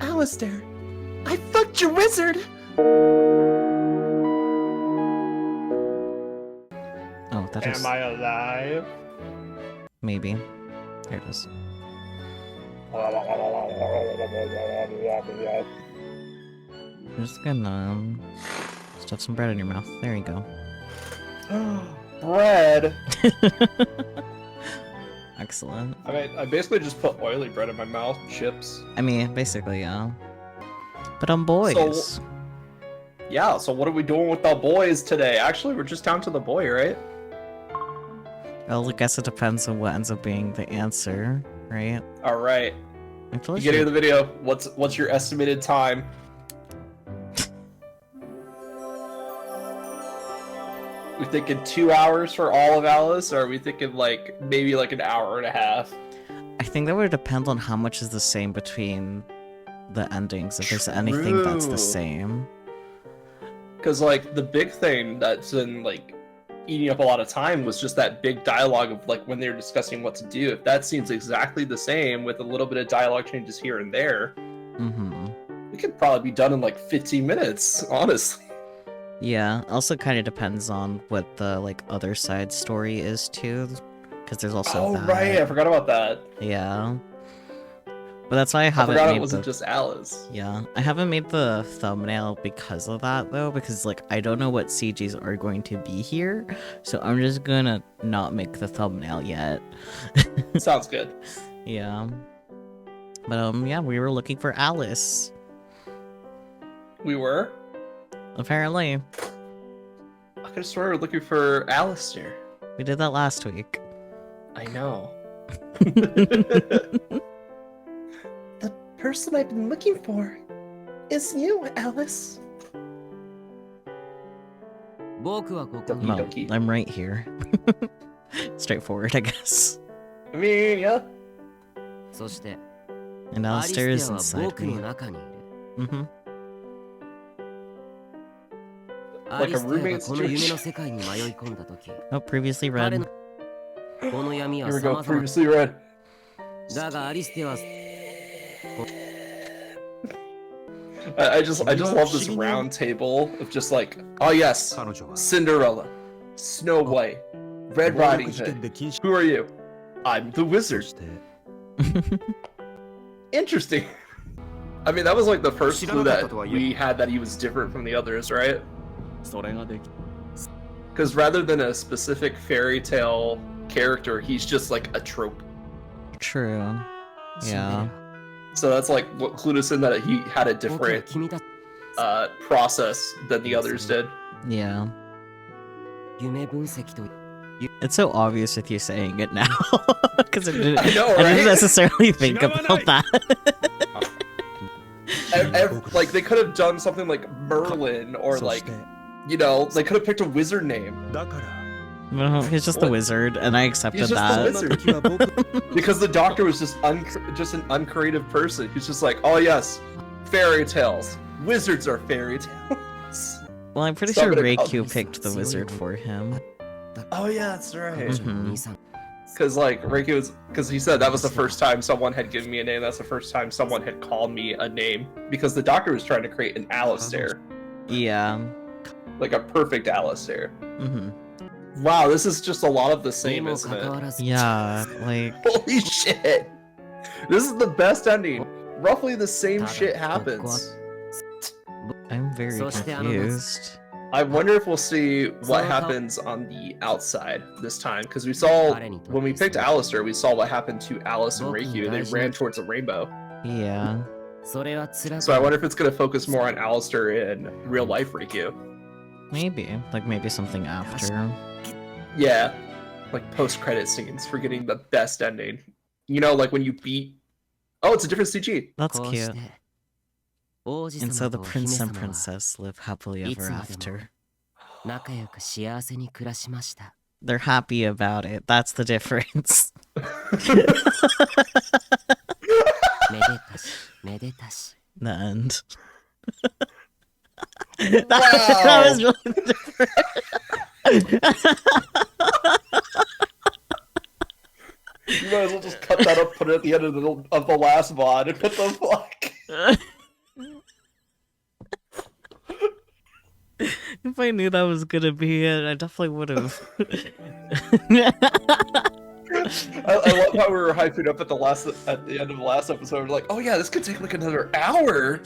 Alistair, I fucked your wizard! Oh, that is... Am I alive? Maybe. There it is. I'm just gonna stuff some bread in your mouth. There you go. Bread! Excellent. I mean, I basically just put oily bread in my mouth. Chips. I mean, basically, yeah. But boys. Yeah, so what are we doing with the boys today? Actually, we're just down to the boy, right? Well, I guess it depends on what ends up being the answer, right? Alright. I Beginning of the video, what's your estimated time? We thinking 2 hours for all of Alice, or are we thinking like maybe like an hour and a half? I think that would depend on how much is the same between the endings, if there's anything that's the same. Because like the big thing that's been like eating up a lot of time was just that big dialogue of like when they were discussing what to do. If that seems exactly the same with a little bit of dialogue changes here and there, we could probably be done in like 15 minutes, honestly. Yeah, also kind of depends on what the like other side story is too, because there's also that. Right, I forgot about that. Yeah, but that's why I haven't. I forgot it wasn't just Alice. Yeah, I haven't made the thumbnail because of that though, because like I don't know what CGs are going to be here, so I'm just gonna not make the thumbnail yet. Sounds good. Yeah, but yeah, we were looking for Alice. We were. Apparently. I could have sworn we were looking for Alistair. We did that last week. I know. The person I've been looking for is you, Alice. Well, I'm right here. Straightforward, I guess. I mean, yeah. And Alistair is inside me. Like a roommate's church. Oh, previously read. Here we go, previously read. I just love this round table of just like, oh yes, Cinderella, Snow White, Red Riding Hood. Who are you? I'm the wizard. Interesting. I mean, that was like the first clue that we had that he was different from the others, right? Because rather than a specific fairy tale character, he's just like a trope. True. Yeah. So that's like what clued us in that he had a different process than the others did. Yeah. It's so obvious with you saying it now. Because I didn't necessarily think about that. Like, they could have done something like Merlin, or like, you know, they could have picked a wizard name. No, he's just the wizard, and I accepted that. The wizard. Because the doctor was just an uncreative person. He's just like, oh yes, fairy tales. Wizards are fairy tales. Well, I'm pretty sure Reikyu picked the wizard for him. Oh yeah, that's right. Because like Reikyu was, because he said that was the first time someone had given me a name. That's the first time someone had called me a name. Because the doctor was trying to create an Alistair. Yeah. Like a perfect Alistair. Wow, this is just a lot of the same, isn't it? Yeah, like... Holy shit! This is the best ending. Roughly the same shit happens. I'm very confused. I wonder if we'll see what happens on the outside this time, because we saw, when we picked Alistair, we saw what happened to Alice and Reikyu. They ran towards a rainbow. Yeah. So I wonder if it's going to focus more on Alistair in real life Reikyu. Maybe. Like maybe something after. Yeah. Like post-credit scenes for getting the best ending. You know, like when you beat... Oh, it's a different CG. That's cute. And so the prince and princess live happily ever after. They're happy about it. That's the difference. The end. That was really different. You might as well just cut that up, put it at the end of the last VOD, and put the like. If I knew that was gonna be it, I definitely would have. I love how we were hyping up at the end of the last episode. We're like, oh yeah, this could take like another hour.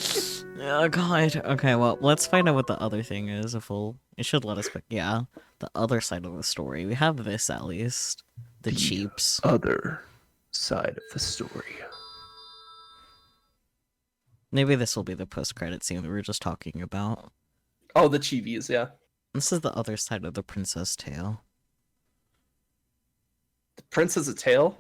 Oh god. Okay, well, let's find out what the other thing is. It should let us pick. Yeah, the other side of the story. We have this at least. The cheaps. Other side of the story. Maybe this will be the post-credit scene that we were just talking about. Oh, the chivis, yeah. This is the other side of the princess tale. The prince has a tail?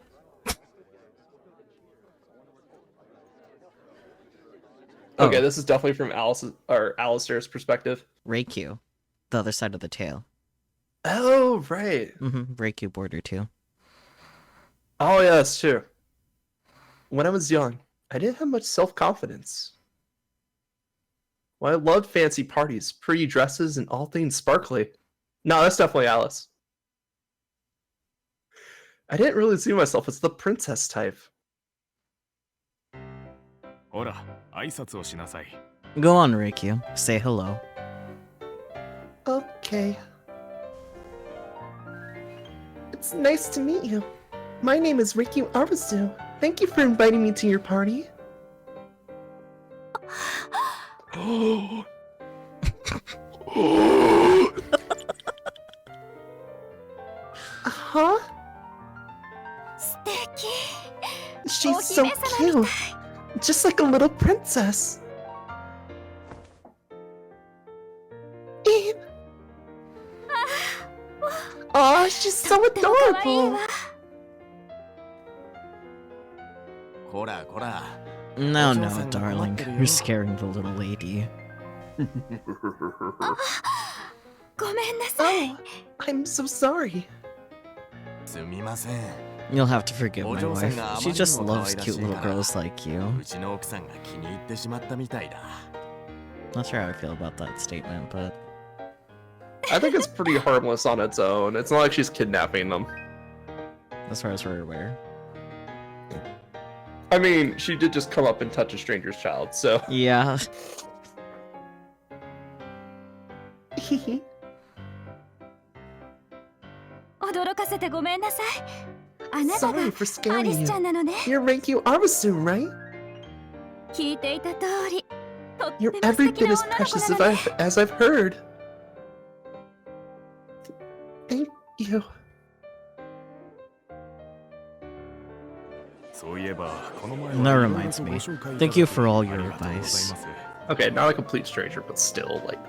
Oh. Okay, this is definitely from Alistair's perspective. Reikyu. The other side of the tail. Oh, right. Reikyu border too. Oh, yeah, that's true. When I was young, I didn't have much self-confidence. Well, I loved fancy parties, pretty dresses, and all things sparkly. No, that's definitely Alice. I didn't really see myself as the princess type. Go on, Reikyu. Say hello. Okay. It's nice to meet you. My name is Riku Arasu. Thank you for inviting me to your party. Huh? She's so cute. Just like a little princess. Eve. Aw, she's so adorable. No, darling. You're scaring the little lady. Oh, I'm so sorry. You'll have to forgive my wife. She just loves cute little girls like you. Not sure how I feel about that statement, but... I think it's pretty harmless on its own. It's not like she's kidnapping them. As far as we're aware. I mean, she did just come up and touch a stranger's child, so... Yeah. Sorry for scaring you. You're Reikyu Arasu, right? You're every bit as precious as I've heard. Thank you. That reminds me. Thank you for all your advice. Okay, not a complete stranger, but still, like...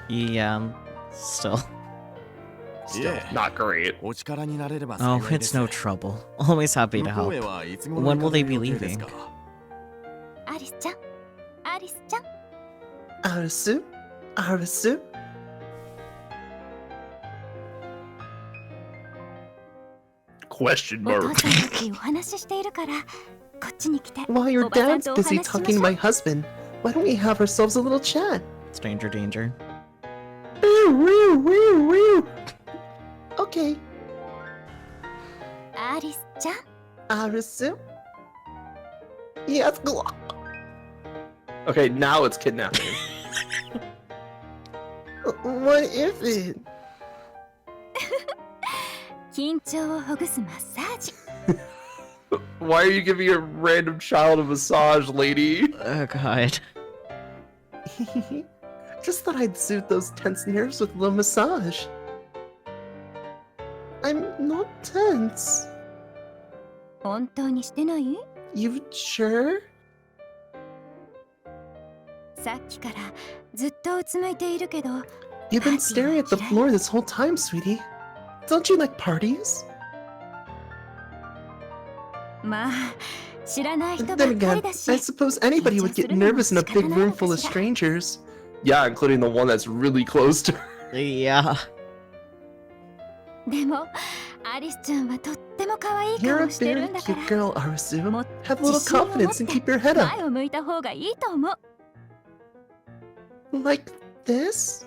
Yeah, still. Still not great. Oh, it's no trouble. Always happy to help. When will they be leaving? Arasu? Arasu? Question mark. While your dad's busy talking to my husband, why don't we have ourselves a little chat? Stranger danger. Okay. Arasu? Yes. Okay, now it's kidnapping. What is it? Why are you giving a random child a massage, lady? Oh god. Just thought I'd soothe those tense nerves with a little massage. I'm not tense. You sure? You've been staring at the floor this whole time, sweetie. Don't you like parties? Then again, I suppose anybody would get nervous in a big room full of strangers. Yeah, including the one that's really close to her. Yeah. You're a very cute girl, Arasu. Have a little confidence and keep your head up. Like this?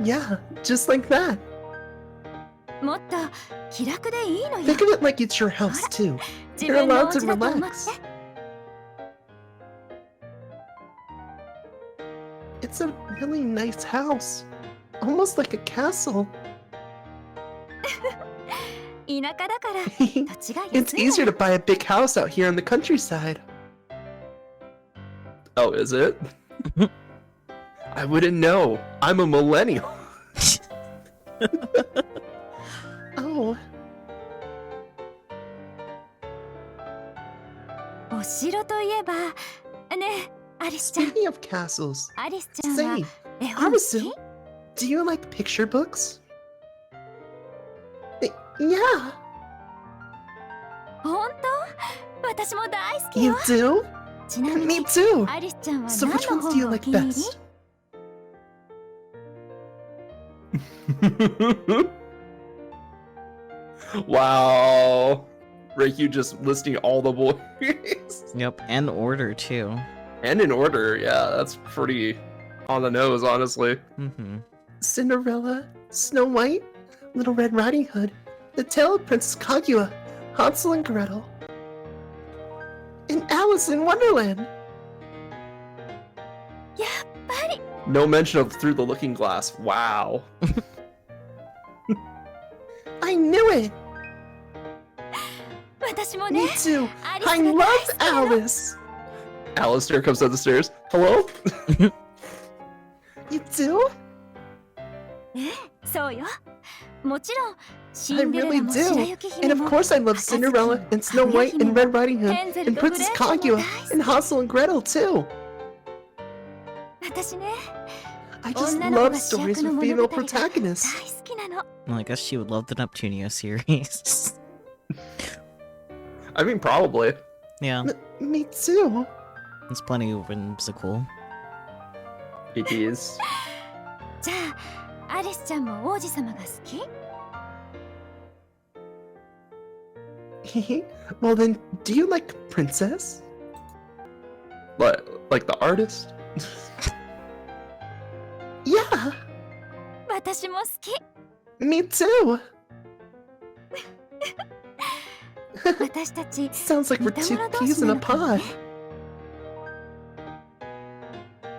Yeah, just like that. Think of it like it's your house too. You're allowed to relax. It's a really nice house. Almost like a castle. 田舎だから土地が It's 安いの easier to buy a big house out here in the countryside. Oh, is it? I wouldn't know. I'm a millennial. Oh, お城といえばねえアリスちゃん speaking of castles, アリスちゃんは say, 絵本好 Arisu, き do you like picture books? Yeah, 本当私も大好き you よ do? ちなみ Me に too. アリスちゃんは So 何 which の ones do 本 you がお like 気に入り best? Wow. Reikyu just listing all the boys. Yep, and order too. And in order, yeah, that's pretty on the nose, honestly. Mm-hmm. Cinderella, Snow White, Little Red Riding Hood, The Tale of Princess Kaguya, Hansel and Gretel, and Alice in Wonderland. やっぱり No mention of Through the Looking Glass. Wow. I knew it. 私も Me ね too. アリス I が love 大好きなの Alice. Alistair comes down the stairs. Hello? You do? そうよもちろんシ I ンデレ really ラも白 do. 雪 And 姫 of も course I love Cinderella and Snow White and Red Riding Hood ヘンゼル and とグレ Princess ーテルも Kaguya 大好 and き Hansel and Gretel too. 私ね I just 女の子 love が主 stories 役の with 物 female 語が大 protagonists. 好きなの Well, I guess she would love the Neptunia series. I mean, probably. Yeah, Me too. it's plenty whimsical. It is. じゃあアリスちゃんも王子様が好き Well then, do you like Princess? But, like the artist? Yeah, 私も好き me too. 私たち Sounds like we're two peas in a pod.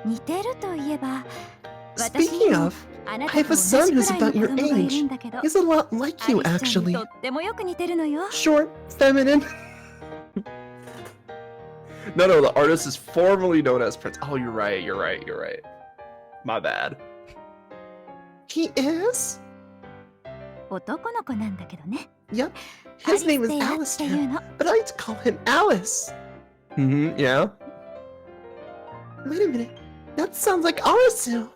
似てるといえば私 Speaking にも of, あな I た have と a 同じ son く who's らい about の your 子供がいる age. んだけど He's a lot like ア you リスちゃんに actually. とってもよく似てるのよ Short, feminine. No, the artist is formerly known as Prince. Oh, you're right. My bad. He is? 男の子なんだけどね Yep. His name is アリステアっていう Alistair, の but I like to call him Alice. Mm-hmm, yeah. Wait a minute. That sounds like Arisu,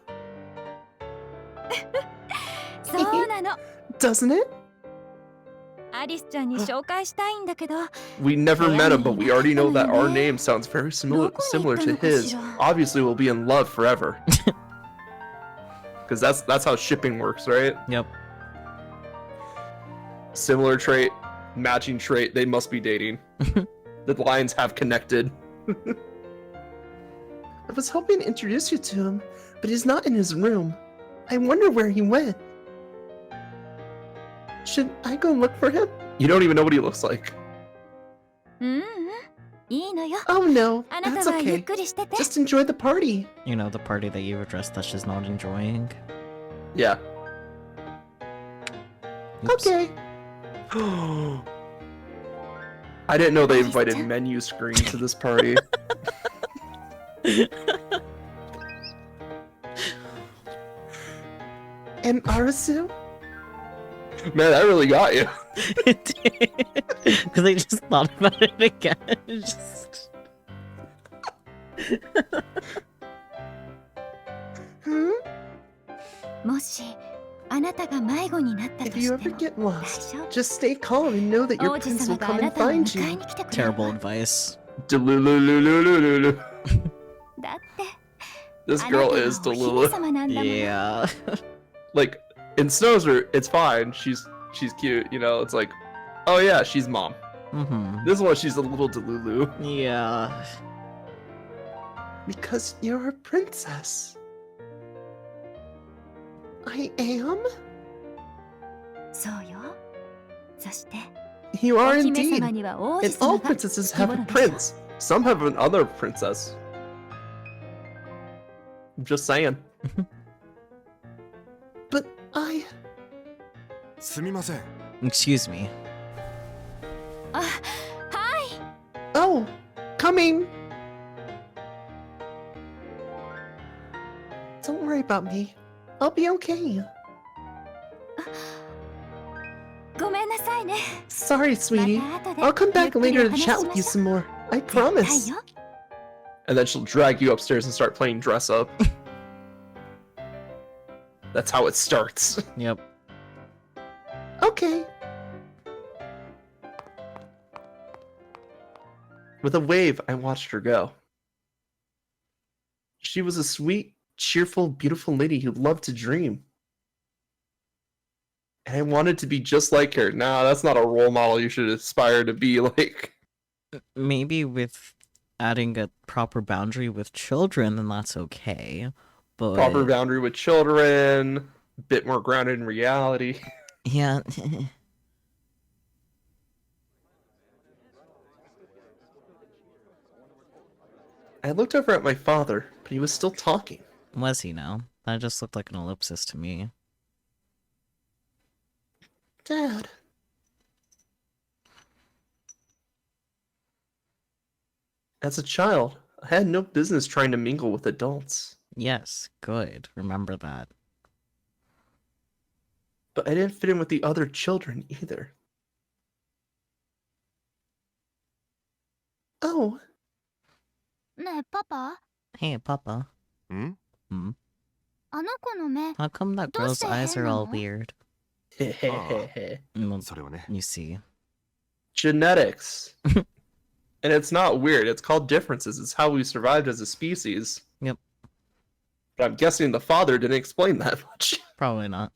そうなの doesn't it? アリスちゃんに紹介したいんだけど We never met him, but we already know that our Yeah. name sounds very similar to his. どこに行ったのかしら？ Obviously, we'll be in love forever. Because that's how shipping works, right? Yep. Similar trait, matching trait. They must be dating. The lines have connected. I was hoping to introduce you to him, but he's not in his room. I wonder where he went. Should I go look for him? You don't even know what he looks like. うんいいのよ Oh no, あな that's たはゆっ okay. くりしてて Just enjoy the party. You know, the party that you've addressed that she's not enjoying. Yeah. Oops. Okay. I didn't know they invited menu screen to this party. And Arisu? Man, that really got you. It did. Because I just thought about it again. It's just... Hmm? もしあなたが迷子になったと If し you て ever も get 大 lost, 丈夫 just stay calm and know that your 王子 prince 様 will があ come な and たを find 迎え you. に来てくれる Terrible わ advice. Delulululululu. だって This あなた girl は is お姫 Delulu. 様なんだもの Yeah. Like, in Snowser, it's fine. She's cute, you know. It's like, oh yeah, she's mom. Mm-hmm. This one, she's a little Delulu. Yeah. Because you're a princess. I am? そうよそして You お are 姫 indeed. 様には王子 And all 様が princesses have a 付き物でしょ prince. Some have another princess. I'm just saying. But I... すみません。 Excuse me. あ、はい。 Oh, coming! Don't worry about me. I'll be okay. ごめんなさいね。 Sorry, ま sweetie. た後で I'll come ゆっ back くり later お to 話し chat し with ま you しょ some more. I う。 promise. 絶対よ。 And then she'll drag you upstairs and start playing dress up. That's how it starts. Yep. Okay. With a wave, I watched her go. She was a sweet, cheerful, beautiful lady who loved to dream. And I wanted to be just like her. Nah, that's not a role model you should aspire to be like. Maybe with adding a proper boundary with children, then that's okay. But Proper boundary with children, a bit more grounded in reality. yeah. I looked over at my father, but he was still talking. Was he now? That just looked like an ellipsis to me. Dad. As a child, I had no business trying to mingle with adults. Yes, good. Remember that. But I didn't fit in with the other children either. Oh, ねえ、パパ、 Hey, Papa. ん Hmm? あの子の目、 How come that どう girl's して eyes 変 are な all の？ weird? Hehehehe. それはね。 You see. Genetics. And it's not weird, it's called differences. It's how we survived as a species. Yep. But I'm guessing the father didn't explain that much. Probably not.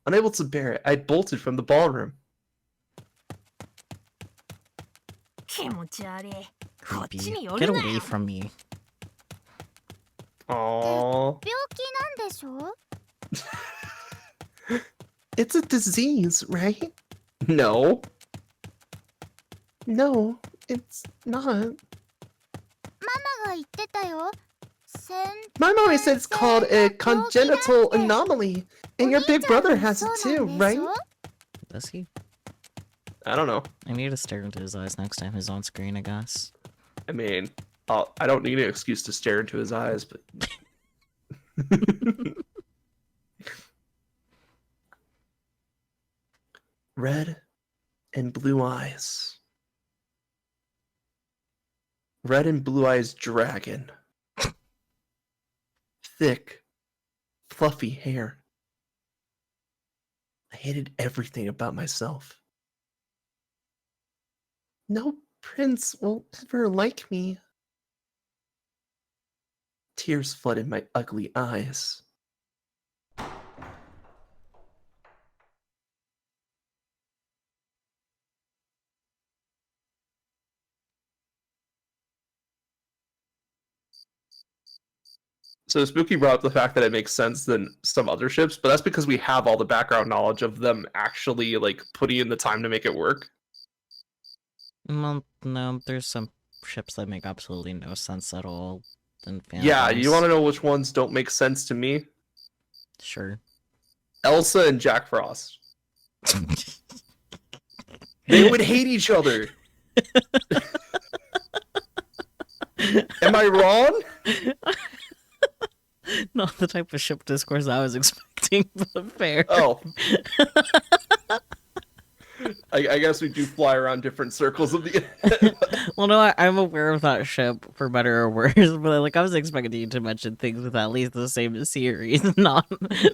Unable to bear it, I bolted from the ballroom. 気持ち悪い。こっ Creepy. ちに寄 Get るな away よ。 from me. Aww. 病気なんでしょ？ it's a disease, right? No. No, it's not. ママが言ってたよ。 My mommy said it's called a congenital anomaly, and your big brother has it too, right? Does he? I don't know. I need to stare into his eyes next time he's on screen, I guess. I mean, I don't need an excuse to stare into his eyes, but... Red and blue eyes. Red and blue eyes dragon. Thick, fluffy hair. I hated everything about myself. No prince will ever like me. Tears flooded my ugly eyes. So Spooky brought up the fact that it makes sense than some other ships, but that's because we have all the background knowledge of them actually like putting in the time to make it work. Well, no, there's some ships that make absolutely no sense at all. Yeah, you want to know which ones don't make sense to me? Sure. Elsa and Jack Frost. They would hate each other. Am I wrong? Not the type of ship discourse I was expecting, but fair. Oh. I guess we do fly around different circles of the... Well, no, I'm aware of that ship, for better or worse, but like I was expecting you to mention things with at least the same series, not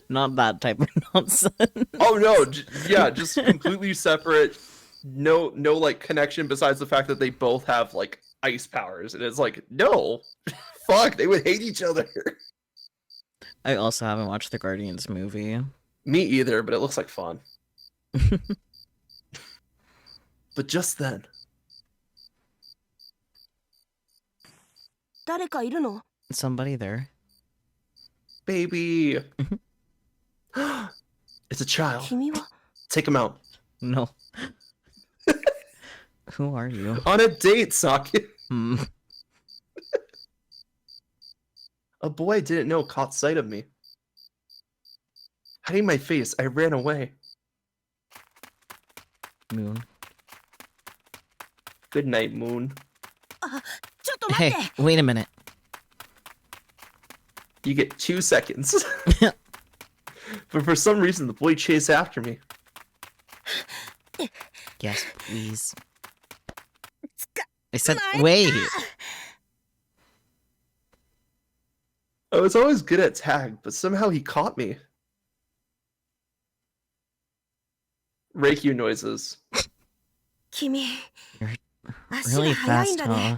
that type of nonsense. Oh no, yeah, just completely separate. No, like connection besides the fact that they both have like ice powers, and it's like, no, fuck, they would hate each other. I also haven't watched the Guardians movie. Me either, but it looks like fun. But just then, 誰かいるの？ Somebody there. baby, it's a child. 君は Take him out No. Who are you? on a date, Saki. Hmm. A boy I didn't know caught sight of me. Hiding my face, I ran away. Moon. Good night, Moon. ちょっと待っ Hey, て wait a minute. You get 2 seconds. But for some reason, the boy chased after me. Yes, please. I said, wait. I was always good at tag, but somehow he caught me. Reiki noises. 君 You're 足 really が速いん fast, だね huh?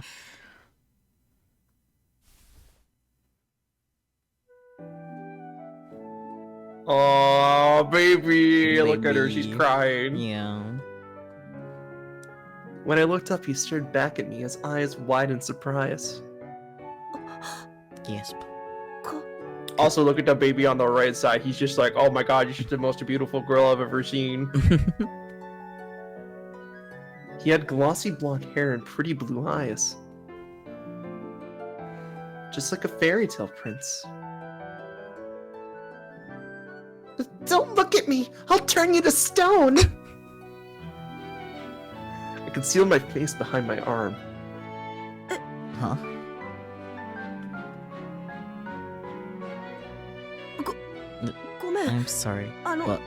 Oh, baby. Look at her. She's Baby. crying. Yeah. When I looked up, he stared back at me, his eyes wide in surprise. Yes. こ Also, look at the baby on the right side. He's just like, oh my god, you're just the most beautiful girl I've ever seen. He had glossy blonde hair and pretty blue eyes. Just like a fairy tale prince. Don't look at me! I'll turn you to stone! I concealed my face behind my arm. Huh? ごめん I'm sorry. あの But,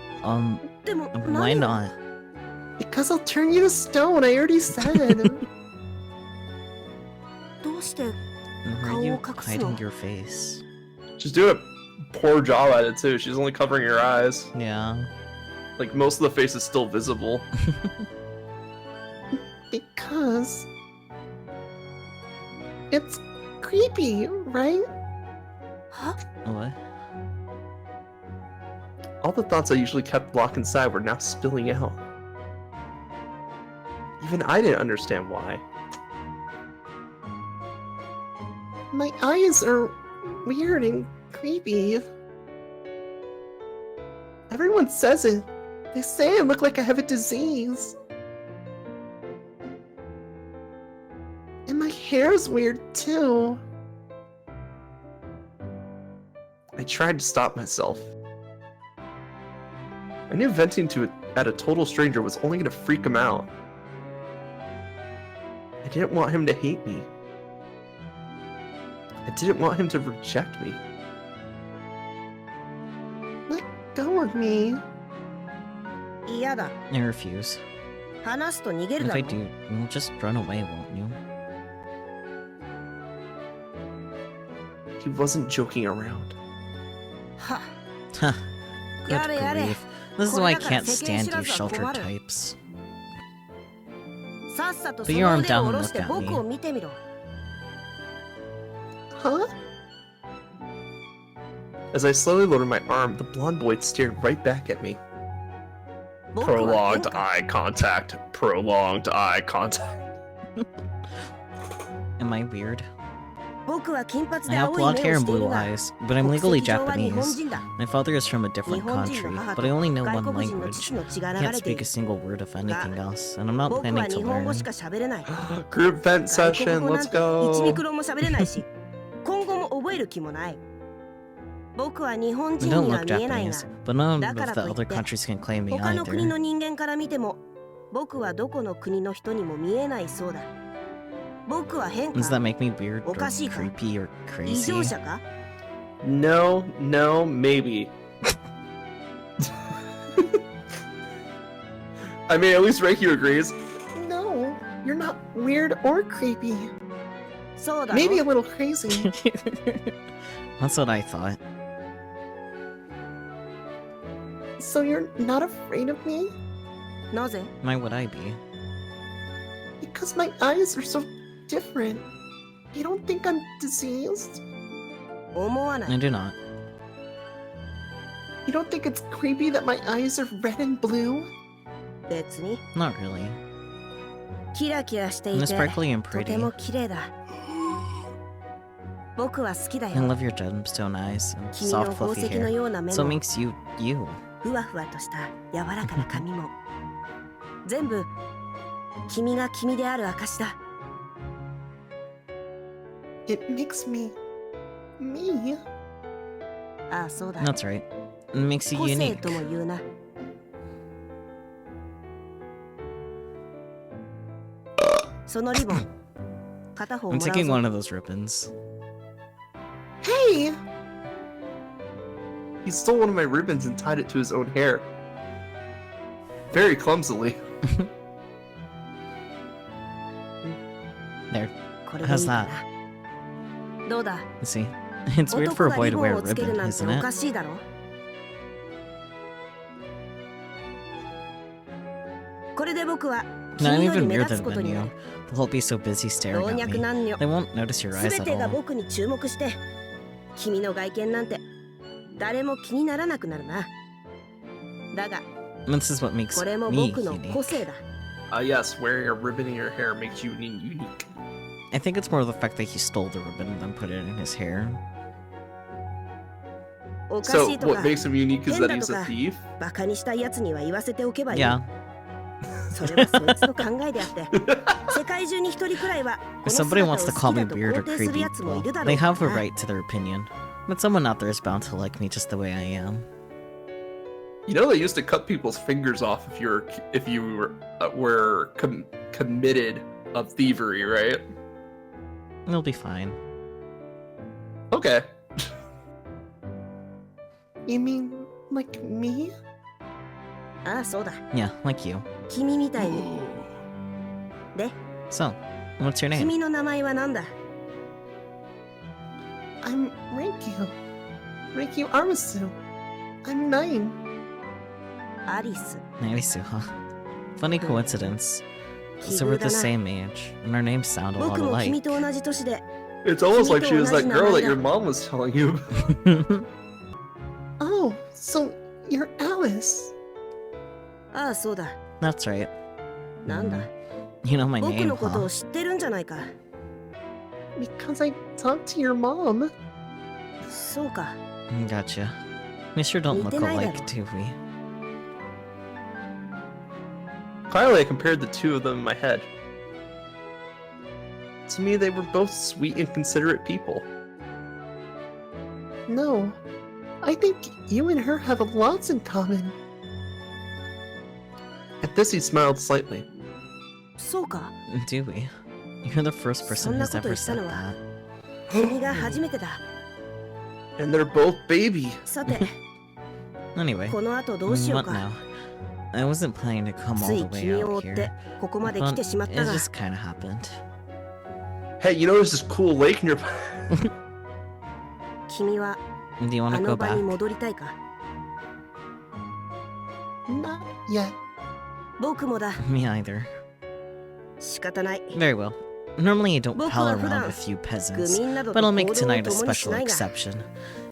でも why 何 not? Because I'll turn you to stone, I already said. どうして Why are you 顔を隠すの？ hiding your face? She's doing a poor job at it too. She's only covering her eyes. Yeah. Like most of the face is still visible. Because... It's creepy, right? は What? All the thoughts I usually kept locked inside were now spilling out. Even I didn't understand why. My eyes are weird and creepy. Everyone says it. They say I look like I have a disease. And my hair's weird too. I tried to stop myself. I knew venting to it at a total stranger was only going to freak him out. I didn't want him to hate me. I didn't want him to reject me. Let go of me. 嫌だ I refuse. 話すと逃げる If だ I ろ do, you'll just run away, won't you? He wasn't joking around. は Huh. Good やれやれ grief. This is why I これだから can't 世間 stand 知 you らずは sheltered 困る types. さっさと Put そ your の arm 腕 down を and 下ろして look at 僕 me. を見てみろ Huh? As I slowly lowered my arm, the blonde boy stared right back at me. 僕は Prolonged 変か eye contact. Prolonged eye contact. Am I weird? 僕は金髪 I で have 青い blonde 目 hair を and している blue が eyes, but I'm 国 legally 籍上は日本 Japanese. 人だ My father is from a 日 different 本人 country, の母 but I only know と one 外国人の language. 父の血が I 流 can't れてい speak る a single word of anything else, and I'm not 僕 planning は to 日本語 learn. しか喋れない Group vent 外国 session. 語なん Let's て1ミク go. ロも喋れないし今後も覚える気もない僕は日本 I 人 don't には look 見えないが Japanese, but none だ of から the といっ other て countries can claim me 他の国の either. 人間から見ても僕はどこの国の人にも見えないそうだ僕は変 Does か that make me weird or おかしいか creepy or 異常 crazy? 者か No, no, maybe. I mean, at least Reiki agrees. No, you're not weird or creepy. そうだ Maybe a ろ little crazy. That's what I thought. So you're not afraid of me? なぜ Why would I be? Because my eyes are so different. You don't think I'm diseased? 思わな I い do not. You don't think it's creepy that my eyes are red and blue? 別に Not really. キラキラしてい And て it's sparkly and とて pretty. も綺麗だ僕は好きだ I よ love your gemstone eyes and 君の soft 宝 fluffy 石の hair. ような目 So it も makes you you. ふわふわとした柔らかな髪も全部君が君である証だ It makes me Me? ああ、そうだ。 That's right. It makes you 個性 unique. とも言うな。そのリボン、片方 I'm もらう taking ぞ。 one of those ribbons. Hey! He stole one of my ribbons and tied it to his own hair. Very clumsily. There. これでいい How's か that? な。どうだ。 See? It's weird for 男 a が boy リ to ボ wear ン a をつける ribbon, なんて isn't おか it? しいだろ。これで僕は No, I'm 君より even 目 weirder 立つこと than にな you. る。 They'll be so busy staring 老 at 若 me. 男女 They won't notice your す eyes べ at てが all. 僕に注目して君の外見なんて誰も気にならなくなるな。だが This is what makes これも me 僕の個 unique. 性だ。 Yes, wearing a ribbon in your hair makes you unique. I think it's more the fact that he stole the ribbon than put it in his hair. おかし So いと what か makes him unique is that he's a 変だとか thief? バカにしたやつには言わせておけばいい。 Yeah. それはそいつの考えであって世界中に一人くらいはこ If の somebody 姿を wants to 好 call き me だと weird or 肯定する creepy, やつもい well, るだろう they か have a らな。 right to their opinion. But someone out there is bound to like me just the way I am. You know they used to cut people's fingers off if you were committed of thievery, right? It'll be fine. Okay. You mean like me? ああ、そうだ。 Yeah, like you. 君みたいに。で、 So, what's your name? 君の名前は何だ。 I'm Reikyu. Reikyu Arisu. I'm 9. アリス。 Narisu, huh? Funny coincidence. 奇 So 遇 we're だ the な。 same age, and our names sound a lot 僕も alike. 君と同じ年で。 It's almost like she was that Kimito girl that your Najina. mom was telling you. Oh, so you're Alice. ああ、そうだ。 That's right. なんだ。 You know my 僕 name, のこと huh? を知ってるんじゃないか。 Because I talked to your mom. そうか。 Gotcha. We sure don't look 似てないだろ。 alike, do we? Finally, I compared the two of them in my head. To me, they were both sweet and considerate people. No. I think you and her have lots in common. At this, he smiled slightly. そうか。 Do we? You're the first person who's ever said そんなこと言ったのは that. 君が初めてだ。 And they're both baby. さて、 Anyway, この後どうしよう what か。 now? I wasn't planning to come つ all い the way 君を追 out って here. ここまで来 But てしまっ it たが、 just kinda happened. Hey, you know there's this cool lake nearby. 君は Do you あ want to の go 場に back? 戻りたいか。 Not yet. 僕もだ。 Me either. 仕方ない。 Very well. Normally I don't 僕 pal は普 around 段 with you 愚 peasants, 民など but と I'll 行 make 動を tonight a 共にし special ないが、 exception.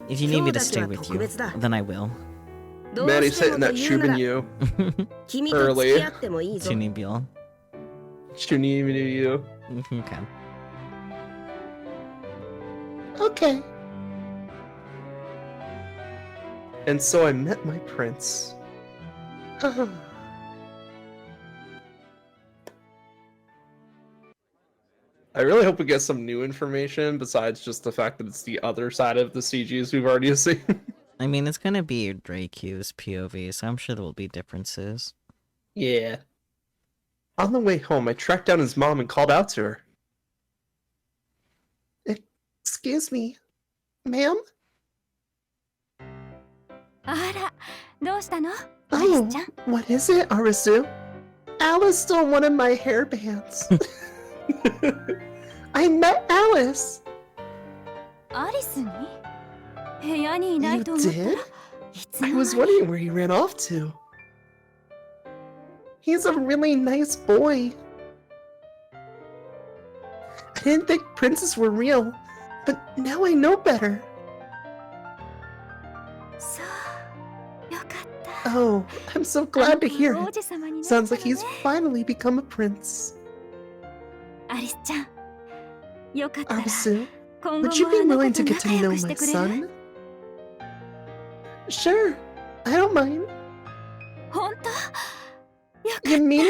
If you need me to stay 今日だけは with you, 特別だ。 then I will. どう Maddie's しても hitting と that 言うな Chubin ら you. 君と付き合ってもいいぞ。 Chunibiol. Chunimi you. Okay. Okay. And so I met my prince. I really hope we get some new information besides just the fact that it's the other side of the CGs we've already seen. I mean, it's gonna be Drake's POV, so I'm sure there will be differences. Yeah. On the way home, I tracked down his mom and called out to her. Excuse me. Ma'am? あら、どうしたの？ Oh, ちゃん。 what is it, Arisu? Alice stole one of my hairbands. I met Alice. アリスに？部屋にいない You と思ったら did? いつの I 間 was に wondering where he ran off to. He's a really nice boy. I didn't think princes were real, but now I know better. そう、よかった。 Oh, I'm so glad to hear 王 it. 子様になった Sounds の like ね he's finally become a prince. アリスちゃん、よかったら Arisu, 今後 would you も be あの willing 子 to と get 仲 to 良 know くし my てくれる？ son? Sure, I don't mind. 本当？よか You っ mean it?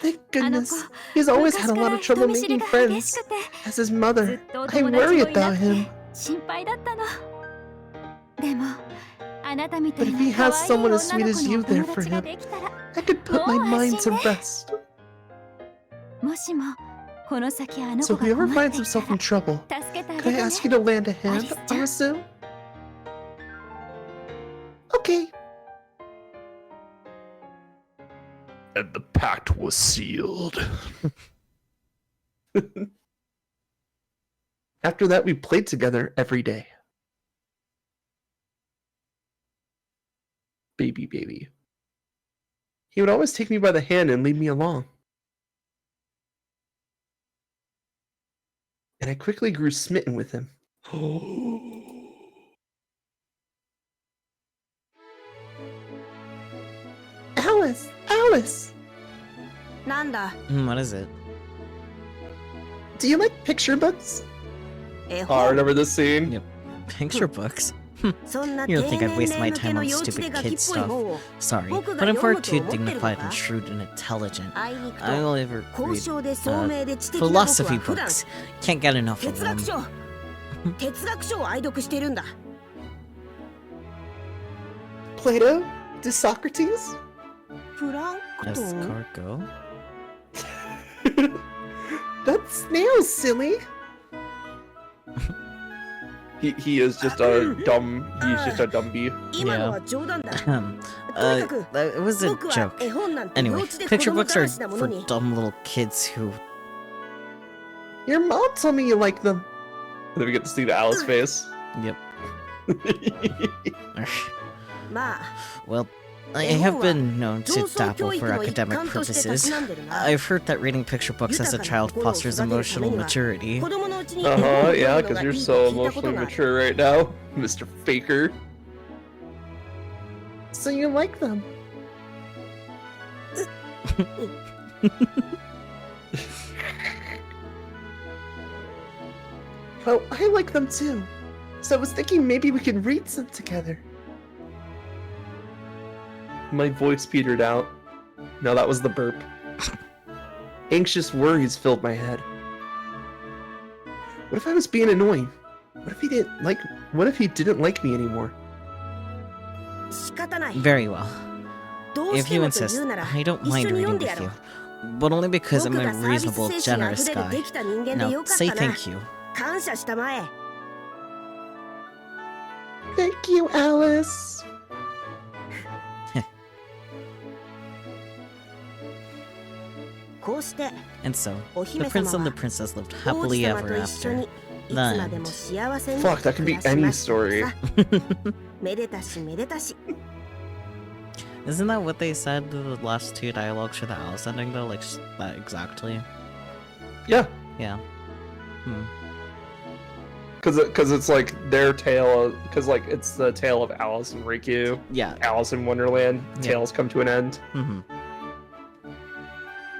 Thank た。あの goodness. 子、 He's always 昔 had a か lot ら of 人 trouble 見知り making が激し friends. くて、 As his ず mother, っとお I 友達 worry もいな about くて、 him. 心配だったの。でもあなたみた But い if he な has 可愛い someone 女 as の sweet 子 as you のお there 友 for 達が him, できたら、 I could put my mind to rest. もしもこの先あの So 子 if が he ever 困っ finds ていた himself in ら trouble, 助けてあ could げ I てね。 ask you to lend a hand, Alice-chan. Arasu? Okay. And the pact was sealed. After that, we played together every day. Baby. He would always take me by the hand and lead me along. And I quickly grew smitten with him. Alice! なんだ What is it? Do you like picture books? 絵 Oh, I 本 remember this scene. Yep. Picture books. そんな You 低 don't think 'd 年 waste 齢 my 向け time の on 幼稚 stupid でガキっ kid ぽい stuff. 本を Sorry, 僕が but I'm 読 far むと too 思ってるの dignified か and shrewd and intelligent. あいにく I と will ever 交 read 渉で聡明で知的な僕 philosophy は普段 books. Can't get enough of 哲 them. 学書哲学書を愛読してるんだ Plato? To Socrates? プランクト As ン cargo. That's snails, silly. He is just a dumb. He's just a dumb bee. 今のは冗談だ It was a 僕は joke. 絵本なんて幼 Anyway, 稚で子 picture 供 books だ are らしなもの for に dumb little kids who. Your mom told me you like them. And then we get to see the Alice face. Yep. まあ Well, I have been known to dabble for academic purposes. I've heard that reading picture books as a child fosters emotional maturity. 子供のうちに Yeah, 絵本を because 読むのが you're いい so と聞いたこと emotionally がある mature right now, Mr. Faker. So you like them. Well, I like them too. So I was thinking maybe we could read some together. My voice petered out. No, that was the burp. Anxious worries filled my head. What if I was being annoying? What if he didn't like me anymore? 仕方ない Very well. どう If して you もと insist, 言うなら I don't 一 mind 緒に読 reading んでや with ろ you. う But only because 僕 I'm が a サービス reasonable, 精神あ generous ふれる guy. できた人間で Now, よかっ say たな thank you. 感謝したまえ Thank you, Alice. And so, お the 姫 prince 様 and は the princess lived 王 happily 子様 ever と一緒 after. にいつまでも幸せに Fuck, that could be 暮らし any ました story. さめでたしめでたし Isn't that what they said the last two dialogues for the Alice ending though? Like that exactly? Yeah, Yeah. Hmm. because it's like their tale. Because like it's the tale of Alice and Riku, Yeah. Alice in Wonderland. Yeah. Tales come to an end. Mm-hmm.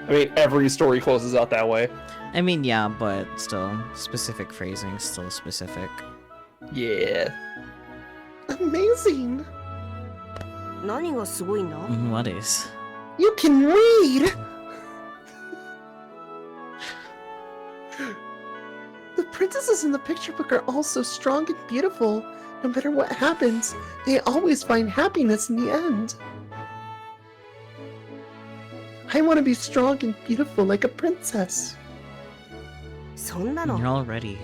I mean, every story closes out that way. I mean, yeah, but still, specific phrasing, still specific. Yeah. Amazing. 何がすごいんだ What is? You can read. The princesses in the picture book are all so strong and beautiful. No matter what happens, they always find happiness in the end. I want to be strong and beautiful like a princess. そんなの You're all ready.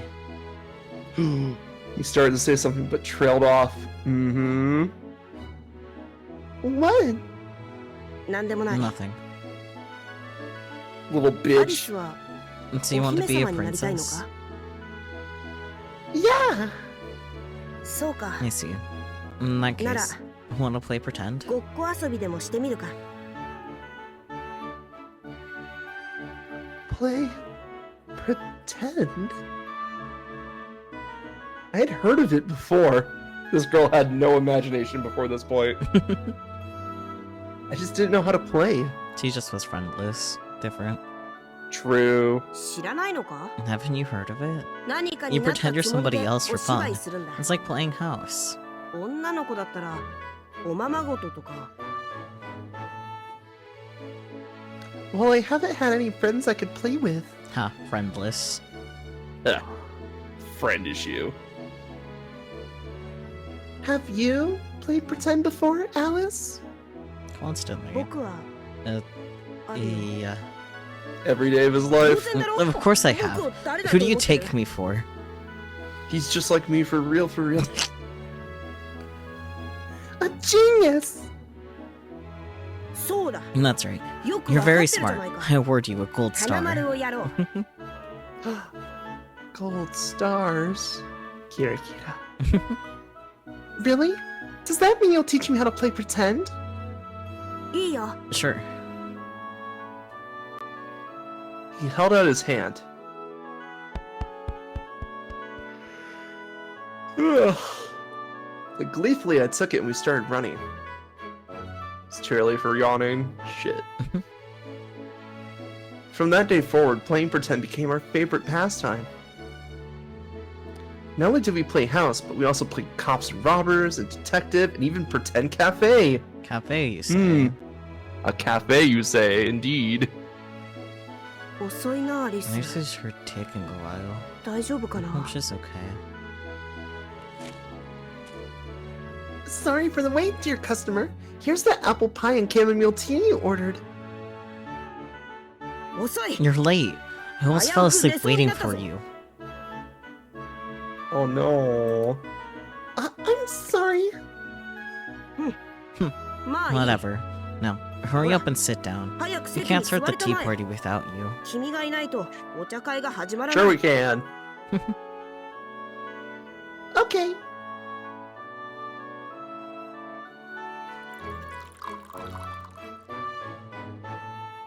He started to say something but trailed off. Mm-hmm. What? なんでもない Nothing. Little アリ bitch. スは So you お want to 姫 be a 様になりたいの princess? か Yeah. そうか I see. In that なら case, wanna play pretend? ごっこ遊びでもしてみるか Play pretend? I had heard of it before. This girl had no imagination before this point. I just didn't know how to play. She just was friendless. Different. True. 知らないのか Haven't you heard of it? 何かに You なった pretend you're つもりで somebody お else for 芝 fun. 居するんだ It's like playing house. 女の子だったらおままごととか Well, I haven't had any friends I could play with. Ha, friendless. Ugh. Friend issue. Have you played pretend before, Alice? Constantly. 僕は Uh, あるよ yeah. Every day of his 当 life. 然だろ Of course I 僕 have. を誰だ Who と do you 思ってる take me for? He's just like me for real, for real. A genius! そうだ That's right. よく You're わかって very るじゃ smart. ないか I award you a gold 花 star. 丸をやろう Gold stars. Kira Kira. Really? Does that mean you'll teach me how to play pretend? いいよ Sure. He held out his hand. Ugh. Gleefully, I took it and we started running. It's too early for yawning. Shit. From that day forward, playing pretend became our favorite pastime. Not only did we play house, but we also played cops and robbers, and detective, and even pretend cafe. Cafe, you say. Hmm. A cafe, you say, indeed. 遅いなアリス This is her taking a while. 大丈夫か I な hope she's okay. Sorry for the wait, dear customer. Here's the apple pie and chamomile tea you ordered. 遅い You're late. I almost fell asleep waiting for you. Oh no. I'm sorry. まあいい Whatever. Now, hurry up and sit down. 早く We 席に can't 座 start the りた tea まえ party without you. 君がいないとお茶会が始まら Sure な we い can. Okay.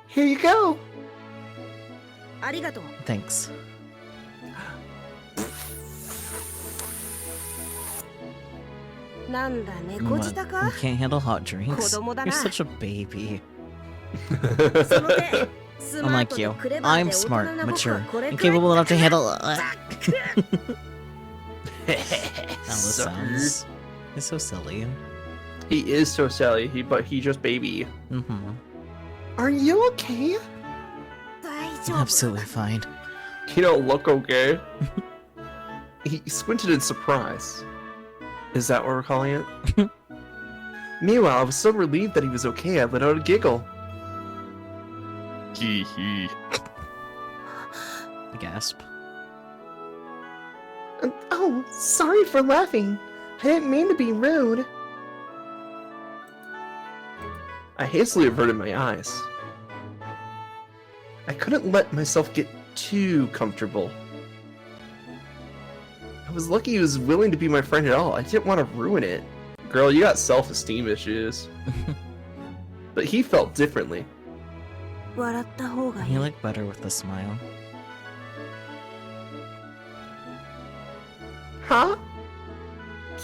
Here you go. ありがとう Thanks. なんだ猫 What? 舌 You か can't handle hot drinks? 子供だ You're な such a baby. その手スマー Unlike ト you, でクレバー I'm で大人 smart, な僕 mature, はこれ and くらい capable enough to handle. Alice Sucker. sounds. It's so silly. He is so silly, but he just baby. Mm-hmm. Are you okay? 大丈夫 Absolutely fine. You don't look okay. He squinted in surprise. Is that what we're calling it? Meanwhile, I was so relieved that he was okay, I let out a giggle. Hee hee. Gasp. Oh, sorry for laughing. I didn't mean to be rude. I hastily averted my eyes. I couldn't let myself get too comfortable. I was lucky he was willing to be my friend at all. I didn't want to ruin it. Girl, you got self-esteem issues. But he felt differently. 笑った方がいい You look better with a smile. Huh?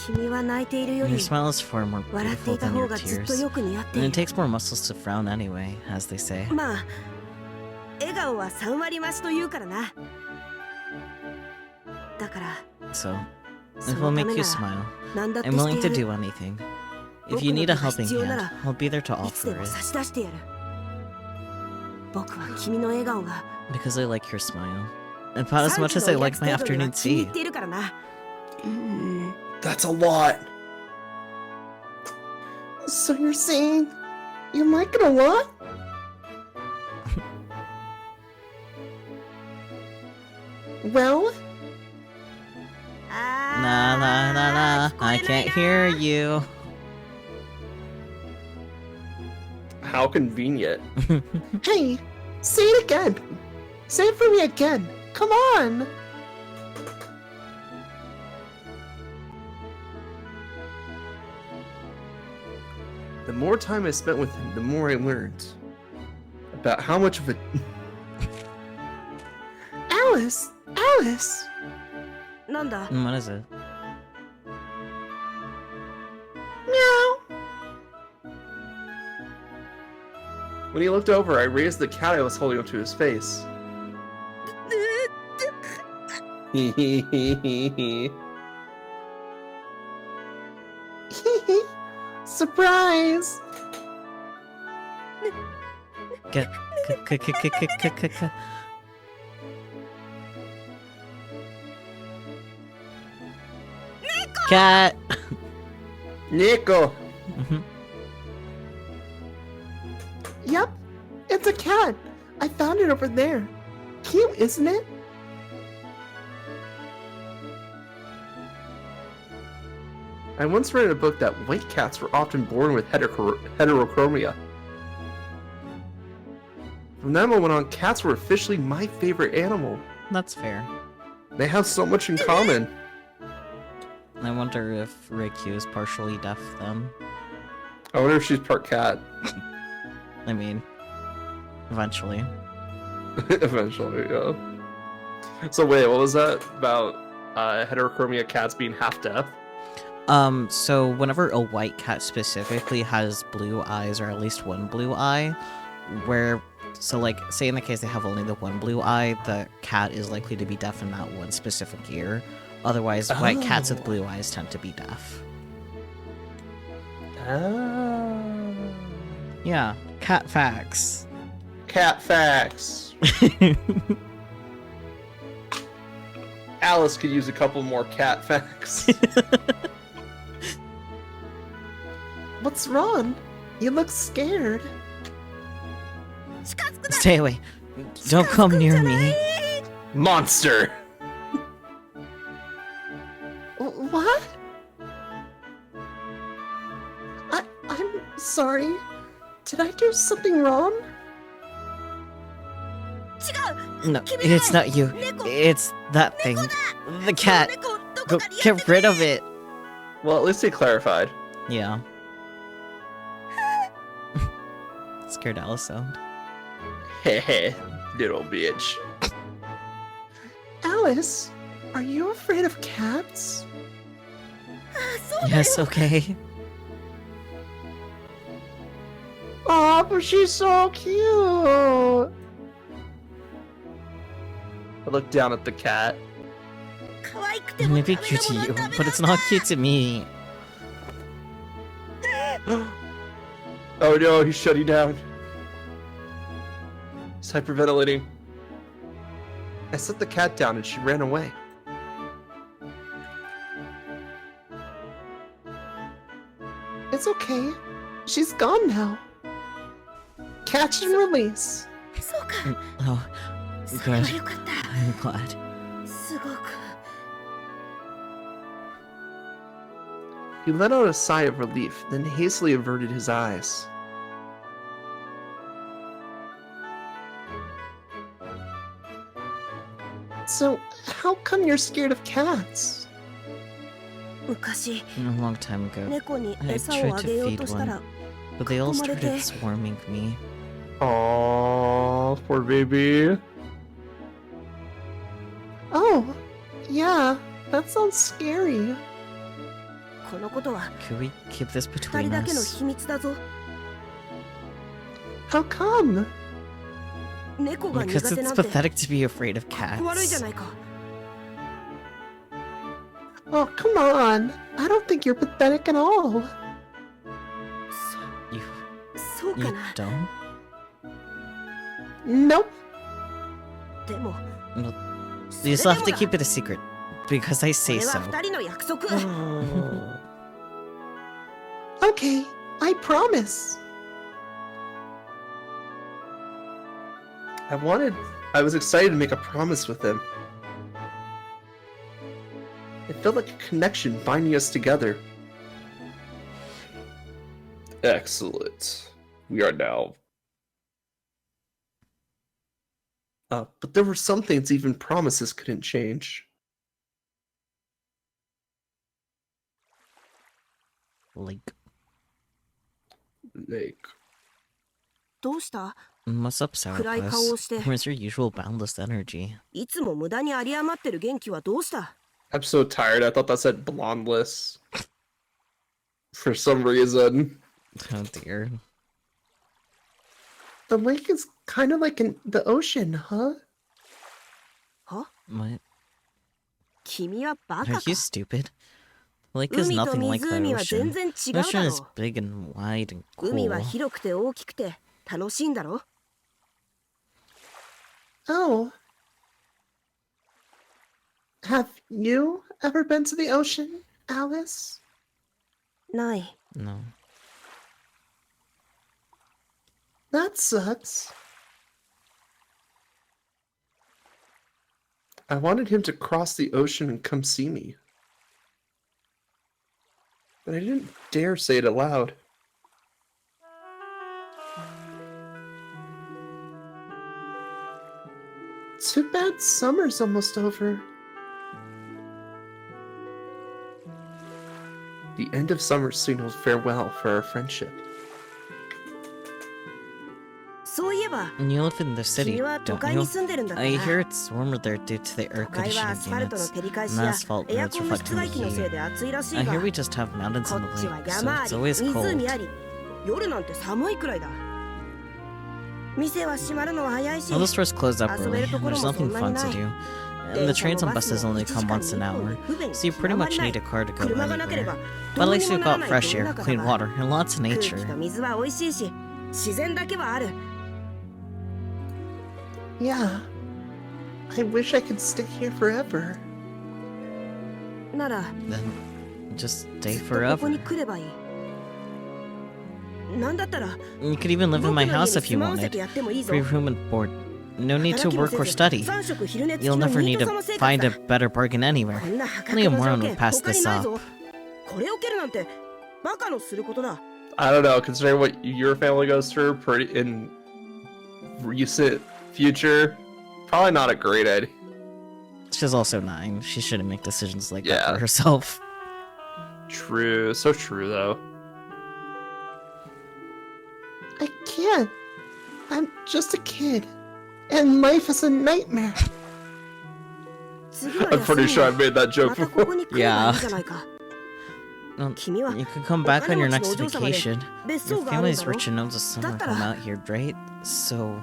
君は泣いているよ Your り smile is far more 笑ってい beautiful た than 方 your がずっと tears. よく似合ってい And it る takes more muscles to frown anyway, as they say. まあ笑顔は3割増しと言うからなだから So, そ if の we'll た make め you な smile, ら何だって I'm し willing て to やる do anything. If you need a helping hand, I'll be there to いつで offer も it. 差し出してやる僕は君の笑顔が Because I like your smile. About as much as 産 I 地のお like やつ my 程度には afternoon 気に入 tea. っているからな That's a lot. So you're saying you like it a lot? Well, Nah, nah, nah, nah. I can't hear you. How convenient. hey, say it again. Say it for me again. Come on. The more time I spent with him, the more I learned about how much of a Alice, Alice. なんだ What is it? Meow. When he looked over, I raised the cat I was holding up to his face. Surprise. Get. Cat! Nico. Mhm. Yep, it's a cat. I found it over there. Cute, isn't it? I once read in a book that white cats were often born with heterochromia. From that moment on, cats were officially my favorite animal. That's fair. They have so much in common. I wonder if Riku is partially deaf then. I wonder if she's part cat. I mean, eventually. Eventually, yeah. So wait, what was that about heterochromia cats being half deaf? So whenever a white cat specifically has blue eyes, or at least one blue eye, so like, say in the case they have only the one blue eye, the cat is likely to be deaf in that one specific ear. Otherwise, white cats with blue eyes tend to be deaf. Oh. Yeah, cat facts. Cat facts. Alice could use a couple more cat facts. What's wrong? You look scared. Stay away. Don't come near me. Monster. What? I'm sorry. Did I do something wrong? No, it's not you. It's that thing. The cat. Go get rid of it. Well, at least they clarified. Yeah. Scared Alice sound. Heh, little bitch. Alice, are you afraid of cats? Yes, okay. Aw, but she's so cute. I look down at the cat. It may be cute to you, but it's not cute to me. Oh no, he's shutting down. He's hyperventilating. I set the cat down and she ran away. It's okay. She's gone now. Catch and release. Oh, good. I'm glad. He let out a sigh of relief, then hastily averted his eyes. So, how come you're scared of cats? A long time ago, I tried to feed one, but they all started swarming me. Aww, poor baby. Oh, yeah, that sounds scary. Could we keep this between us? How come? Because it's pathetic to be afraid of cats. Oh, come on. I don't think you're pathetic at all. You don't? Nope. Well, you still have to keep it a secret, because I say so. Okay, I promise. I was excited to make a promise with him. It felt like a connection binding us together. Excellent. We are now. But there were some things even promises couldn't change. Like, どうした what's up, 暗い顔をし Sourpuss? て Where's your usual boundless energy? いつも無駄に有り余ってる元気はどうした I'm so tired. I thought that said blondeless. For some reason. Oh dear. The lake is kind of like in the ocean, huh? は What? 君はバ Are カか you stupid? The lake is 海と nothing like the 湖は全 ocean. 然違う The だ ocean ろ is big and wide and 海は cool. 広くて大きくて楽しいんだろ Oh. Have you ever been to the ocean, Alice? ない。 No. That sucks. I wanted him to cross the ocean and come see me. But I didn't dare say it aloud. Too bad summer's almost over. The end of summer signals farewell for our friendship. そういえば、 And you live in the city, 君は都 don't 会に you? 住んでるんだった I な。 hear it's warmer there due to the air 都会はア conditioning スファルトの units 照り返し and や asphalt エア roads コンの室 reflecting 外機の the せい heat. で暑いらし I いが、 hear こ we just have mountains in っ the ちは lake, so 山あ it's り、 always 湖 cold. あり、夜なんて寒いくらいだ。店は閉まるのは早いし、 All the stores close up 遊べ early, ると and ころ there's もそ nothing んなに fun な to い。 do. And 電 the 車も trains バ and ス buses も only 1時 come 間 once に an 1本 hour, 不便 so you 極 pretty ま much んな need い。 a car to go 車がなければ anywhere. ど But う at に least も we've なら got ない fresh 世の air, 中だ clean が、 water, and lots of 空気と nature. 水は美味しいし、自然だけはある。 Yeah. I wish I could stay here forever. なら、 Then just stay ずっとここ forever. に来ればいい。なんだったら、 You could even live in 僕 my の家 house に if you 住まわせ wanted. てやってもいいぞ。 Free room and board. No need 働 to きも work せ or ず、 study. 3食昼寝付き You'll の never ニー need ト to 様生活 find だ。 a better bargain anywhere. こんな破 Only a 格の条 moron 件 would pass 他に this ない up. ぞ。これを受けるなんてバカのすることだ。 I don't know, considering what your family goes through pretty in recent future, probably not a great idea. She's also 9. She shouldn't make decisions like that Yeah. for herself. True, so true though. I can't. I'm just a kid. And life is a nightmare. 次の I'm 休 pretty み sure I に made that ま joke たここ before. に来ればいいじゃないか。 Well, 君は you could come back on your next お金持ちのお嬢様で vacation. 別 Your 荘があるん family's だろ。 rich and owns a summer だったら home out here, right? So,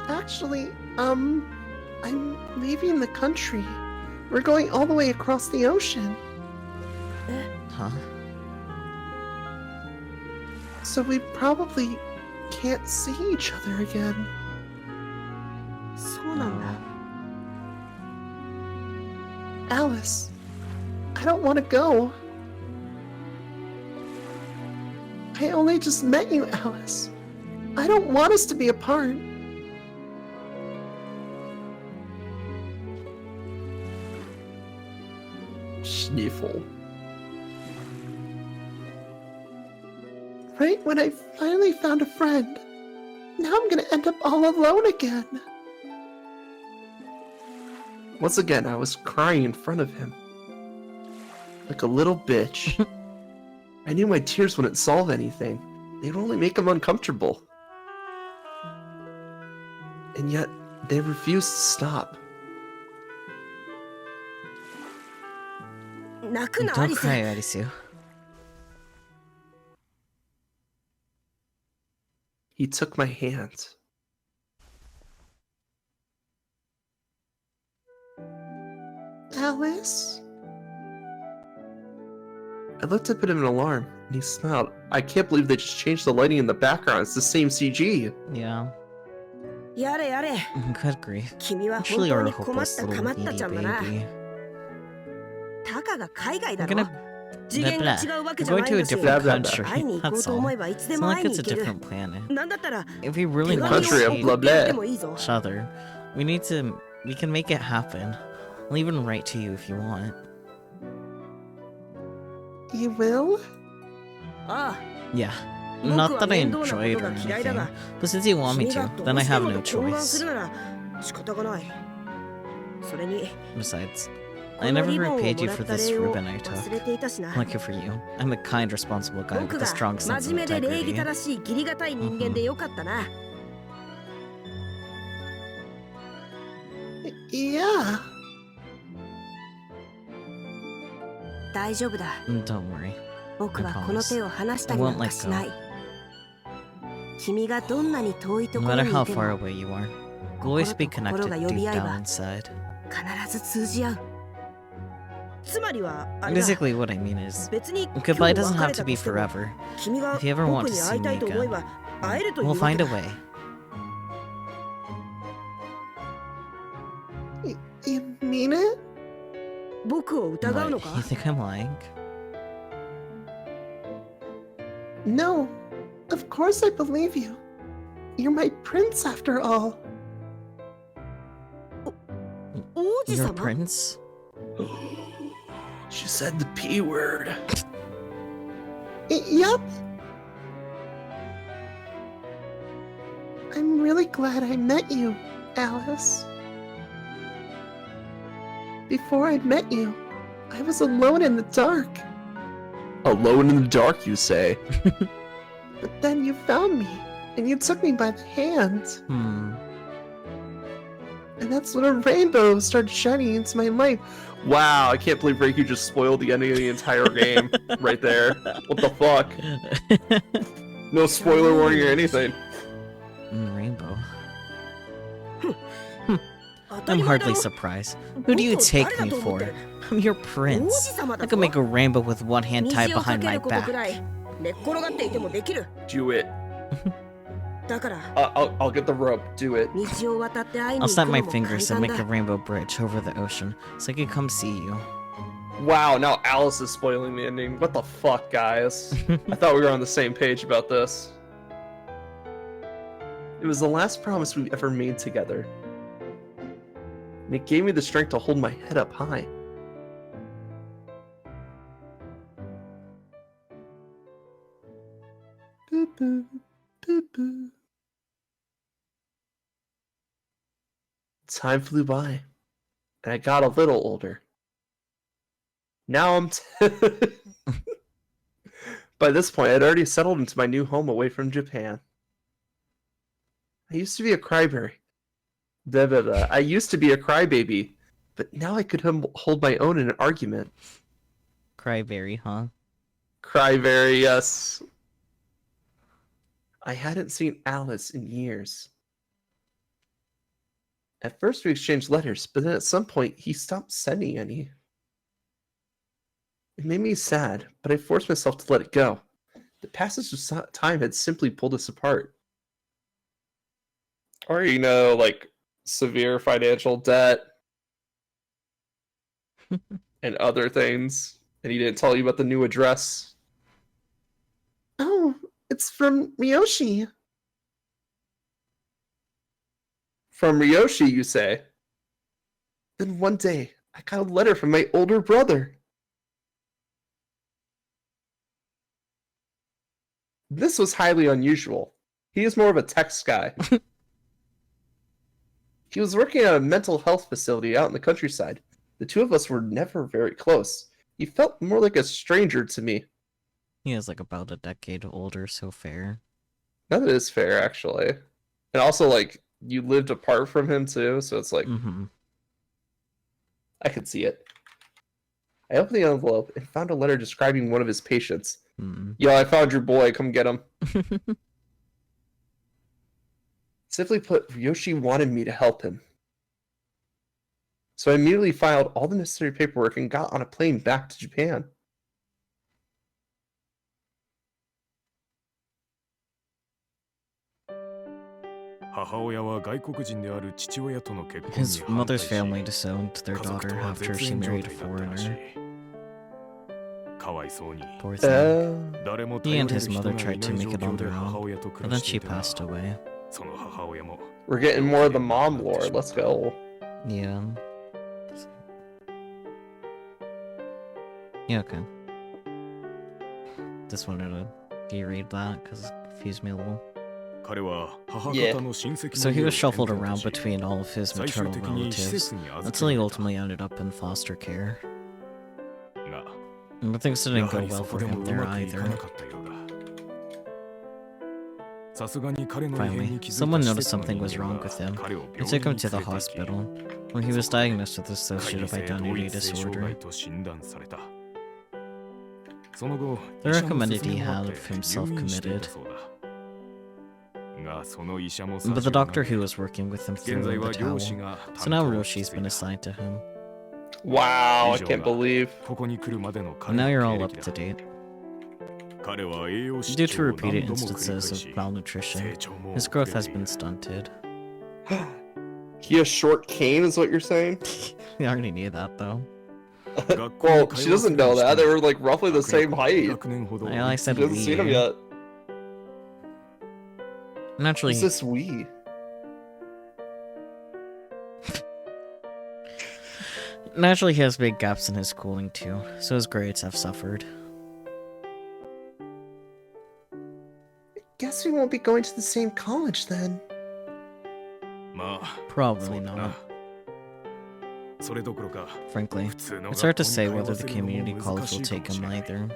Actually, I'm leaving the country. We're going all the way across the ocean. huh? So we probably can't see each other again. そうなんだ。 Alice, I don't want to go. I only just met you, Alice. I don't want us to be apart. Sniffle. Right when I finally found a friend. Now I'm gonna end up all alone again. Once again, I was crying in front of him. Like a little bitch. I knew my tears wouldn't solve anything. They'd only make him uncomfortable. And yet, they refused to stop. 泣くな、ア Don't リス。 cry, Arisu. He took my hand. Alice? I looked up at him in alarm, and he smiled. I can't believe they just changed the lighting in the background. It's the same CG. Yeah. やれやれ。 Good grief. 君は Actually, 本 you're 当 a に困っ hopeless た little かまった needy ちゃんだな。 baby. たかが海外だ You're ろ。 gonna 次元が違うわけ You're じゃ going ない to ん a だし。 different Blah, blah, blah. country. 会いに行こう That's と思え all. ばいつで It's も not 会い like に it's 行 a ける。 different planet. なんだったら If we really 手 want 紙 to を Country 送 of see って blah くれ blah. てもいいぞ。 each other, we can make it happen. I'll even write to you if you want. You will? ああ。 Yeah. 僕 Not は that I 面倒なこ enjoy と it or が嫌いだ anything. が、 But since you want me 君が to, ど then う I して have も no と懇願す choice. るなら仕方がない。それに、 Besides, こ I の never リボンをも repaid you らっ for た this 礼を ribbon I 忘れ took. ていたしな。 Lucky for you, I'm a kind, responsible guy 僕 with が a strong sense 真 of 面目で礼儀 integrity. 正しい義理がたい人間でよかったな。Yeah. 大丈夫だ。 Don't worry. 僕は I promise. この手を離したりなんかしない。君がどんなに遠いと No ころ matter に how いても far away you are, we'll always be 心と connected 心が呼 deep び合えば down inside. 必ず通じ合う。つまりはあれだ。 Basically, what I mean is, 別に goodbye 今 doesn't 日 have 別 to れた be としても forever. 君が If you ever want 僕 to に see 会いた me いと思え again, ば会えるという we'll わけ find だ。 a way. You mean it? 僕を疑うの What, か you think I'm lying? No, of course I believe you. You're my prince after all. 王子 You're a 様 prince? She said the P word. Yup. I'm really glad I met you, Alice. Before I'd met you, I was alone in the dark. Alone in the dark, you say? But then you found me, and you took me by the hand. And that's when a rainbow started shining into my life. Wow, I can't believe Reiki just spoiled the ending of the entire game right there. What the fuck? No spoiler warning or anything. Rainbow. 当た I'm り前だ hardly ろ surprised. Who do you take me for? I'm your 王 prince. 子様だ I ぞ could make a rainbow with one hand tied 虹をか behind け my ることくら back. い寝っ転がっていてもできる Do it. だから I'll get the rope. Do it. 道を渡って会いに I'll 行 snap く my のも簡 fingers and 単 make a だ rainbow bridge over the ocean so I can come see you. Wow, now Alice is spoiling the ending. What the fuck, guys? I thought we were on the same page about this. It was the last promise we ever made together. And it gave me the strength to hold my head up high. Boo boo, boo boo. Time flew by, and I got a little older. Now I'm By this point, I'd already settled into my new home away from Japan. I used to be a crybaby. I used to be a crybaby, but now I could hold my own in an argument. Cryberry, huh? Cryberry, yes. I hadn't seen Alice in years. At first we exchanged letters, but then at some point he stopped sending any. It made me sad, but I forced myself to let it go. The passage of time had simply pulled us apart. Or, like, severe financial debt and other things. And he didn't tell you about the new address. Oh, it's from Ryoshi. From Ryoshi, you say? Then one day, I got a letter from my older brother. This was highly unusual. He is more of a text guy. He was working at a mental health facility out in the countryside. The two of us were never very close. He felt more like a stranger to me. He is like about a decade older, so fair. That is fair, actually. And also, like, you lived apart from him, too, so it's like... I could see it. I opened the envelope and found a letter describing one of his patients. Yo, I found your boy, come get him. Simply put, Ryoshi wanted me to help him. So I immediately filed all the necessary paperwork and got on a plane back to Japan. His mother's family disowned their daughter after she married a foreigner. Poor thing. He and his mother tried to make it on their own, but then she passed away. We're getting more of the mom lore. Let's go. Yeah. Yeah, okay. Just wanted to reread that because it confused me a little. Yeah. So he was shuffled around between all of his maternal relatives until he ultimately ended up in foster care. But things didn't go well for him there either. Finally, someone noticed something was wrong with him. They took him to the hospital, where he was diagnosed with dissociative identity disorder. They recommended he have himself committed. But the doctor who was working with him threw in the towel, so now Roshi's been assigned to him. Wow, I can't believe. And now you're all up to date. Due to repeated instances of malnutrition, his growth has been stunted. He has short cane, is what you're saying? We already knew that, though. Well, she doesn't know that. They were like roughly the same height. I said She hasn't seen him we. yet. Naturally, Who's this we? naturally, he has big gaps in his schooling too, so his grades have suffered. Guess we won't be going to the same college then. Probably not. Frankly, it's hard to say whether the community college will take him either.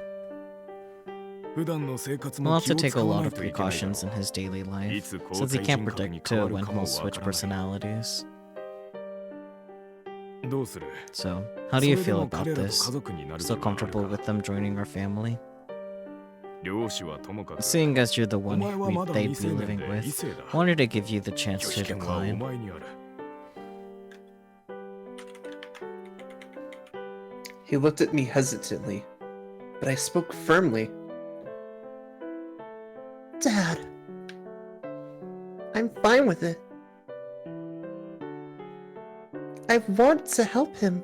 We'll have to take a lot of precautions in his daily life, since he can't predict when he'll switch personalities. So, how do you feel about this? Still comfortable with them joining our family? Seeing as you're the one they'd be living with, I wanted to give you the chance to decline. He looked at me hesitantly, but I spoke firmly. Dad, I'm fine with it. I want to help him.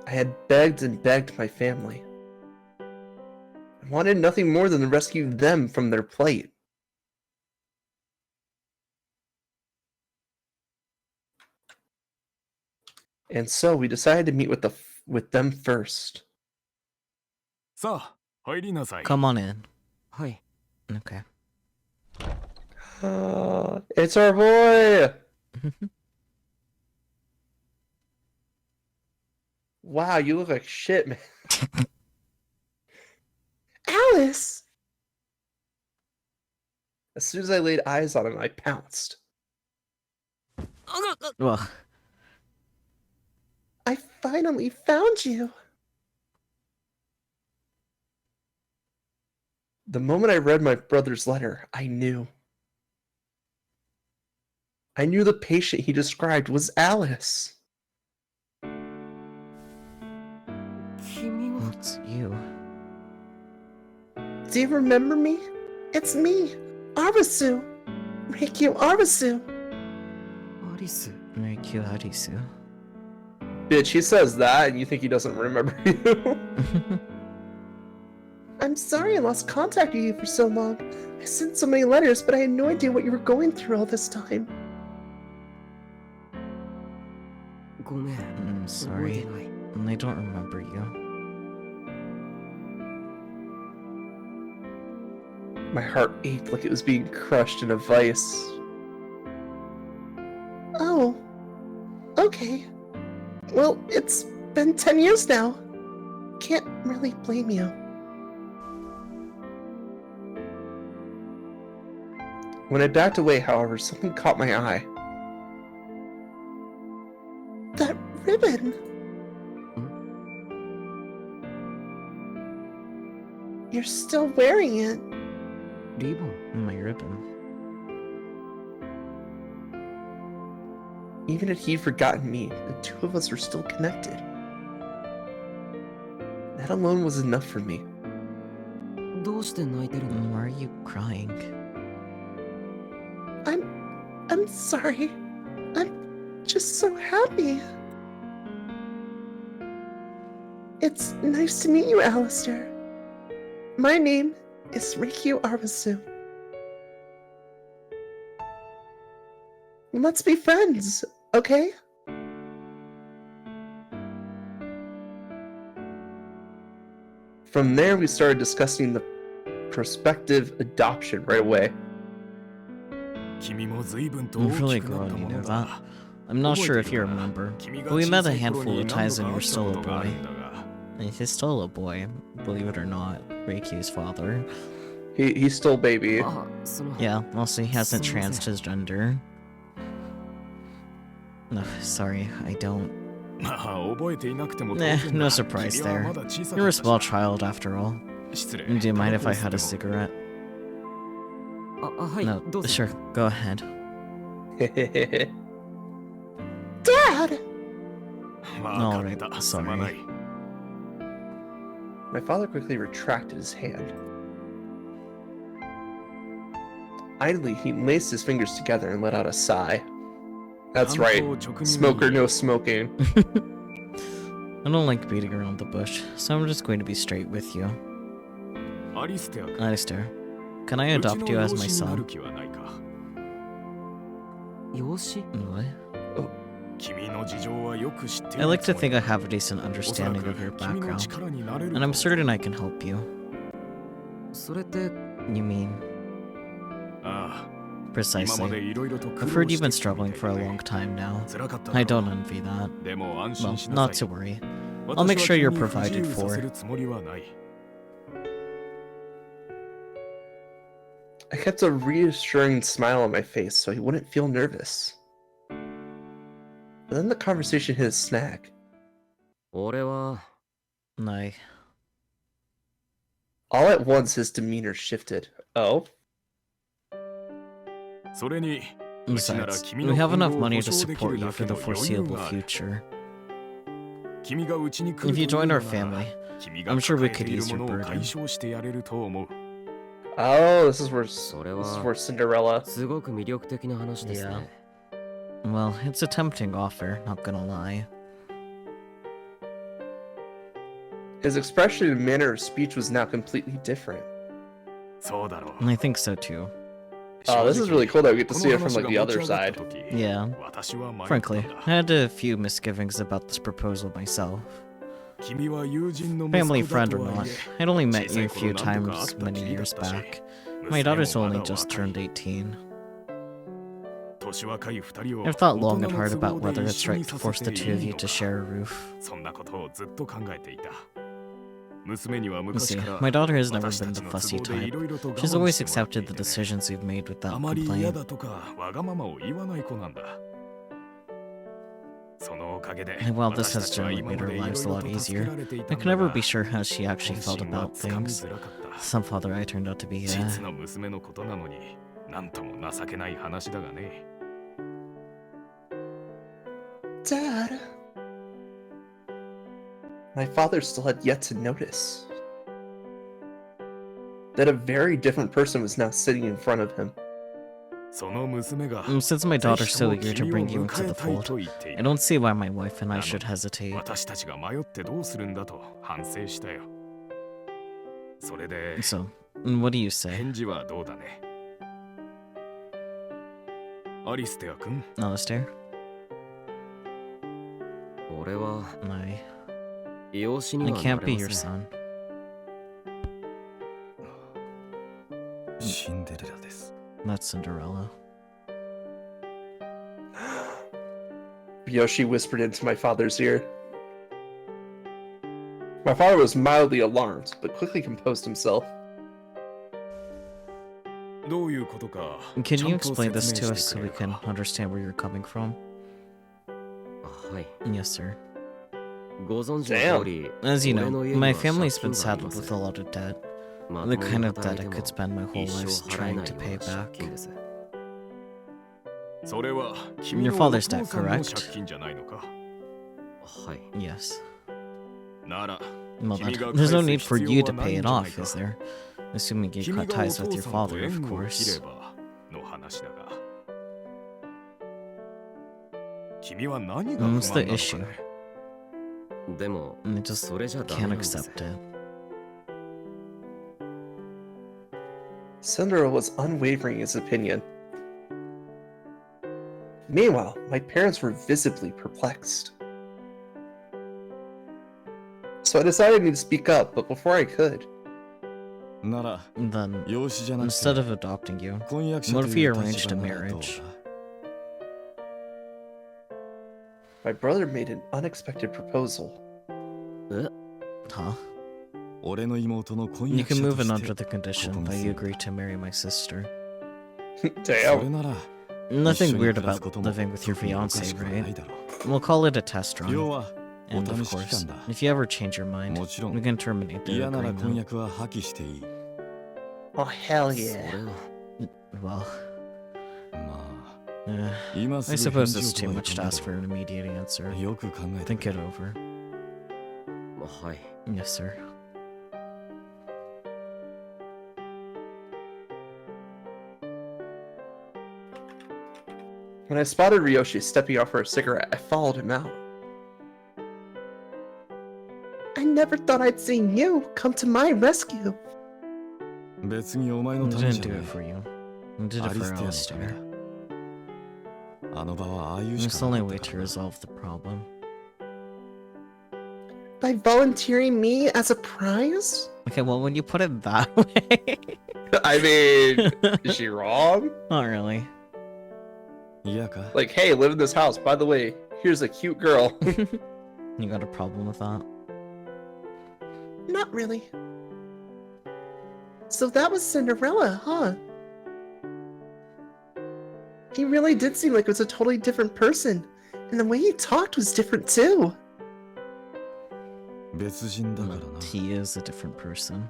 I had begged and begged my family. I wanted nothing more than to rescue them from their plight. And so we decided to meet with them first. Come on in. Okay. It's our boy! Wow, you look like shit, man. Alice! As soon as I laid eyes on him, I pounced. Well, I finally found you. The moment I read my brother's letter, I knew. I knew the patient he described was Alice. it's you. Do you remember me? It's me, Arasu. Reikyu Arasu. Reikyu Harisu. Bitch, he says that and you think he doesn't remember you. I'm sorry I lost contact with you for so long. I sent so many letters, but I had no idea what you were going through all this time. I'm sorry. I don't remember you. My heart ached like it was being crushed in a vice. Oh, okay. Well, it's been 10 years now. Can't really blame you. When I backed away, however, something caught my eye. That ribbon. You're still wearing it. My ribbon. Even if he'd forgotten me, the two of us were still connected. That alone was enough for me. Why are you crying? I'm sorry. I'm just so happy. It's nice to meet you, Alistair. My name is Reikyu Arasu. Let's be friends, okay? From there, we started discussing the prospective adoption right away. You've really grown, you know that? I'm not sure if you remember, but we met a handful of times when you were still a boy. And he's still a boy, believe it or not, Reikyu's father. He's still baby. Yeah, also he hasn't transed his gender. No, sorry, I don't. No surprise there. You're a small child after all. Do you mind if I had a cigarette? No, sure, go ahead. Dad! Alright, sorry. My father quickly retracted his hand. Idly, he laced his fingers together and let out a sigh. That's right. Smoker, no smoking. I don't like beating around the bush, so I'm just going to be straight with you. Alistair, can I adopt you as my son? What? I like to think I have a decent understanding of your background, and I'm certain I can help you. You mean... Precisely. I've heard you've been struggling for a long time now. I don't envy that. Well, not to worry. I'll make sure you're provided for. I kept a reassuring smile on my face so he wouldn't feel nervous. But then the conversation hit a snag. No. All at once, his demeanor shifted. Oh? Besides, we have enough money to support you for the foreseeable future. If you join our family, I'm sure we could ease your burden. Oh, this is where Cinderella... Yeah. Well, it's a tempting offer, not gonna lie. His expression and manner of speech was now completely different. I think so too. Oh, this is really cool that we get to see it from like the other side. Yeah. Frankly, I had a few misgivings about this proposal myself. Family friend or not, I'd only met you a few times many years back. My daughter's only just turned 18. I've thought long and hard about whether it's right to force the two of you to share a roof. You see, my daughter has never been the fussy type. She's always accepted the decisions we've made without complaint. And while this has generally made our lives a lot easier, I can never be sure how she actually felt about things. Some father I turned out to be, Dad... My father still had yet to notice that a very different person was now sitting in front of him. Since my daughter's so eager to bring you into the fold, I don't see why my wife and I should hesitate. So, what do you say? Alistair? I can't be your son. That's Cinderella. Yoshi whispered into my father's ear. My father was mildly alarmed, but quickly composed himself. Can you explain this to us so we can understand where you're coming from? Yes, sir. Damn. As you know, my family's been saddled with a lot of debt. The kind of debt I could spend my whole life trying to pay back. Your father's debt, correct? Yes. Well then, there's no need for you to pay it off, is there? Assuming you cut ties with your father, of course. What's the issue? I just can't accept it. Cinderella was unwavering in his opinion. Meanwhile, my parents were visibly perplexed. So I decided I need to speak up, but before I could... Then, instead of adopting you, what if we arranged a marriage? My brother made an unexpected proposal. Huh? You can move in under the condition that you agree to marry my sister. Damn. Nothing weird about living with your fiancé, right? We'll call it a test run. And of course, if you ever change your mind, we can terminate the agreement. Oh, hell yeah. Well... I suppose it's too much to ask for an immediate answer. Think it over. Yes, sir. When I spotted Ryoshi stepping out for a cigarette, I followed him out. I never thought I'd see you come to my rescue. 別にお前の I ため didn't じゃ do な it い。 for you. I did ア it リ for ステアのためだ。 Alistair. あの場はああいうし It's か the な only かっ way た to からな。 resolve the problem. By volunteering me as a prize? Okay, well, when you put it that way... I mean, is she wrong? Not really. 嫌か Like, hey, live in this house. By the way, here's a cute girl. You got a problem with that? Not really. So that was Cinderella, huh? He really did seem like it was a totally different person. And the way he talked was different too. 別人だからな。 He is a different person.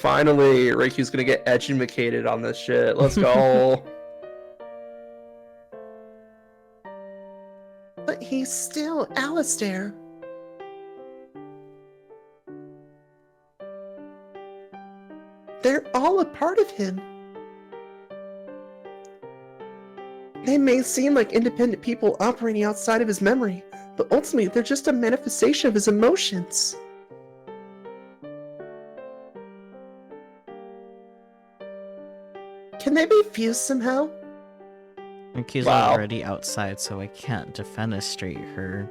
Finally, Reikyu's gonna get educated on this shit. Let's go. But he's still Alistair. They're all a part of him. They may seem like independent people operating outside of his memory, but ultimately they're just a manifestation of his emotions. Can they be fused somehow? Ricky's Wow. already outside, so I can't defenestrate her.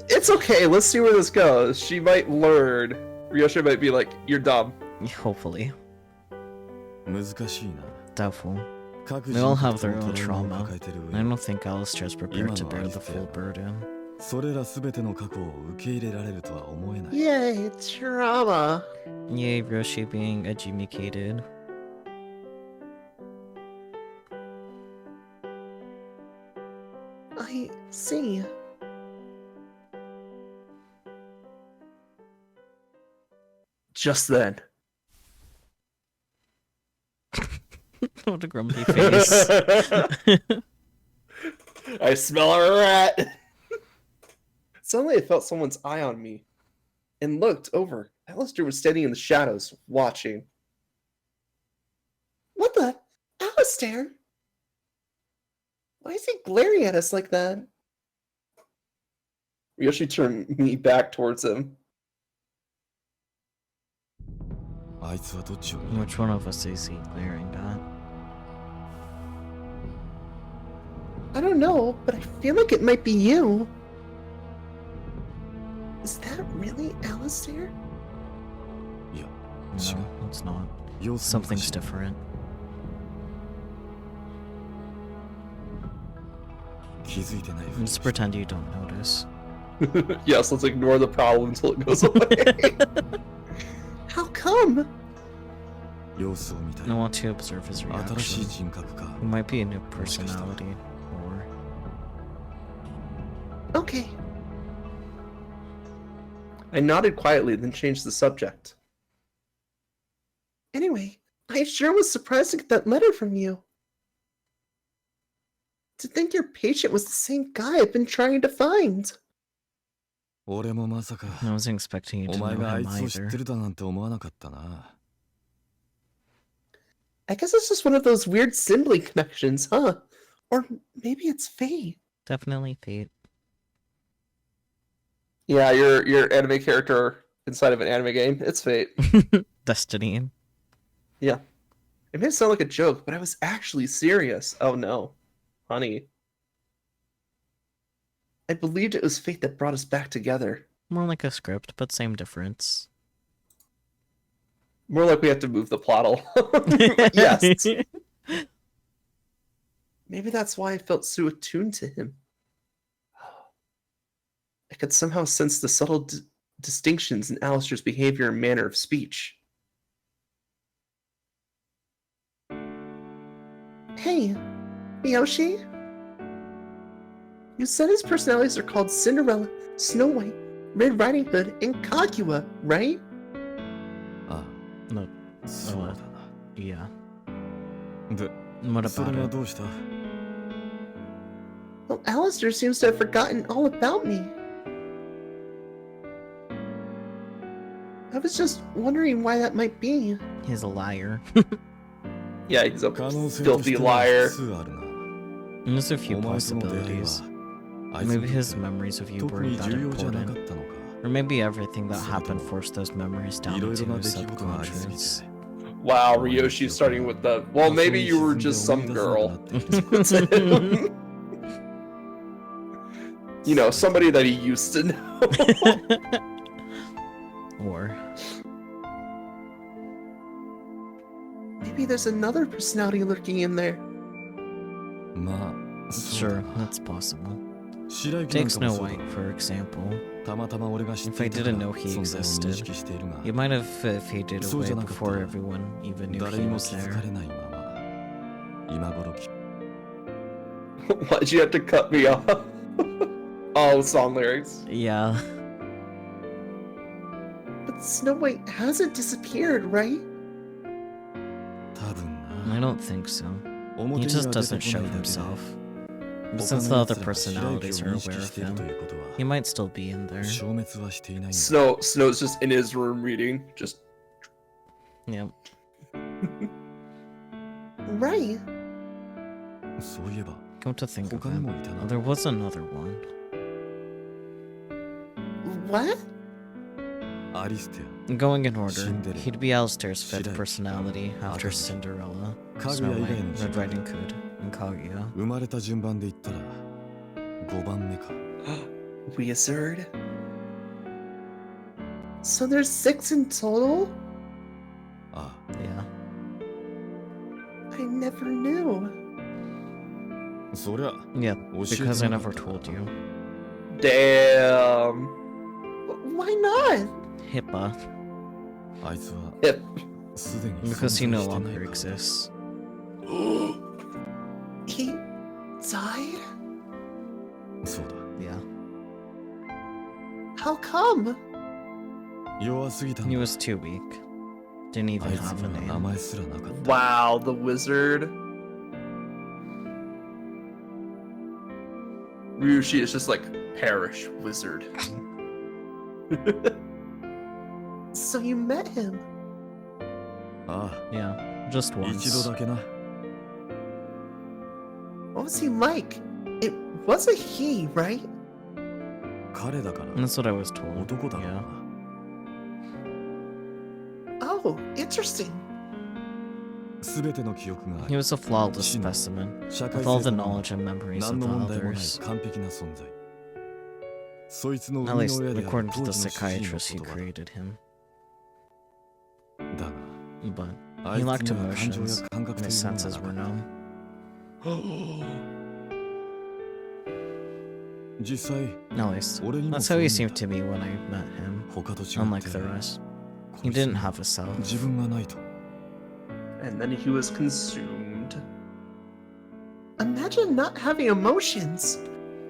It's okay. Let's see where this goes. She might learn. Ryoshi might be like, "You're dumb." Hopefully. 難しいな。 Doubtful. 各 They all 人 have their の own トラウマ trauma. を抱えてる I 上 don't think Alistair's prepared to bear the full burden. それら全ての過去を受け入れられるとは思えない。 Yay, trauma. Yay, Ryoshi being educated. I see. Just then. What a grumpy face. I smell a rat. Suddenly, I felt someone's eye on me, and looked over. Alistair was standing in the shadows, watching. What the? Alistair? Why is he glaring at us like that? Ryoshi turned me back towards him. あいつはどっちを見る Which one of us is he glaring at? I don't know, but I feel like it might be you. Is that really Alistair? いや、違う。 No, it's not. 様子がおか Something's しい different. 気づいてないふり Just pretend you don't notice. Yes, let's ignore the problem until it goes away. How come? 様子を見たい I want to observe his 新しい reaction. 人格か It might be a new personality. Or Okay. I nodded quietly, then changed the subject. Anyway, I sure was surprised to get that letter from you. To think your patient was the same guy I've been trying to find. 俺もまさか I wasn't expecting you お to 前 know があい him つを知っ either. てるだなんて思わなかったな I guess it's just one of those weird sibling connections, huh? Or maybe it's fate. Definitely fate. Yeah, your anime character inside of an anime game. It's fate. Destiny. Yeah. It may sound like a joke, but I was actually serious. Oh no. Honey. I believed it was fate that brought us back together. More like a script, but same difference. More like we have to move the plot along. Yes. Maybe that's why I felt so attuned to him. I could somehow sense the subtle distinctions in Alistair's behavior and manner of speech. Hey, Miyoshi? You said his personalities are called Cinderella, Snow White, Red Riding Hood, and Kaguya, right? あ No. あそうだな Yeah. で What それ about が it? どうした Well, Alistair seems to have forgotten all about me. I was just wondering why that might be. He's a liar. Yeah, he's a 可能性と filthy しては liar. 複数あるな。 And there's a few お前との出会い possibilities. はあいつに Maybe と his って memories of you 特 weren't に that 重要じゃなか important. ったのか。 Or maybe everything that それとも happened forced those memories down いろい into ろな his 出来事がありすぎて subconscious. Wow, Ryoshi starting with the, well, maybe you were just some girl. You know, somebody that he used to know. Or Maybe there's another personality lurking in there. まあ、そうだ sure, that's possible. 白雪なん Take かも Snow そうだ White, for example. たまたま俺が知っ If て I いたから didn't know he 存在を認 existed, 識しているが he might have faded そう away じゃなかった before ら everyone even knew 誰 he にも was 気づ there. かれないまま今頃き Why'd you have to cut me off? Oh, song lyrics. Yeah. But Snow White hasn't disappeared, right? 多分 I な don't think so. 表 He に just は出 doesn't てこ show ないだけで himself. But 他 since の the 奴 other らが白雪 personalities を are 認 aware 識 of している him, ということは he might still be in there. 消滅はしていないんだ Snow's just in his room reading. Just Yep. Right. そういえば Come to think of 他に it, もいたな there was another one. What? アリステ Going in order, Cinderella. he'd be Alistair's fifth Shiraki. personality after Akashi. Cinderella, Kaguya Snow 以外 White, の Red Riding Hood, and Kaguya. ア生まれた順番で言ったら5番目か Wizard? So there's 6 in total? あ Yeah. I never knew. あそりゃ Yeah, 教え because て I なか never ったから told you. damn. Why not? Hippa, あいつは Hip. すでに because he 存 no 在してない longer から exists. He died? そうだ Yeah. How come? 弱すぎたん He だ was too weak. Didn't あ even いつ have a には名 name. 前すらなかった Wow, the wizard. Ryushi is just like, perish, wizard. So you met him? あ Yeah, just あ一度 once. だけな What was he like? It was a he, right? 彼だから That's what I was told. 男だろう Yeah. な Oh, interesting. 全ての記憶があ He り was a flawless 知能 specimen, 社会 with all 性 the さも knowledge and memories 何 of の the 問題もない others. 完璧な存在そいつの At 生み least の親である according 当 to 時 the の主治医の psychiatrist who 言葉 created him. だ But があ he い lacked つには感情 emotions, や感覚 and と his いうものが senses な were かっ numb. た実際 At least, 俺にも that's そう how 見 he え seemed た to me when I met him. 他と違って Unlike the rest, こ he いつに didn't have a self. 自分がないと And then he was consumed. Imagine not having emotions.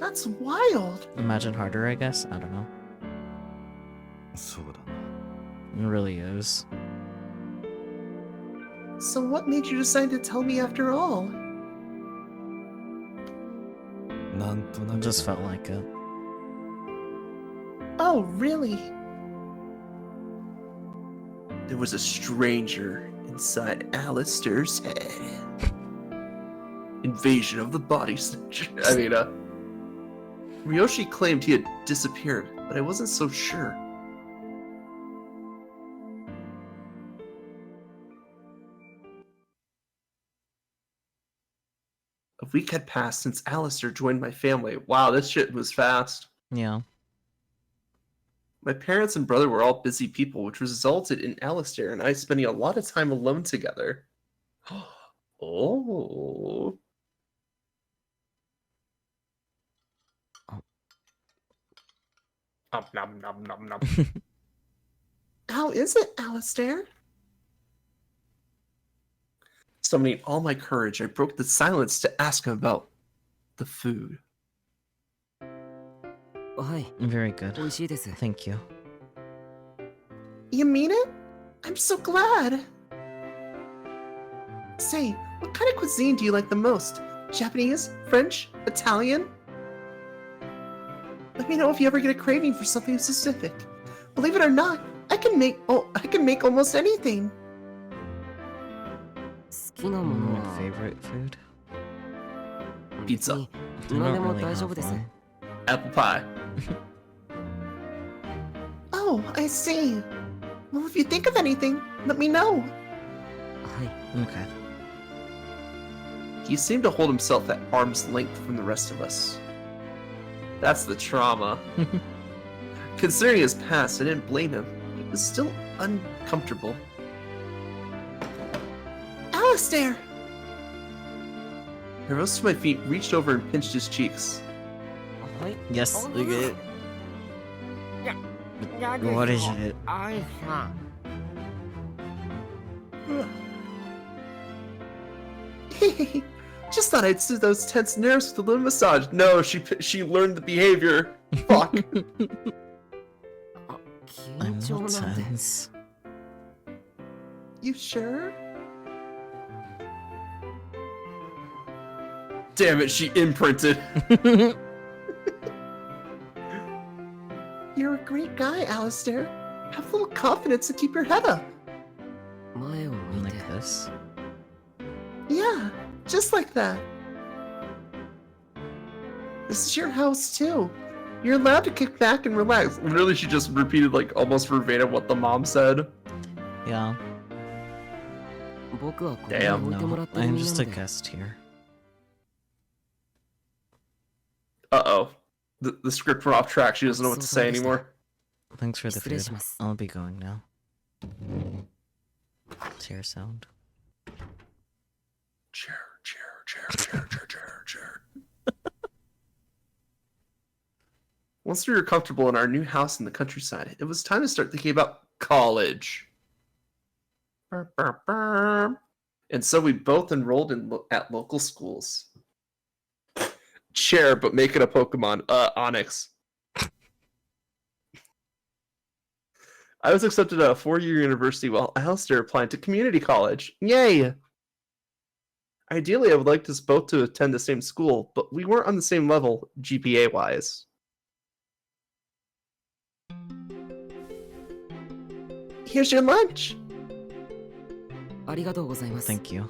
That's wild. Imagine harder, I guess? I don't know. そうだな It really is. So what made you decide to tell me after all? なんとな It く just felt like it. Oh, really? There was a stranger inside Alistair's head. Invasion of the body snatcher. I mean, Ryoshi claimed he had disappeared, but I wasn't so sure. A week had passed since Alistair joined my family. Wow, this shit was fast. Yeah. My parents and brother were all busy people, which resulted in Alistair and I spending a lot of time alone together. Oh. Nom, nom, nom, nom. How is it, Alistair? Summoning all my courage, I broke the silence to ask him about the food. はい Very good. 美味しいです Thank you. You mean it? I'm so glad. Say, what kind of cuisine do you like the most? Japanese? French? Italian? Let me know if you ever get a craving for something specific. Believe it or not, I can make almost anything. 好きなもの My は favorite food? Pizza. 別に I 何で don't も really 大丈 have 夫です。 one. Apple pie. Oh, I see. Well, if you think of anything, let me know. はい Okay. He seemed to hold himself at arm's length from the rest of us. That's the trauma. Considering his past, I didn't blame him. He was still uncomfortable. Alistair! I rose to my feet, reached over and pinched his cheeks. はい Yes, look at it. や What is it? アイさん Just thought I'd soothe those tense nerves with a little massage. No, she learned the behavior. Fuck. 緊 I'm 張 not なんて tense. You sure? Damn it, she imprinted. You're a great guy, Alistair. Have a little confidence and keep your head up. 前を見て Like this. Yeah, just like that. This is your house, too. You're allowed to kick back and relax. Literally, she just repeated like almost verbatim what the mom said. Yeah. 僕はここに Damn. 置いてもら No, ってる I'm 身 just な a ので guest here. Uh-oh. The script went off track. She doesn't know what to say anymore. Thanks for the 失礼 food. します I'll be going now. Tear sound. Chair, chair. Once we were comfortable in our new house in the countryside, it was time to start thinking about college. Burr, burr, burr. And so we both enrolled at local schools. Chair, but make it a Pokemon. Onyx. I was accepted at a 4-year university while Alistair applied to community college. Yay! Ideally, I would like us both to attend the same school, but we weren't on the same level, GPA-wise. Here's your lunch. ありがとうございます Thank you.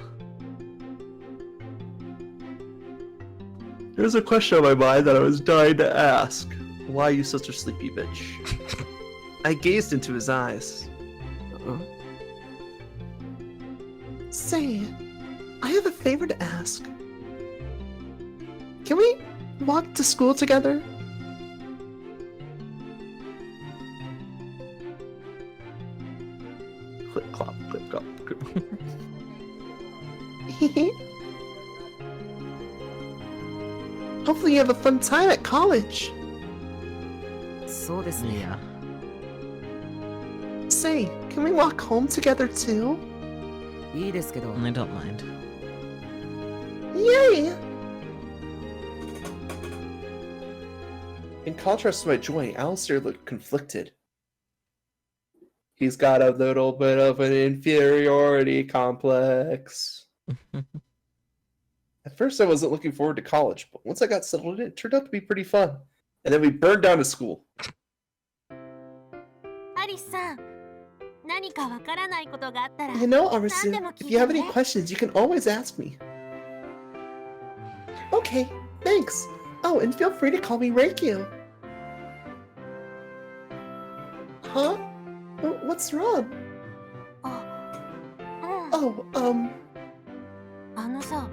There's a question on my mind that I was dying to ask. Why are you such a sleepy bitch? I gazed into his eyes. Say, I have a favor to ask. Can we walk to school together? Clip clop, clip clop, clip. Hopefully you have a fun time at college. そうですね Yeah. Say, can we walk home together too? いいですけど I don't mind. Yay! In contrast to my joy, Alistair looked conflicted. He's got a little bit of an inferiority complex. At first, I wasn't looking forward to college, but once I got settled in, it turned out to be pretty fun. And then we burned down to school. アリスさん、何かわからないことがあったら You know, Arisu, if you have any questions, you can always ask me. Okay, thanks. Oh, and feel free to call me Reikyu. Huh? What's wrong? うん、 Oh, あのさ、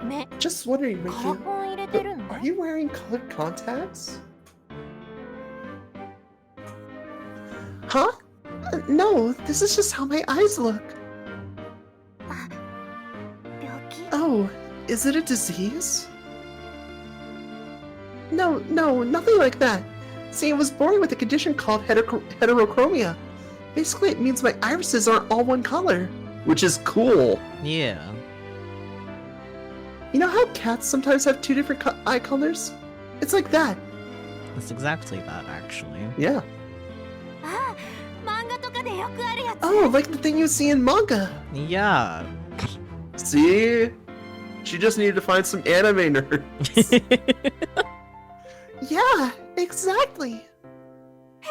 目 just wondering, カラ Reikyu. コン入れてるの Are you wearing colored contacts? Huh? No, this is just how my eyes look. 病気 Oh, is it a disease? No, nothing like that. See, I was born with a condition called heterochromia. Basically, it means my irises aren't all one color. Which is cool. Yeah. You know how cats sometimes have two different eye colors? It's like that. That's exactly that, actually. Yeah. ああ、漫画とかでよくあるやつ Oh, like the thing you see in manga. Yeah. See? She just needed to find some anime nerds. Yeah, exactly. へ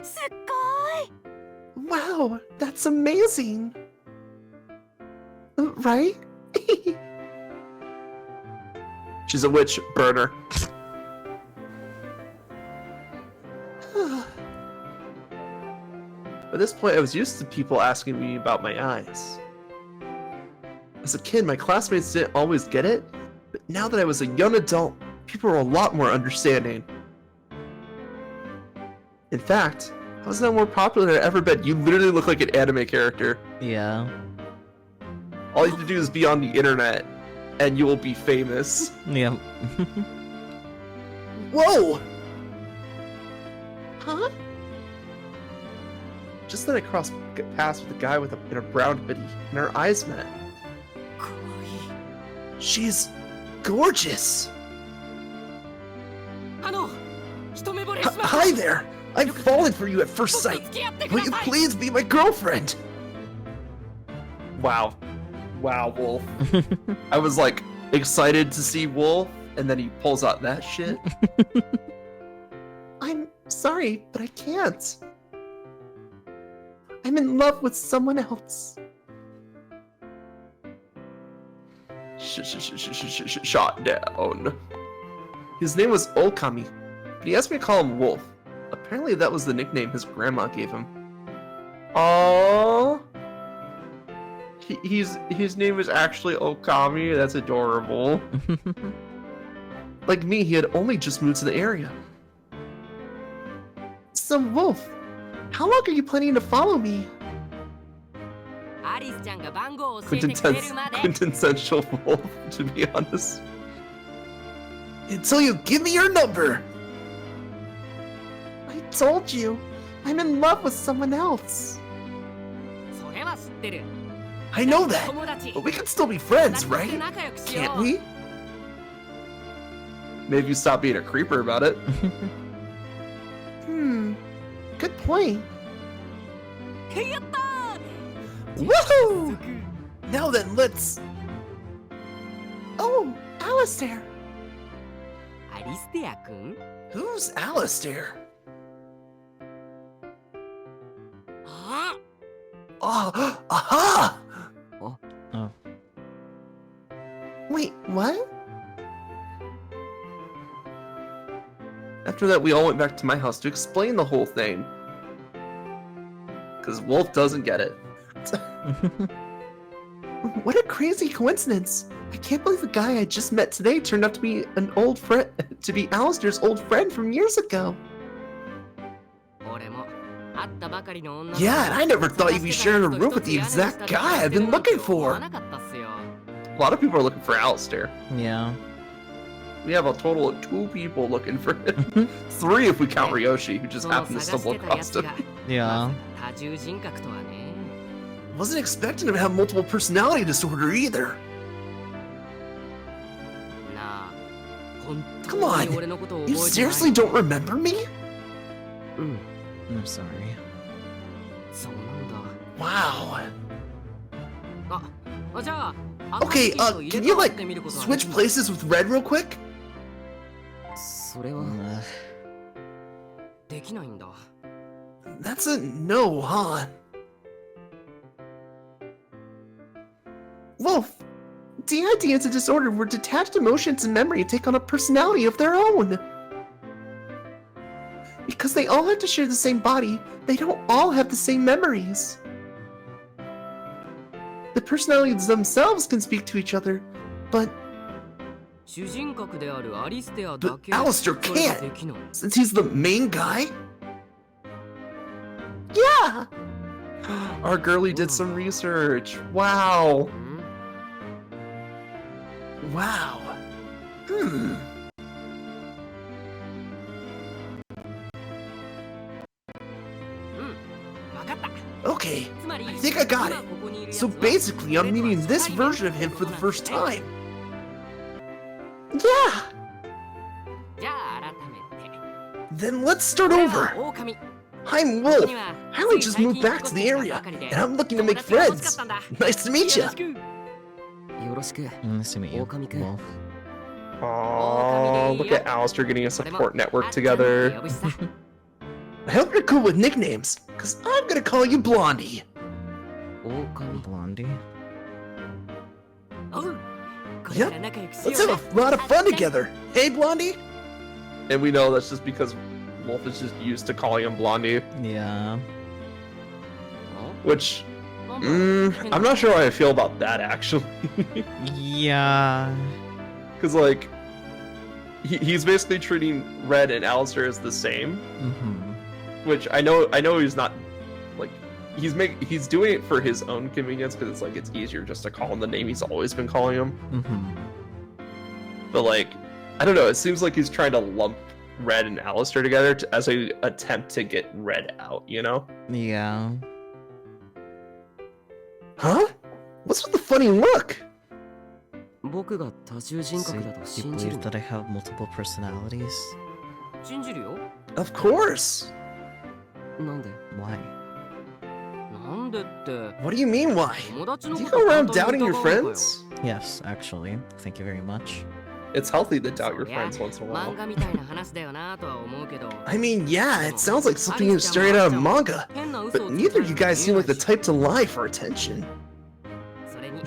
え、すっごい Wow, that's amazing. Right? She's a witch burner. By this point, I was used to people asking me about my eyes. As a kid, my classmates didn't always get it, but now that I was a young adult, people are a lot more understanding. In fact, I was now more popular than I've ever been. You literally look like an anime character. Yeah. All you have to do is be on the internet, and you will be famous. Yeah. Whoa! Huh? Just then I crossed paths with a guy in a brown hoodie, and our eyes met. She's gorgeous! Hi there! I've fallen for you at first sight! Will you please be my girlfriend? Wow. Wow, Wolf. I was like, excited to see Wolf, and then he pulls out that shit. I'm sorry, but I can't. I'm in love with someone else. Shot down. His name was Okami, but he asked me to call him Wolf. Apparently that was the nickname his grandma gave him. Aww. His name is actually Okami. That's adorable. Like me, he had only just moved to the area. So, Wolf, how long are you planning to follow me? Quintessential Wolf, to be honest. Until you give me your number! I told you, I'm in love with someone else. I know that, but we can still be friends, right? Can't we? Maybe you stop being a creeper about it. Good point. Woohoo! Now then, let's... Oh, Alistair! Who's Alistair? Oh, aha! Oh. Wait, what? After that, we all went back to my house to explain the whole thing. Because Wolf doesn't get it. What a crazy coincidence! I can't believe the guy I just met today turned out to be an old friend, to be Alistair's old friend from years ago. Yeah, and I never thought you'd be sharing a room with the exact guy I've been looking for. A lot of people are looking for Alistair. Yeah. We have a total of 2 people looking for him. 3 if we count Ryoshi, who just happened to stumble across him. Yeah. Wasn't expecting him to have multiple personality disorder either. Come on, you seriously don't remember me? I'm sorry. Wow. Okay, can you like switch places with Red real quick? Ugh. That's a no, huh? Wolf, DID is a disorder where detached emotions and memory take on a personality of their own. Because they all have to share the same body, they don't all have the same memories. The personalities themselves can speak to each other, but Alistair can't, since he's the main guy? Yeah! Our girlie did some research. Wow. Wow. Okay, I think I got it. So basically, I'm meeting this version of him for the first time. Yeah! Then let's start over. I'm Wolf. I only just moved back to the area, and I'm looking to make friends. Nice to meet you. Nice to meet you, Wolf. Aww, look at Alistair getting a support network together. I hope you're cool with nicknames, because I'm gonna call you Blondie. Blondie? Yep, let's have a lot of fun together. Hey, Blondie? And we know that's just because Wolf is just used to calling him Blondie, Yeah. which I'm not sure how I feel about that actually. Yeah. Because like he's basically treating Red and Alistair as the same, which I know he's not like he's doing it for his own convenience because it's like it's easier just to call him the name he's always been calling him. But like I don't know, it seems like he's trying to lump Red and Alistair together as a attempt to get Red out, you know? Yeah. Huh? What's with the funny look? 僕が多重人 So 格だと you 信じる believe that I have multiple personalities? 信じるよ Of course. なんで Why? なんでって What do you mean, why? 友達 Do の you こと go around 簡単に doubting your 疑うのかよ friends? Yes, actually. Thank you very much. It's healthy to doubt your そりゃ friends once in a while. 漫画みたいな話だよなとは思うけど I mean, yeah, it sounds like something you straight out of manga. 変な嘘 But をつく neither of you guys seem like the タイ type to lie for attention. それに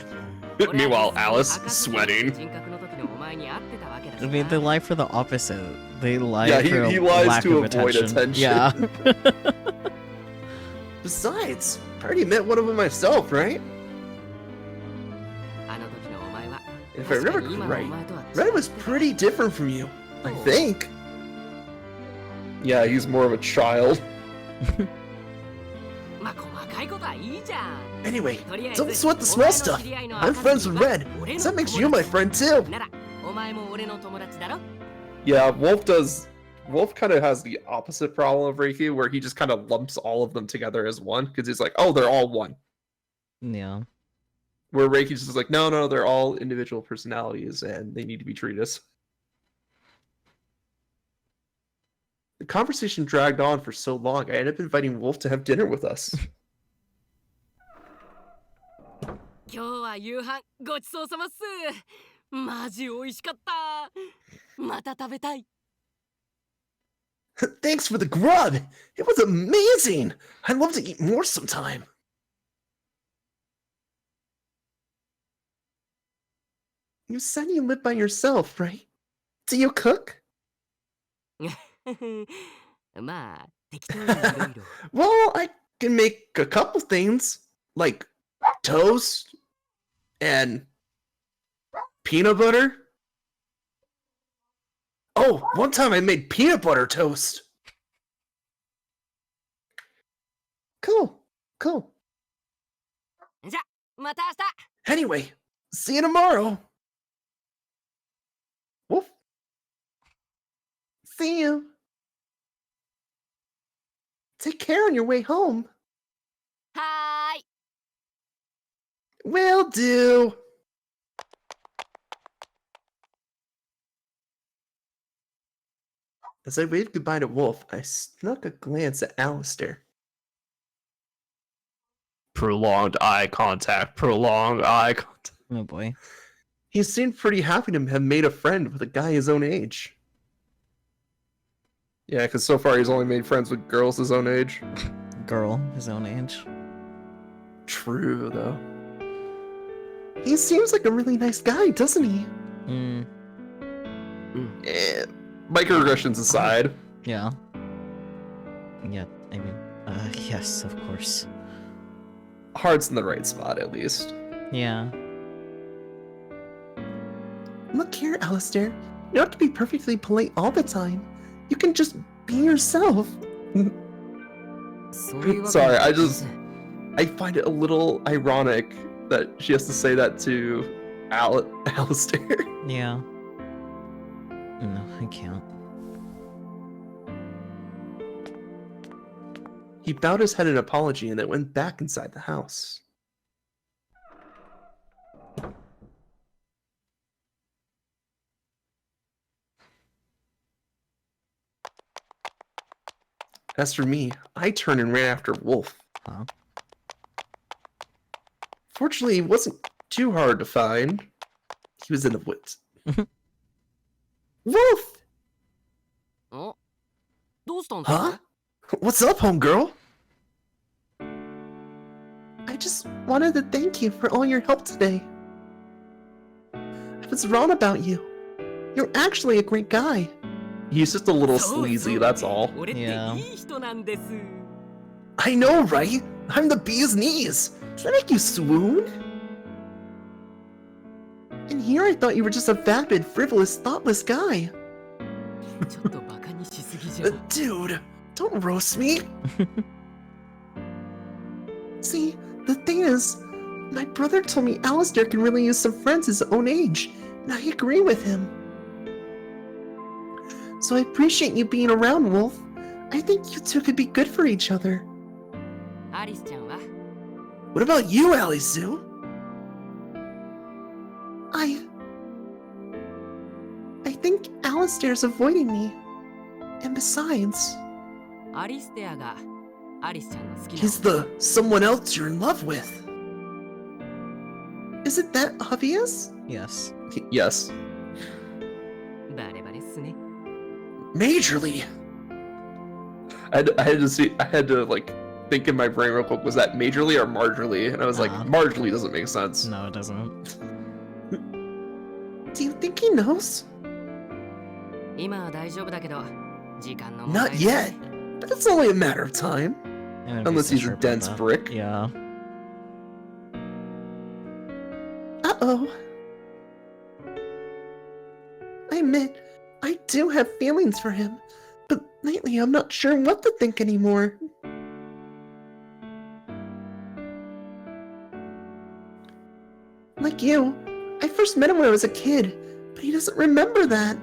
Meanwhile, Alice sweating. 人格の時のお前に会ってたわけだし I な mean, they lie for the opposite. They lie Yeah, for he lies lack to of avoid attention. Yeah. Besides, I already met one of them myself, right? あの時のお前は If I 確か remember に今のお right, 前とは Red was pretty different from you. I think. Yeah, he's more of a child. まあ細かいことはいいじゃん Anyway, とりあえず don't sweat the small stuff. I'm friends with Red, so that makes you my friend too. ならお前も俺の友達だろ Yeah, Wolf kind of has the opposite problem of Reiki, where he just kind of lumps all of them together as one, because he's like, oh, they're all one. Yeah. Where Reiki's just like, no, they're all individual personalities, and they need to be treated as. The conversation dragged on for so long, I ended up inviting Wolf to have dinner with us. 今日は夕飯ごちそうさまっすマジ美味しかったまた食べたい Thanks for the grub. It was amazing. I'd love to eat more sometime. You said you live by yourself, right? Do you cook? まあ適当にいろいろ Well, I can make a couple things, like toast and peanut butter. Oh, one time I made peanut butter toast. Cool. じゃまた明日 Anyway, see you tomorrow. Wolf. See you. Take care on your way home. はーい Will do. As I waved goodbye to Wolf, I snuck a glance at Alistair. Prolonged eye contact. Oh boy. He seemed pretty happy to have made a friend with a guy his own age. Yeah, because so far he's only made friends with girls his own age. Girl, his own age. True, though. He seems like a really nice guy, doesn't he? Microaggressions aside. Yeah. Yeah, I mean, yes, of course. Heart's in the right spot, at least. Yeah. Look here, Alistair. You don't have to be perfectly polite all the time. You can just be yourself. そういうわけ Sorry, に I find it a little ironic that she has to say that to Alistair. Yeah. No, I can't. He bowed his head in apology and then went back inside the house. As for me, I turned and ran after Wolf. Huh? Fortunately, he wasn't too hard to find. He was in the woods. Wolf! おどうしたんですか Huh? What's up, homegirl? I just wanted to thank you for all your help today. I was wrong about you. You're actually a great guy. He's just a little sleazy, that's all. 俺ってい Yeah. い人なんです。 I know, right? I'm the bee's knees. Does that make you swoon? And here I thought you were just a vapid, frivolous, thoughtless guy. ちょっとバカにしすぎじゃ。 Dude, don't roast me. See, the thing is, my brother told me Alistair can really use some friends his own age, and I agree with him. So I appreciate you being around, Wolf. I think you two could be good for each other. アリスちゃんは What about you, Alizu? I think Alistair's avoiding me. And besides, アリステアがアリスちゃんの好きな he's the someone else you're in love with. Is it that obvious? Yes. Yes. バレバレっすね。 Majorly. I had to like think in my brain real quick, was that majorly or marginally? And I was like, marginally doesn't make sense. No, it doesn't. Do you think he knows? 今は大丈夫だけど、時間の問題 Not yet. But it's only a matter of time. I'm gonna be Unless so he's sure a about dense that. brick. Yeah. Uh-oh. I admit, I do have feelings for him, but lately I'm not sure what to think anymore. Like you, I first met him when I was a kid, but he doesn't remember that.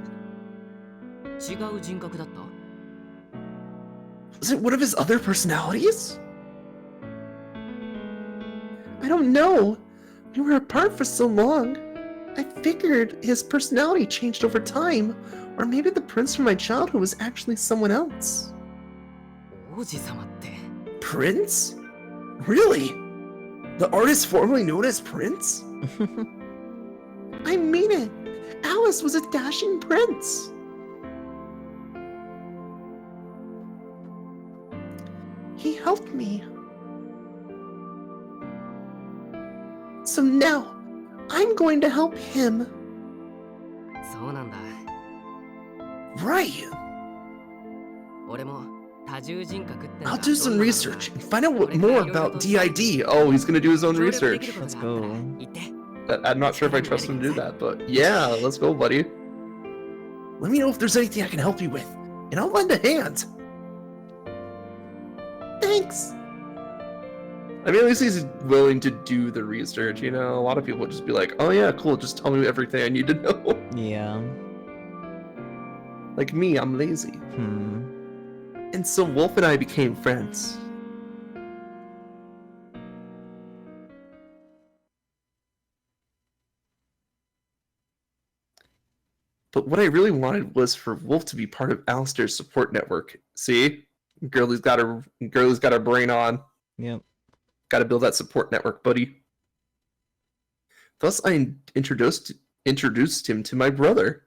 違う人格だった。 Was it one of his other personalities? I don't know. We were apart for so long. I figured his personality changed over time, or maybe the prince from my childhood was actually someone else. 王子様って Prince? Really? The artist formerly known as Prince? I mean it. Alice was a dashing prince. He helped me. So now, I'm going to help him. そうなんだ。 Right. 俺も多重人格っての I'll が do some どんなのか research and find out what more about DID. Oh, he's gonna do his own 協力でき research. ること Let's があったら go. 言って。 I'm not sure if I trust him to do that, but yeah, let's go, buddy. Let me know if there's anything I can help you with, and I'll lend a hand. Thanks. I mean, at least he's willing to do the research, you know? A lot of people would just be like, oh yeah, cool, just tell me everything I need to know. Yeah. Like me, I'm lazy. And so Wolf and I became friends. But what I really wanted was for Wolf to be part of Alistair's support network. See? Girlie's got her brain on. Yep. Gotta build that support network, buddy. Thus I introduced him to my brother.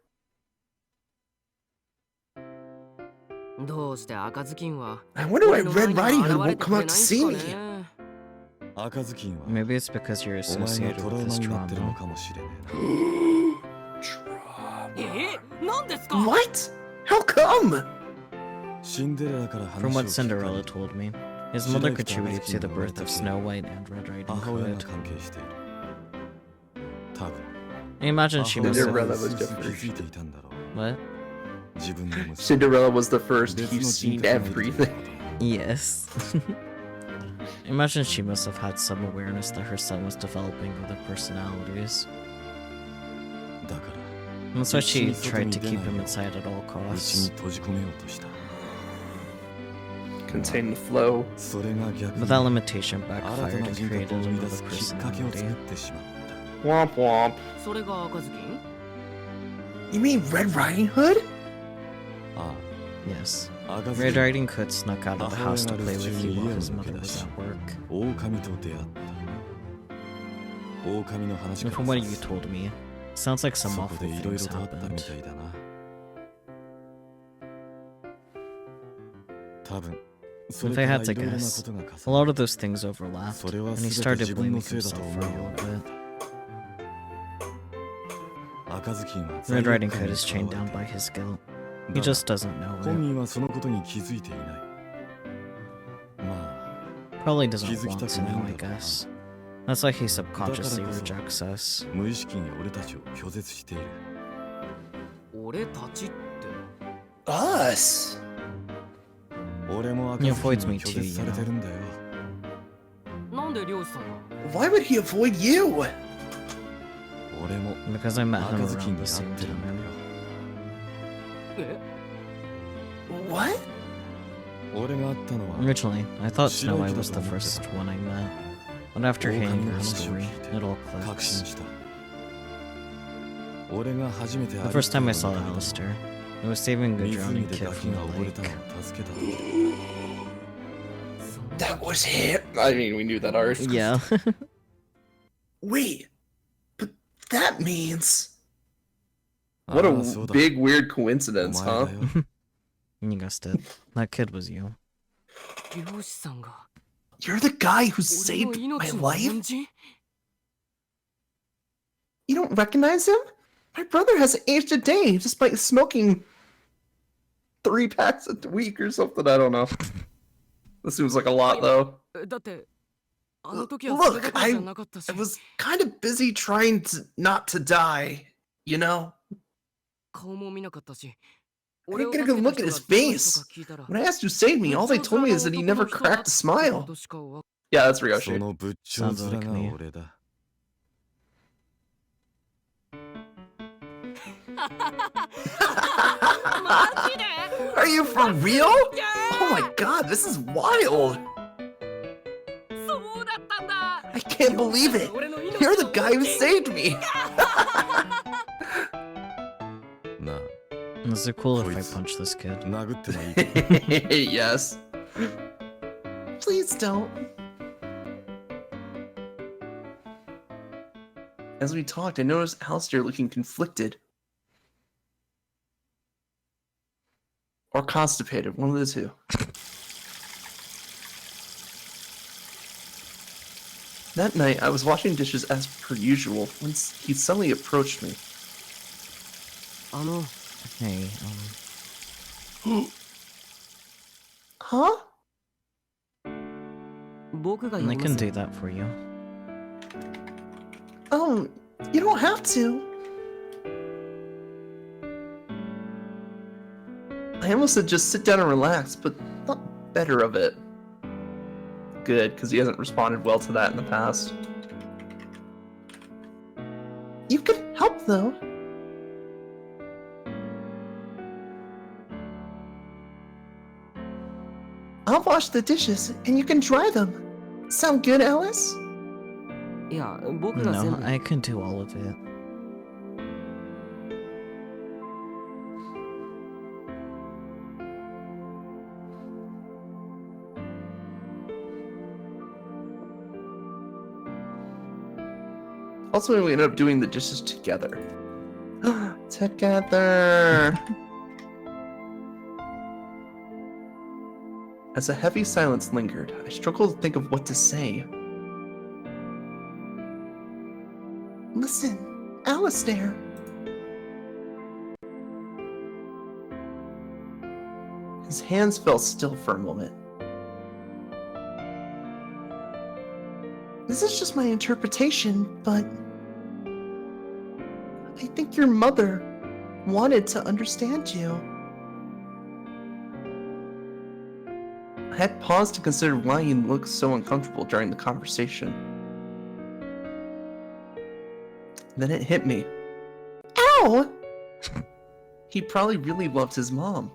どうして赤ずきんは I wonder why 俺の Red 前に Riding は Hood 現れ won't て come くれ out ない to ん see すか me. ね。赤ずきんは Maybe it's because you're お前が associated トラ with ウマ his になってるの trauma. かもしれねえなんですか What? How come? なシンデレラから From 話を what 聞いた Cinderella told me, his mother contributed to the birth of Snow White and Red Riding 母親が Hood. 関係している多分 I imagine she 母 must 親 have... が Cinderella was 薄々 different. 気づいていたんだろう What? 自分の息子 Cinderella was the first. 別 He's の seen 人格がいるというこ everything. と Yes. Imagine she must have had some awareness that her son was developing other personalities. だから That's why she 内に外 tried に to 出 keep ない him よう inside at all 内に costs. 閉じ込めようとした Contain the flow. それが逆 But に that limitation 新た backfired な and 人格 created を生み出 another すきっかけを作 personality. ってしまった Womp womp. それが赤ずきん You mean Red Riding Hood? あ Yes. あ赤ずき Red ん Riding Hood snuck out of the house to play with you while his mother was at work. 狼と出会った狼の話 And か from ら what you told me, sounds like some そこ awful でいろいろ things とあったみ happened. たいだな多分そ If れ I から had い to ろいろな guess, ことが a 重 lot な of those things overlapped, それは and he 全て started 自分の blaming せいだ himself と for 思 a うよ little bit. 赤ずきんは Red 罪悪 Riding 感 Hood に is とら chained われ down てい by る his guilt. だ He が just doesn't know 本 it. 人はそのことに気づいていないま Probably 気 doesn't づき want た to くない know, ん I だろうな guess. That's why he subconsciously だからこそ rejects us. 無意識に俺たちを拒絶している俺たちって Us. 俺も赤 He ずきん avoids に me 拒 too, 絶 you されて know. るんだよなんで漁師さんが Why would he avoid you? 俺も Because I met him 赤ずきん around に the 会 same ってるんだ time. よえ What? 俺が会ったのは Originally, I thought Snow White was the Shiroi first one I met. But after 狼 hearing の her 話を story, 聞いて it all 確信 clicks. した俺が初めて The first time I saw アリスト Alistair, I was saving a 湖 drowning で kid ガキ from が the 溺れたの lake. を助けたと That was him. I mean, we knew that already. Yeah. Wait, but that means What ああそう a だ big weird お coincidence, 前 huh? だよ You guessed it. That kid was you. 漁師さんが you're the guy who 俺の saved my 命の life? 恩人 You don't recognize him? My brother hasn't aged a day despite smoking. 3 packs a week or something. I don't know. This seems like a lot, though. だってあの時は Look, それどころじゃなかったし I was kind of busy trying to not to die, you know? 顔も見なかったし I didn't get a good look at his face. When I asked who saved me, all they told me is that he never cracked a smile. Yeah, that's そ Ryoshi. の仏頂 Sounds 面 like が me. 俺だ Are you for real? Oh my god, this is wild. そうだったんだ I can't believe it. You're the guy who saved me. なあ Is it cool if I Please. punch this kid? 殴ってもいいか Yes. Please don't. As we talked, I noticed Alistair looking conflicted. Or constipated, one of the two. That night, I was washing dishes as per usual when he suddenly approached me. あの Hey, Huh? 僕が I 読ま can せ do that for you. You don't have to. I almost said just sit down and relax, but thought better of it. Good, because he hasn't responded well to that in the past. You could help, though. I'll wash the dishes, and you can dry them. Sound good, Alice? いや僕が全 No, 部 I can do all of it. Ultimately, we ended up doing the dishes together. Together! As a heavy silence lingered, I struggled to think of what to say. Listen, Alistair. His hands fell still for a moment. This is just my interpretation, but I think your mother wanted to understand you. I had paused to consider why he looked so uncomfortable during the conversation. Then it hit me. Ow! He probably really loved his mom.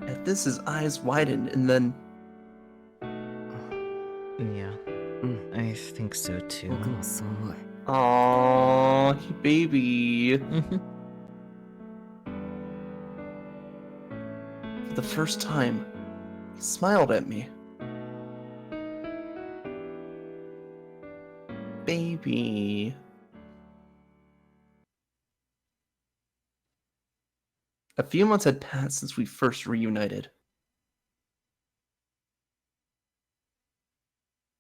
At this, his eyes widened, and then Yeah, I think so too. 僕もそう思う aww, baby. For the first time, he smiled at me. Baby. A few months had passed since we first reunited.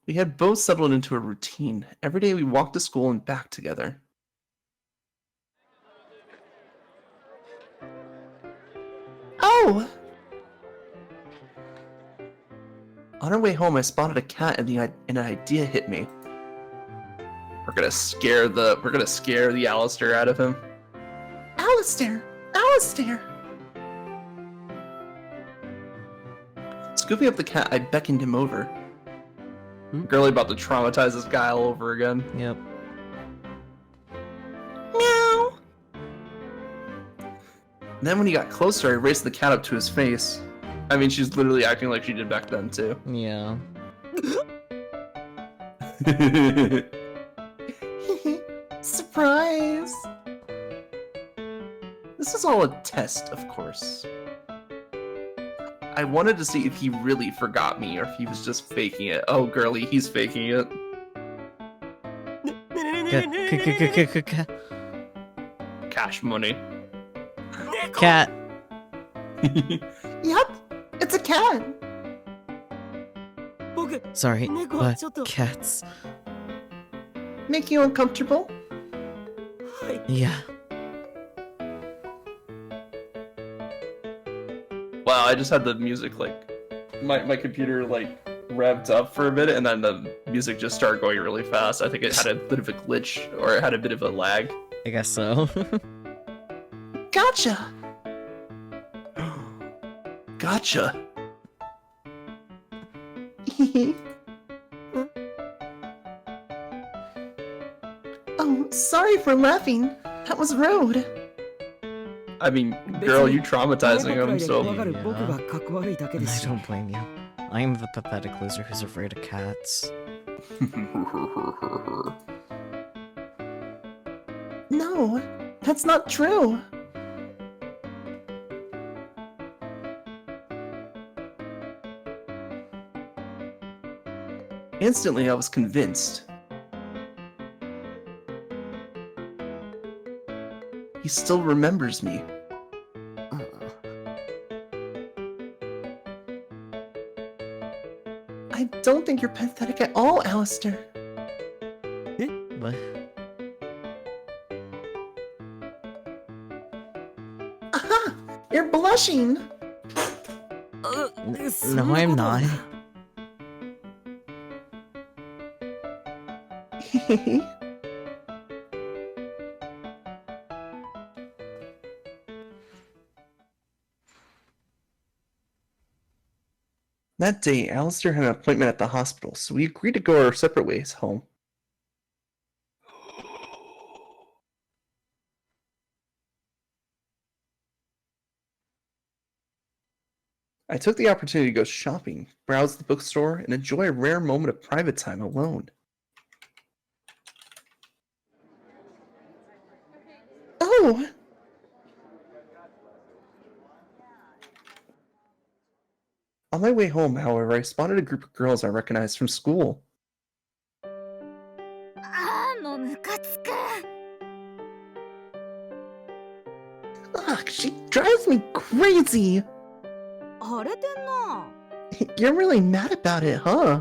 We had both settled into a routine. Every day we walked to school and back together. Oh! On our way home, I spotted a cat and an idea hit me. We're gonna scare the Alistair out of him. Alistair! Alistair! Scooping up the cat, I beckoned him over. Girlie about to traumatize this guy all over again. Yep. Meow! Then when he got closer, I raised the cat up to his face. I mean, she's literally acting like she did back then, too. Yeah. Surprise! This is all a test, of course. I wanted to see if he really forgot me or if he was just faking it. Oh, girly, he's faking it. Cash money. Cat. Yep, it's a cat. Sorry, but cats. Make you uncomfortable? Yeah. Wow, I just had the music my computer revved up for a bit and then the music just started going really fast. I think it had a bit of a glitch or it had a bit of a lag. I guess so. Gotcha. Gotcha. Oh, sorry for laughing. That was rude. I mean, girl, you traumatizing him, so... I don't blame you. I'm the pathetic loser who's afraid of cats. No, that's not true. Instantly, I was convinced. He still remembers me. I don't think you're pathetic at all, Alistair. What? Aha! You're blushing! No, I'm not. That day, Alistair had an appointment at the hospital, so we agreed to go our separate ways home. I took the opportunity to go shopping, browse the bookstore, and enjoy a rare moment of private time alone. Oh! On my way home, however, I spotted a group of girls I recognized from school. Ugh, she drives me crazy! You're really mad about it, huh?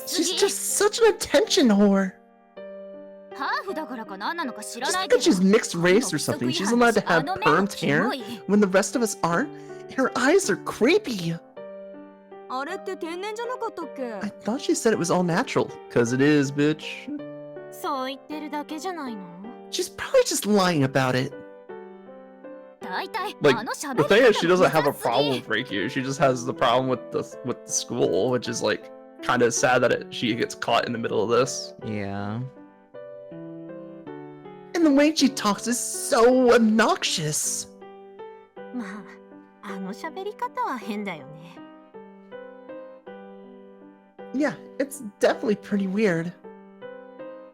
She's just such an attention whore. Just because she's mixed race or something, she's allowed to have permed hair when the rest of us aren't? Her eyes are creepy. I thought she said it was all natural. 'Cause it is, bitch. She's probably just lying about it. The thing is, she doesn't have a problem with Reikyu. She just has the problem with the school, which is kind of sad that she gets caught in the middle of this. Yeah. And the way she talks is so obnoxious. Yeah, it's definitely pretty weird.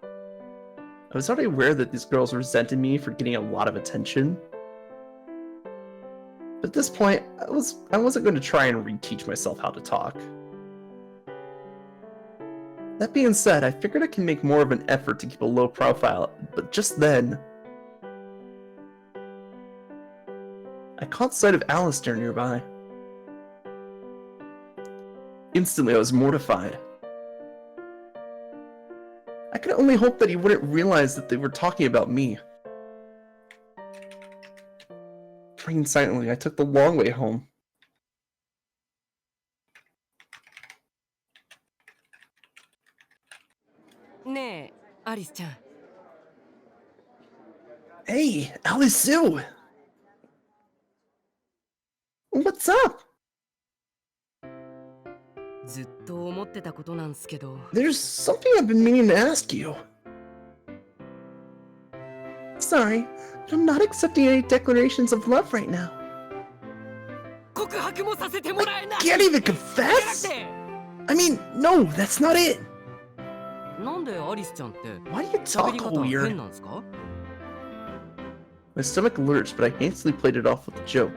I was already aware that these girls resented me for getting a lot of attention. But at this point, I wasn't going to try and reteach myself how to talk. That being said, I figured I can make more of an effort to keep a low profile, but just then... caught sight of Alistair nearby. Instantly, I was mortified. I could only hope that he wouldn't realize that they were talking about me. Praying silently, I took the long way home. Ne, Alice-chan. Hey, Alice Sue! What's up? ずっと思ってたことなんすけど。 There's something I've been meaning to ask you. Sorry, but I'm not accepting any declarations of love right now. 告白もさせてもらえない。 Can't even confess? I mean, no, that's not it. なんでアリスちゃんって Why do you 喋 talk り all 方変 weird? なんすか？ My stomach lurched, but I hastily played it off with a joke.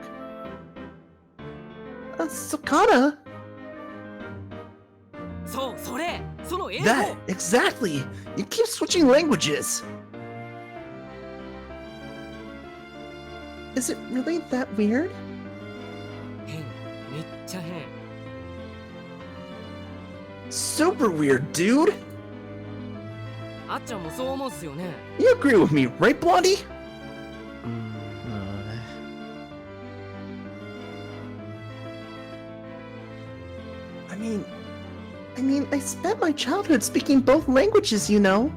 Sakata? そう、それ、その英語。 That, exactly! You keep switching languages! Is it really that weird? 変、めっちゃ変。 Super weird, dude! あっちゃんもそう思うっすよね。 You agree with me, right, Blondie? I mean, I spent my childhood speaking both languages, you know?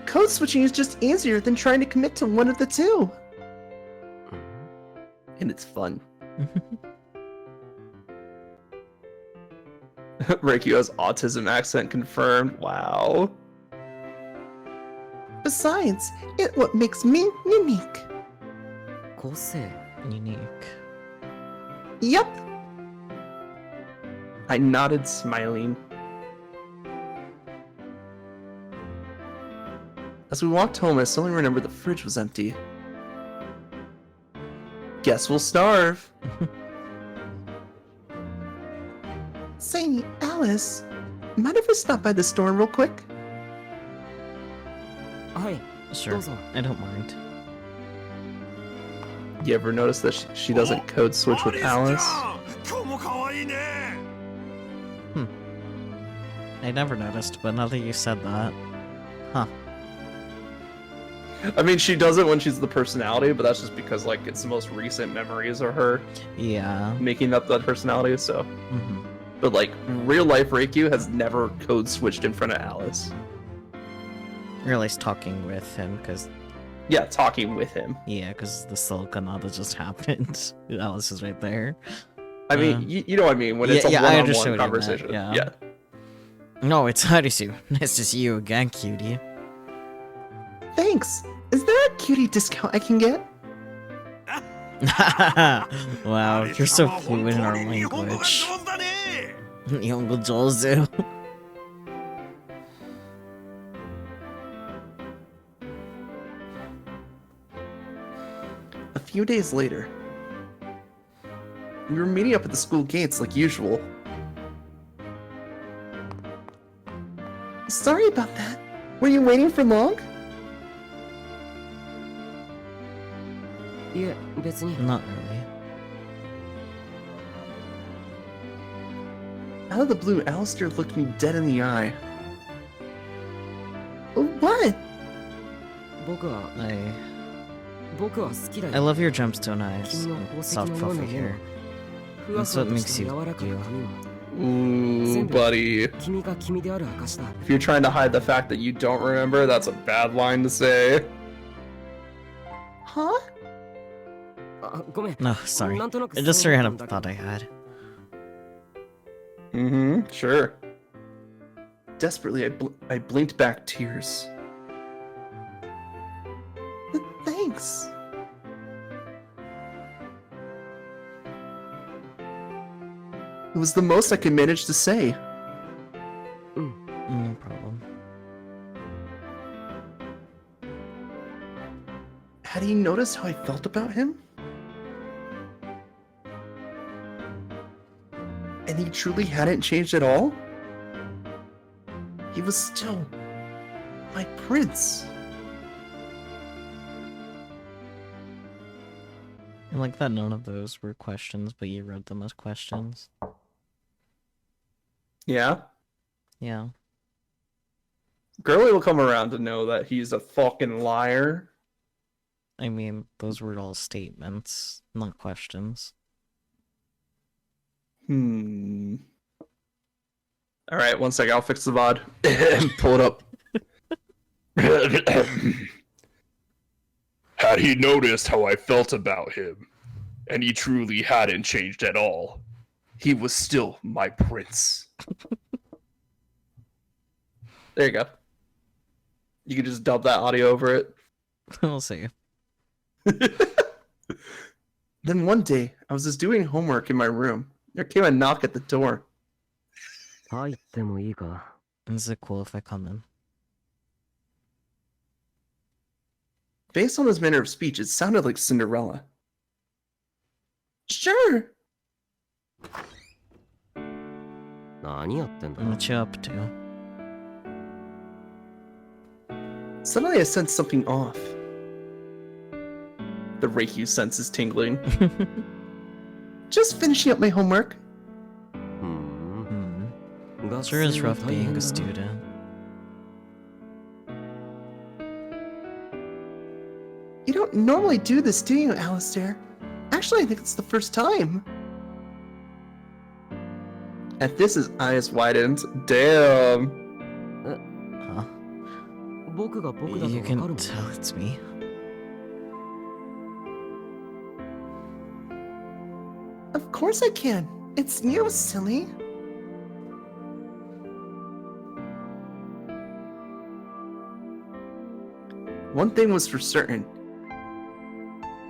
Code switching is just easier than trying to commit to one of the two. And it's fun. Reiki has autism accent confirmed. Wow. Besides, it's what makes me unique. 個性。 Unique. Yep. I nodded, smiling. As we walked home, I suddenly remembered the fridge was empty. Guess we'll starve. Say, Alice, mind if we stop by the store real quick? はい。 Sure. Those are- I don't mind. You ever notice that she doesn't code switch with Alice? I never noticed, but now that you said that. Huh. I mean, she does it when she's the personality, but that's just because, like, it's the most recent memories of her Yeah. making up that personality, so. Mm-hmm. But, like, real life Reikyu has never code switched in front of Alice. Or at least talking with him, because, Yeah, talking with him. yeah, because the Siliconada just happened. Alice is right there. I mean, you know what I mean, when it's a I understood one-on-one what you meant, conversation. yeah. No, it's Harisu. Nice to see you again, cutie. Thanks. Is there a cutie discount I can get? Wow, you're so fluent in our language. Nihongo jouzu. A few days later, we were meeting up at the school gates like usual. Sorry about that. Were you waiting for long? いえ、別に。 Not really. Out of the blue, Alistair looked me dead in the eye. What? 僕は I 好きだよ。 love your gemstone eyes 君の and 宝石 soft のような fluffy 目 hair. もふわ That's ふわ what と makes した you 柔らかな you. 髪は Ooh, buddy. 君が君である証だ。 If you're trying to hide the fact that you don't remember, that's a bad line to say. Huh? あ、ごめん。 No, sorry. なんとなく Just そう a 思 random ったんだ thought I had. Mm-hmm, sure. Desperately, I blinked back tears. Thanks. It was the most I could manage to say. No problem. Had he noticed how I felt about him? And he truly hadn't changed at all? He was still my prince. Like that none of those were questions, but you read them as questions. Yeah. Yeah. Girly will come around to know that he's a fucking liar. I mean, those were all statements, not questions. All right, one sec. I'll fix the VOD. Pull it up. Had he noticed how I felt about him, and he truly hadn't changed at all, he was still my prince. There you go. You can just dub that audio over it. We'll see. Then one day, I was just doing homework in my room. There came a knock at the door. Is it cool if I come in? Based on his manner of speech, it sounded like Cinderella. Sure. What you up to? Suddenly I sensed something off. The Reiki sense is tingling. Just finishing up my homework. Sure is rough being a student. You don't normally do this, do you, Alistair? Actually, I think it's the first time. At this, his eyes widened. Damn. Huh? You can tell it's me. Of course I can. It's you, silly. One thing was for certain.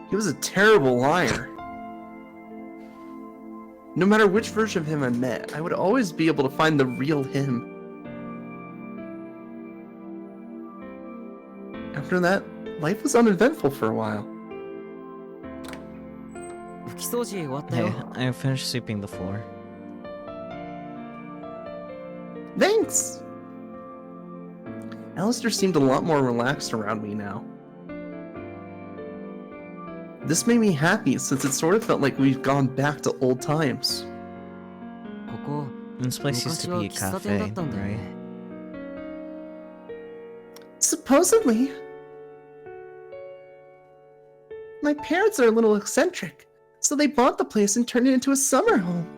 He was a terrible liar. No matter which version of him I met, I would always be able to find the real him. After that, life was uneventful for a while. Hey, I finished sweeping the floor. Thanks! Alistair seemed a lot more relaxed around me now. This made me happy since it sort of felt like we've gone back to old times. This place used to be a cafe, right? Supposedly. My parents are a little eccentric, so they bought the place and turned it into a summer home.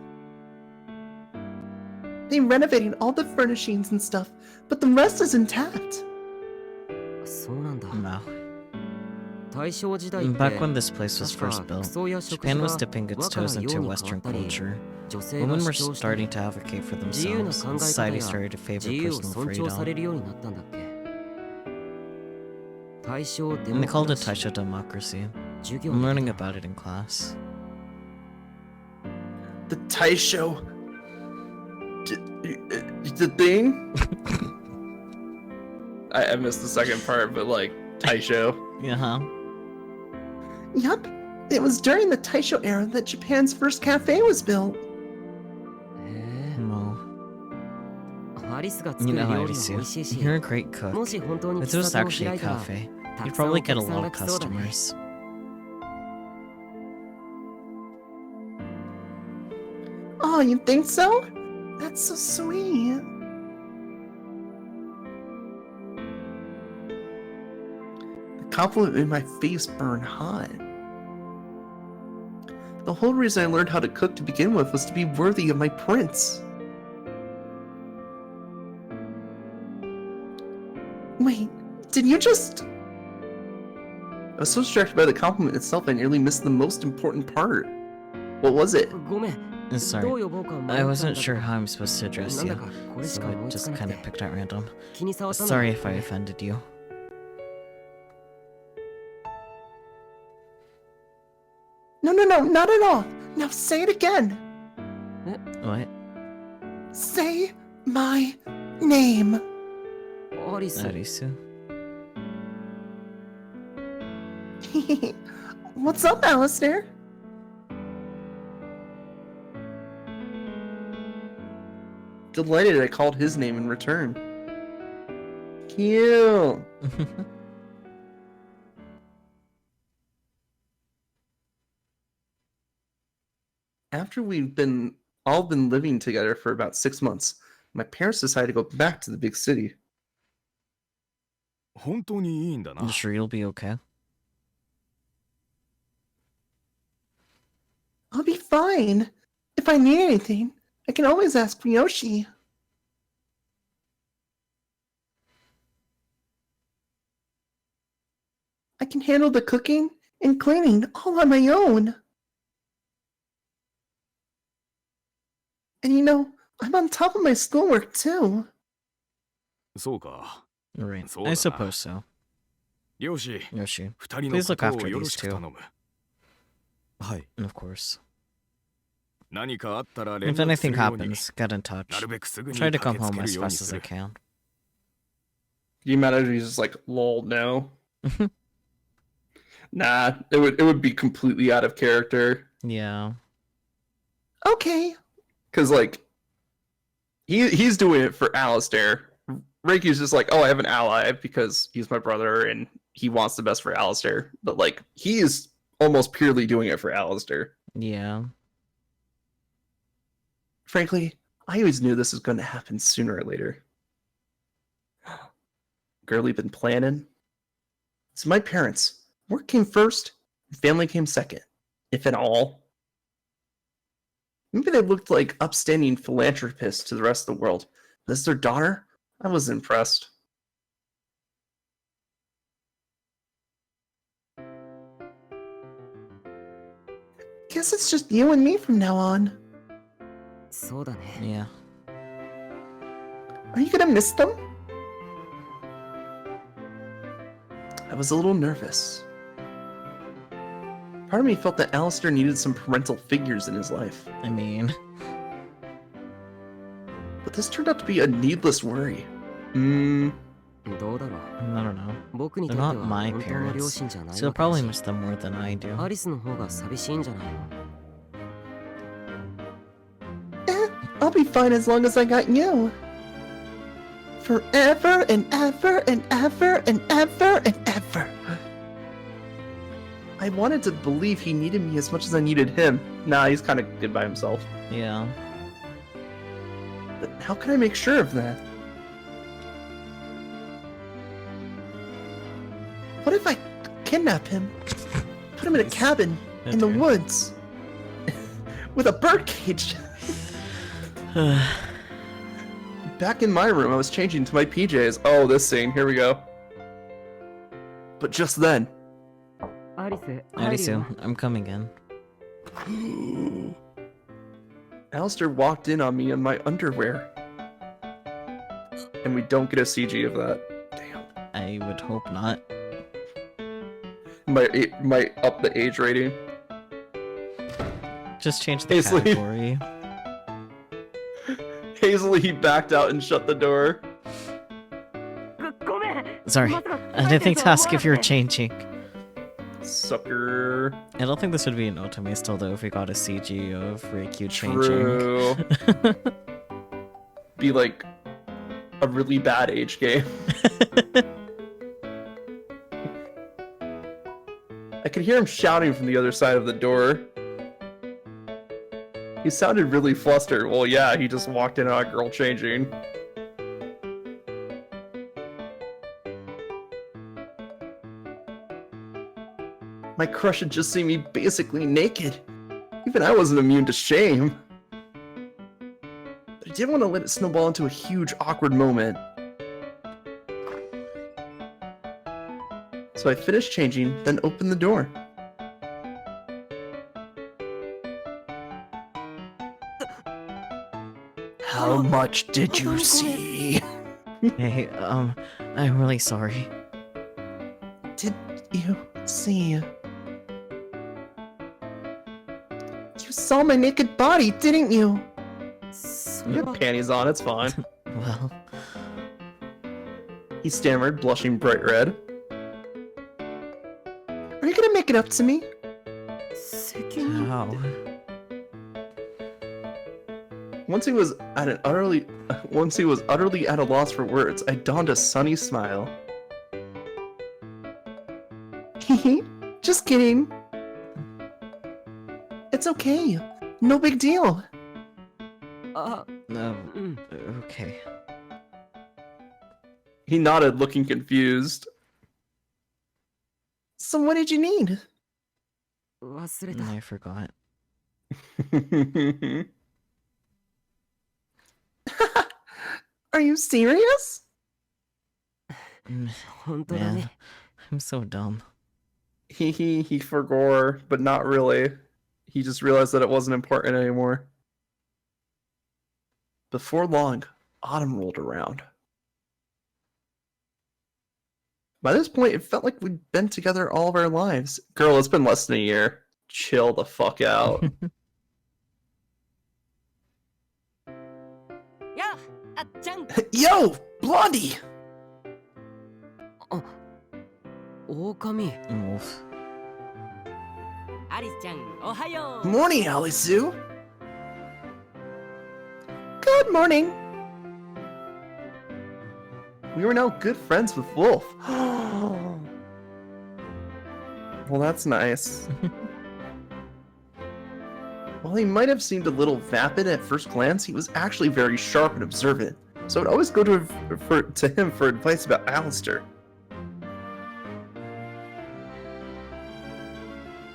They renovated all the furnishings and stuff, but the rest is intact. No. Back when this place was first built, Japan was dipping its toes into Western culture. Women were starting to advocate for themselves, and society started to favor personal freedom. And they called it Taisho democracy. I'm learning about it in class. The Taisho... the thing? I missed the second part, but like, Taisho. Yeah. Yup, it was during the Taisho era that Japan's first cafe was built. No. You know, Arisu, you're a great cook. If this was actually a cafe, you'd probably get a lot of customers. Oh, you think so? That's so sweet. The compliment made my face burn hot. The whole reason I learned how to cook to begin with was to be worthy of my prince. Wait, did you just... I was so distracted by the compliment itself I nearly missed the most important part. What was it? Sorry, I wasn't sure how I'm supposed to address you, so I just kind of picked at random. Sorry if I offended you. No, not at all. Now say it again. What? Say my name. Arisu? What's up, Alistair? Delighted I called his name in return. Cute. After all been living together for about 6 months, my parents decided to go back to the big city. 本当にいいんだな You。sure you'll be okay? I'll be fine. If I need anything, I can always ask Ryoshi. I can handle the cooking and cleaning all on my own. And you know, I'm on top of my schoolwork too. そうか。 Right. そうだな。 I suppose so. 漁師、 Yoshi. 二人の Please こ look と after をよろ these しく two. 頼む。はい。 Of course. 何かあったら連 If 絡す anything るように。 happens, get in touch. なるべくすぐに Try to 駆 come けつ home け as るように fast す as I る。 can. Can you imagine he's just like, lol, no. Nah, it would be completely out of character. Yeah. Okay. Cause like he's doing it for Alistair. Reiki's just like, oh, I have an ally because he's my brother and he wants the best for Alistair. But like he is almost purely doing it for Alistair. Yeah. Frankly, I always knew this was going to happen sooner or later. Girly been planning. So my parents, work came first, family came second, if at all. Maybe they looked like upstanding philanthropists to the rest of the world. But as their daughter, I was impressed. Guess it's just you and me from now on. そうだね。 Yeah. Are you gonna miss them? I was a little nervous. Part of me felt that Alistair needed some parental figures in his life. I mean, But this turned out to be a needless worry. どうだろう。 I don't know. 僕にと They're っては not my 本当の両 parents, 親じゃない so you'll わけだ probably し miss them more than I do. アリスの方が寂しいんじゃないの。 I'll be fine as long as I got you. Forever and ever and ever and ever and ever. I wanted to believe he needed me as much as I needed him. Nah, he's kind of good by himself. Yeah. But how can I make sure of that? What if I kidnap him? Put him in a cabin in the woods with a birdcage. Back in my room, I was changing to my PJs. Oh, this scene. Here we go. But just then, アリス、入るよ。 Arisu, I'm coming in. Alistair walked in on me in my underwear. And we don't get a CG of that. Damn. I would hope not. Might up the age rating. Just change the Hazley. category. Hazily backed out and shut the door. ごめん。 Sorry, まさか I didn't think to ask if you were changing. Sucker. I don't think this would be an otome still though if we got a CG of Reikyu changing. True. Be like a really bad age game. I could hear him shouting from the other side of the door. He sounded really flustered. Well, yeah, he just walked in on a girl changing. My crush had just seen me basically naked. Even I wasn't immune to shame. But I didn't want to let it snowball into a huge, awkward moment. So I finished changing, then opened the door. How much did you see? Hey, I'm really sorry. Did you see? You saw my naked body, didn't you? You have panties on, it's fine. Well, He stammered, blushing bright red. Are you gonna make it up to me? 責任 how? Once he was utterly at a loss for words, I donned a sunny smile. Hehe, just kidding. It's okay. No big deal. あ、 No. うん。 Okay. He nodded, looking confused. So what did you need? 忘れた。 I forgot. Are you serious? Mm, 本当だ Man, ね。 I'm so dumb. He forgot, but not really. He just realized that it wasn't important anymore. Before long, autumn rolled around. By this point, it felt like we'd been together all of our lives. Girl, it's been less than a year. Chill the fuck out. やあっちゃん Yo, Blondie! 狼。 Wolf. アリスちゃんおはよう Morning, Alisu. Good morning. We were now good friends with Wolf. Well, that's nice. While he might have seemed a little vapid at first glance, he was actually very sharp and observant. So I'd always go to him for advice about Alistair.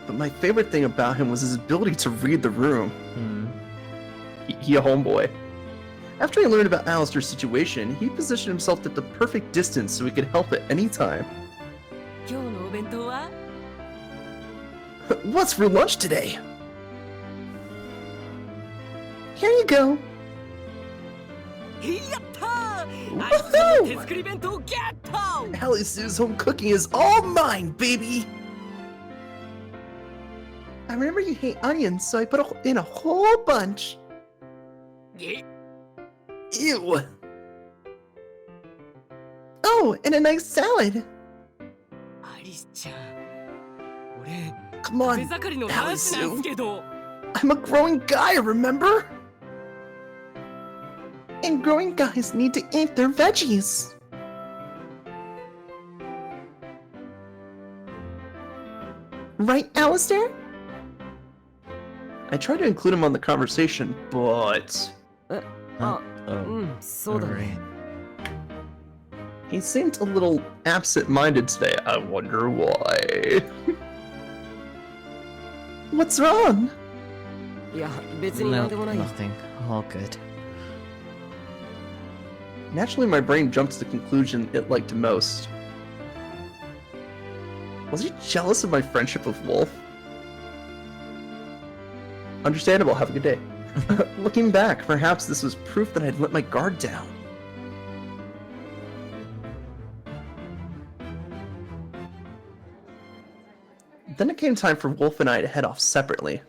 But my favorite thing about him was his ability to read the room. Hmm. He a homeboy. After he learned about Alistair's situation, he positioned himself at the perfect distance so he could help at any time. 今日のお弁当は What's for lunch today? Here you go. やったーアリスちゃんの手作り弁当ゲット Alice's home cooking is all mine, baby. I remember you hate onions, so I put in a whole bunch. え Ew. Oh, and a nice salad. アリスちゃん俺 Come 食べ on, 盛りの男子なんすけど I'm a growing guy, remember? And growing guys need to eat their veggies. Right, Alistair? I tried to include him on the conversation, but あ、 Oh. うん、そうだね。 Alright. He seemed a little absent-minded today. I wonder why. what's wrong? いや、別にな No, んでもないよ。 nothing. All good. Naturally, my brain jumped to the conclusion it liked most. Was he jealous of my friendship with Wolf? Understandable, have a good day. Looking back, perhaps this was proof that I'd let my guard down. Then it came time for Wolf and I to head off separately.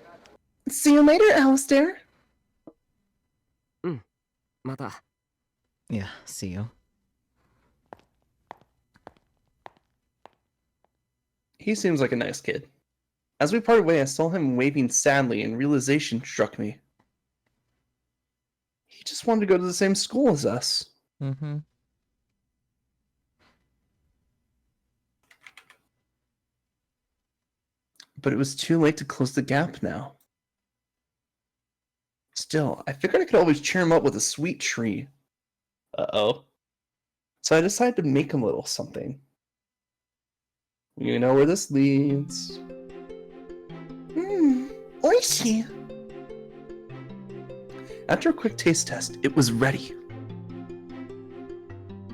See you later, Alistair. また。 Yeah, see you. He seems like a nice kid. As we parted way, I saw him waving sadly, and realization struck me. He just wanted to go to the same school as us. Mm-hmm. But it was too late to close the gap now. Still, I figured I could always cheer him up with a sweet treat. Uh-oh. So I decided to make him a little something. You know where this leads. Oishi! After a quick taste test, it was ready.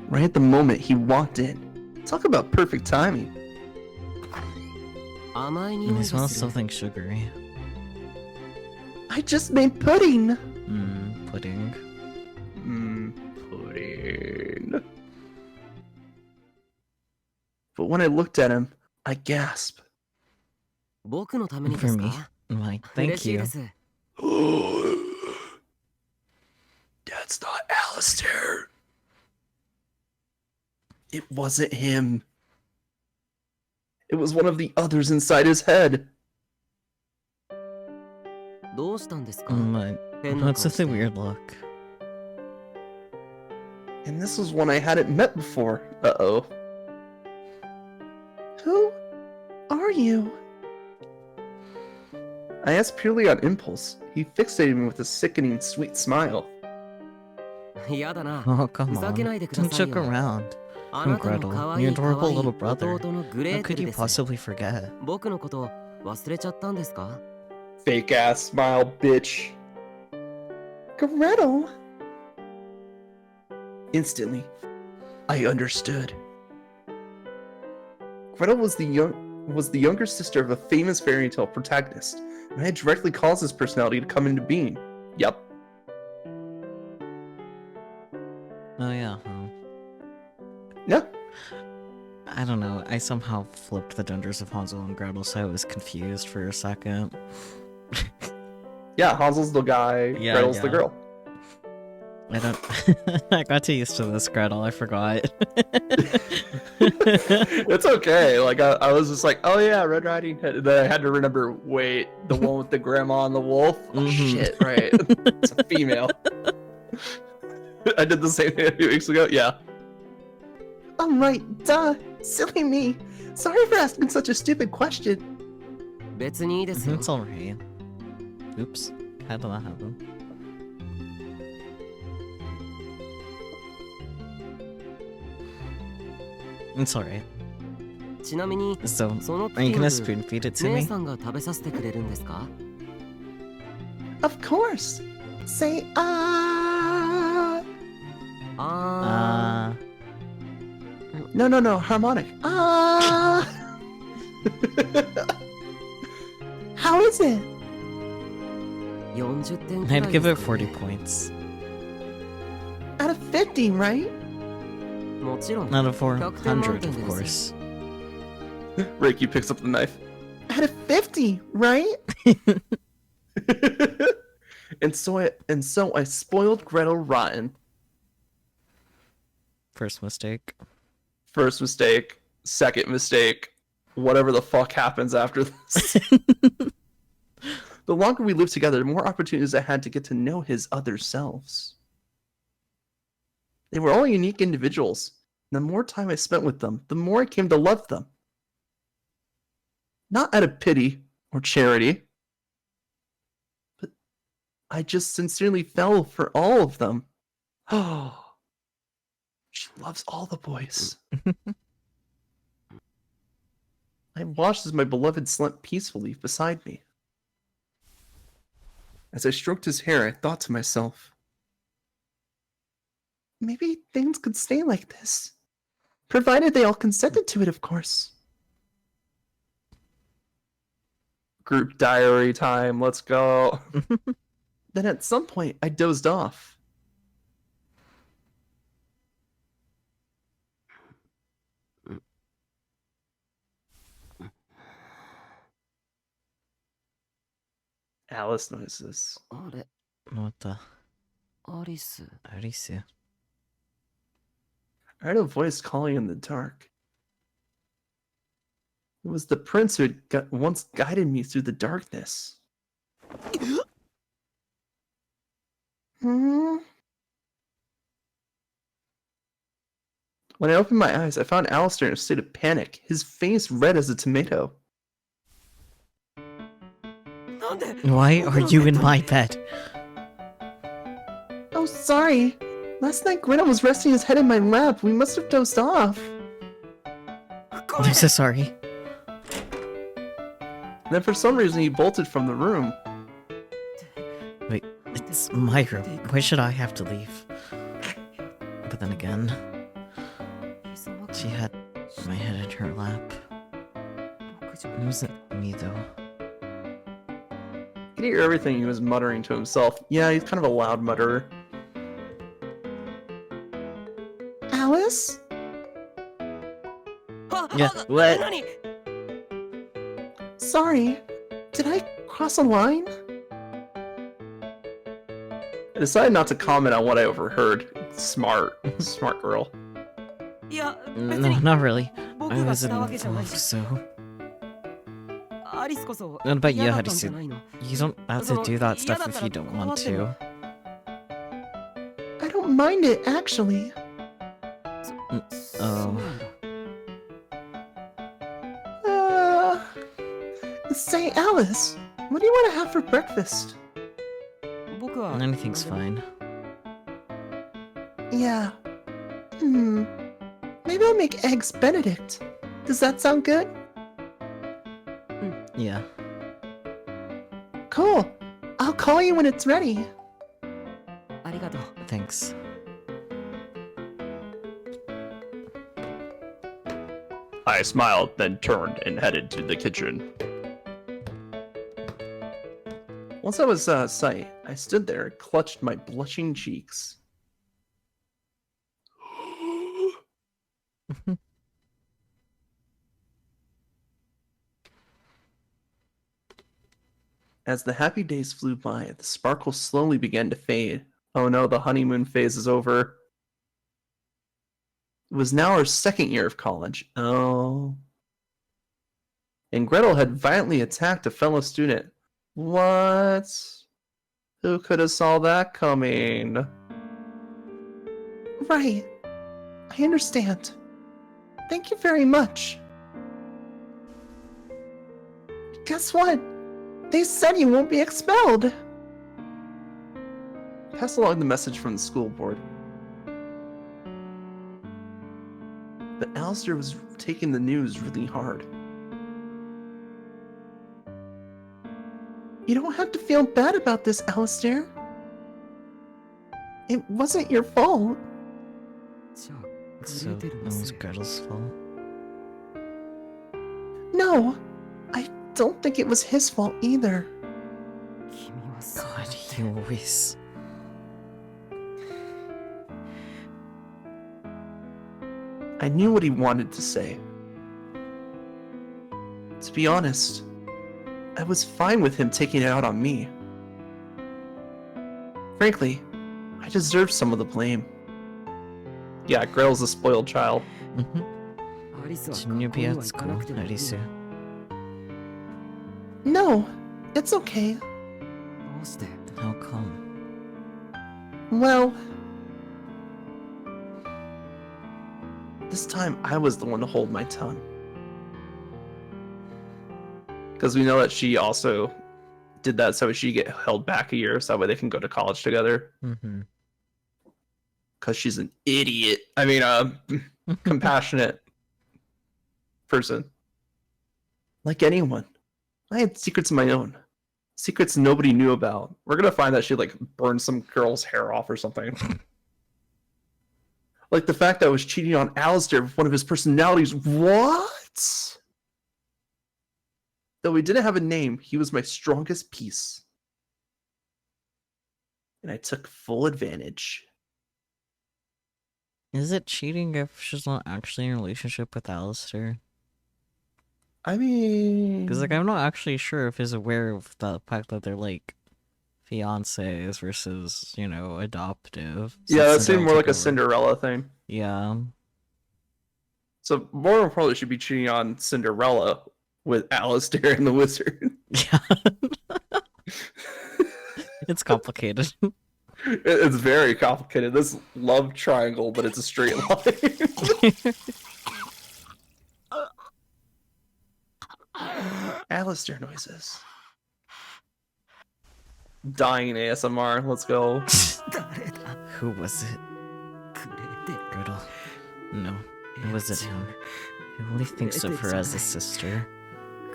Right at the moment he walked in. Talk about perfect timing. 甘い And 匂 it い smells がする。 something sugary. I just made pudding! Pudding. Pudding. But when I looked at him, I gasped. 僕のためにで For す me. か Like, 嬉 thank しい you. です。 That's not Alistair. It wasn't him. It was one of the others inside his head. どうしたんですか But 変な what's 顔 with し the て。 weird look? And this was one I hadn't met before. Uh-oh. Who are you? I asked purely on impulse. He fixated me with a sickening sweet smile. やだな。 Oh, come ふざけないで on. くだ Don't さい joke よ。 around. あ I'm なたの Gretel, 可 your 愛い adorable 可愛い little brother. 弟のグレ How ーテ could ル you です。 possibly forget? 僕のこと忘れちゃったんですか？ Fake ass smile, bitch. Gretel! Instantly, I understood. Gretel was the younger sister of a famous fairy tale protagonist, and I had directly caused his personality to come into being. Yep. Oh yeah, huh? Yeah. I don't know. I somehow flipped the genders of Hansel and Gretel, so I was confused for a second. Yeah, Hansel's the guy, Yeah, Gretel's the yeah. girl. I don't. I got too used to this, Gretel. I forgot. It's okay. Like I was just like, oh yeah, Red Riding Hood. Then I had to remember, wait, the one with the grandma and the wolf. Oh Mhm. shit, right? It's a female. I did the same thing a few weeks ago. Yeah. I'm right. Duh. Silly me. Sorry for asking such a stupid question. 別にいいですよ。 It's alright. Oops. How did that happen? It's alright. ちなみに So, その are you プ gonna ティン spoon feed it グ to 姉 me? さんが食べさせてくれるんですか？ Of course. Say ah. あ No, harmonic. Ah. How is it? ー40点くらい I'd で give す it かね。 40 points. Out of 50, right? もちろん Out of 100点満 400, 点 of です course. Reiki picks up the knife. Out of 50, right? and so I spoiled Gretel rotten. First mistake. First mistake, second mistake, whatever the fuck happens after this. The longer we lived together, the more opportunities I had to get to know his other selves. They were all unique individuals. And the more time I spent with them, the more I came to love them. Not out of pity or charity, but I just sincerely fell for all of them. Oh, she loves all the boys. I watched as my beloved slept peacefully beside me. As I stroked his hair, I thought to myself, maybe things could stay like this. Provided they all consented to it, of course. Group diary time, let's go. Then at some point, I dozed off. Alice noises. あれ What the? アリス Arisu. I heard a voice calling in the dark. It was the prince who had once guided me through the darkness. Hmm? When I opened my eyes, I found Alistair in a state of panic, his face red as a tomato. なんで Why are you in my bed? Oh, sorry. Last night Gretel was resting his head in my lap. We must have dozed off. ごめ I'm ん so sorry. Then for some reason he bolted from the room. Wait, it's my room. Why should I have to leave? But then again, she had my head in her lap. It wasn't me though. I could hear everything he was muttering to himself. Yeah, he's kind of a loud mutterer. Alice? Yeah, what? 何 Sorry. Did I cross a line? I decided not to comment on what I overheard. Smart. Smart girl. いや No, 別に not really. 僕 I が wasn't したわけじゃない involved, し so アリスこそ What about you, 嫌だったんじゃ Harisu? ないの You don't have to do that stuff if you don't want to. I don't mind it, actually. Oh. Say, Alice, What do you want to have for breakfast? 僕は Anything's 何でも fine. Yeah. Maybe I'll make eggs Benedict. Does that sound good? Yeah. Cool. I'll call you when it's ready. ありがとう Thanks. I smiled, then turned and headed to the kitchen. Once I was out of sight, I stood there and clutched my blushing cheeks. As the happy days flew by, the sparkle slowly began to fade. Oh no, the honeymoon phase is over. It was now our second year of college. Oh. And Gretel had violently attacked a fellow student. What? Who could have saw that coming? Right. I understand. Thank you very much. Guess what? They said you won't be expelled. Pass along the message from the school board. But Alistair was taking the news really hard. You don't have to feel bad about this, Alistair. It wasn't your fault. じゃあ So グレーテル it のせ was い Gretel's fault. No, I don't think it was his fault either. 君はそう God, he always. I knew what he wanted to say. To be honest, I was fine with him taking it out on me. Frankly, I deserved some of the blame. Yeah, Gretel's a spoiled child. アリスは Shouldn't you 学校 be に at は行かな school, くてもいいんだ Arisu? No, it's okay. どうして How come? Well, this time I was the one to hold my tongue. Because we know that she also did that so she get held back a year so that way they can go to college together. Mm-hmm. Because she's an idiot. I mean, compassionate person. Like anyone. I had secrets of my own. Secrets nobody knew about. We're gonna find that she like burned some girl's hair off or something. Like the fact that I was cheating on Alistair with one of his personalities. What? Though he didn't have a name, he was my strongest piece. And I took full advantage. Is it cheating if she's not actually in a relationship with Alistair? I mean... Because, like, I'm not actually sure if he's aware of the fact that they're, like, fiancés versus, you know, adoptive. Yeah, that Since seemed more like a Cinderella Cinderella thing. Yeah. So more probably should be cheating on Cinderella with Alistair and the Wizard. Yeah. It's complicated. It's very complicated. This love triangle, but it's a straight line. Alistair noises. Dying ASMR. Let's go. 誰だ Who was it? グレーテル Gretel. No, it wasn't him. He only thinks of her as a sister.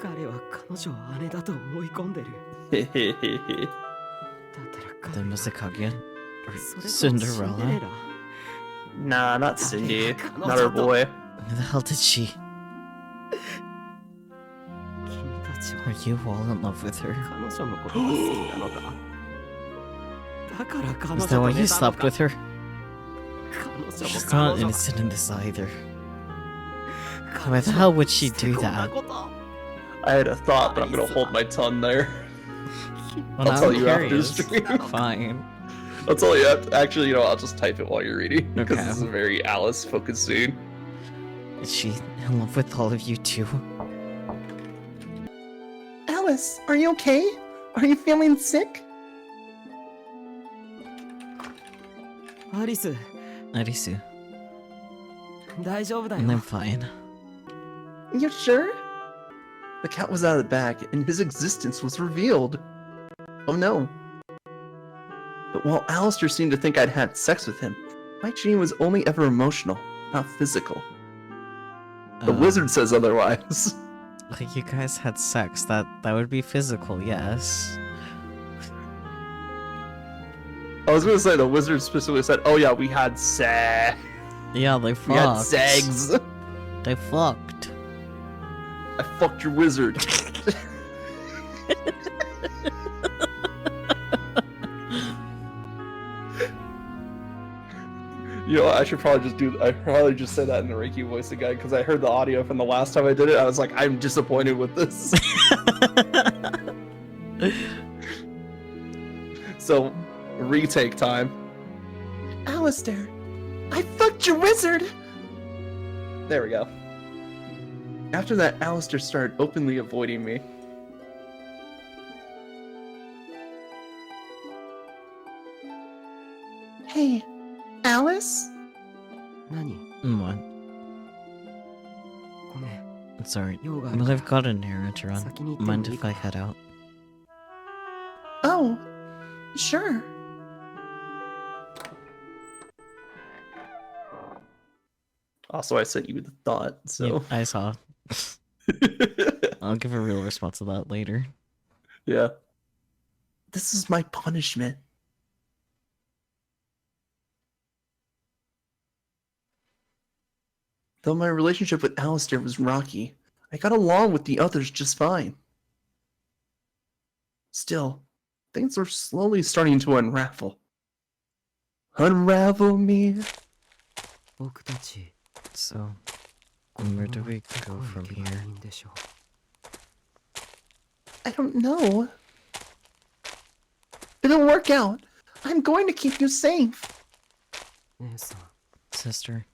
彼は彼女を姉だと思い込んでる Hehehehe. だったら Then 彼 was it Kaguya? Or それとも Cinderella? Nah, not Cindy. Not her boy. Who the hell did she? 君たちは Are you all in love with her? 彼女のことが好きなのかだから彼女 Is と that why 寝 you たの slept か with her? 彼女も She's 彼 not 女も innocent in this either. 彼 Why the 女 hell would she して do こんな that? こと I had a thought, but I'm gonna hold my tongue there. Well, I'll now tell I'm you after curious. stream. Fine. I'll tell you after. Actually, you know, I'll just type it while you're reading because Okay. this is a very Alice-focused scene. Is she in love with all of you too? Alice, are you okay? Are you feeling sick? アリス Arisu. 大丈夫だよ And I'm fine. You sure? The cat was out of the bag, and his existence was revealed. Oh no. But while Alistair seemed to think I'd had sex with him, my cheating was only ever emotional, not physical. The wizard says otherwise. Like, you guys had sex, that would be physical, yes. I was gonna say the wizard specifically said, "Oh yeah, we had sex. Yeah, they fucked. We had sex. They fucked. I fucked your wizard." You know, I should probably just say that in the Reiki voice again, because I heard the audio from the last time I did it. I was like, I'm disappointed with this. So, retake time. Alistair, I fucked your wizard! There we go. After that, Alistair started openly avoiding me. Hey, Alice? 何 What? ごめん Sorry, 用がある but か I've got an errand to run. 先に行ってもいい Mind if I head out? Oh, sure. Also, I sent you the thought, so... Yep, I saw. I'll give a real response to that later. Yeah. This is my punishment. Though my relationship with Alistair was rocky, I got along with the others just fine. Still, things were slowly starting to unravel. Unravel me. 僕たち So, where do we go どこ from へ行けばい here? いんでしょう I don't know. It'll work out. I'm going to keep you safe. 姉さん Sister.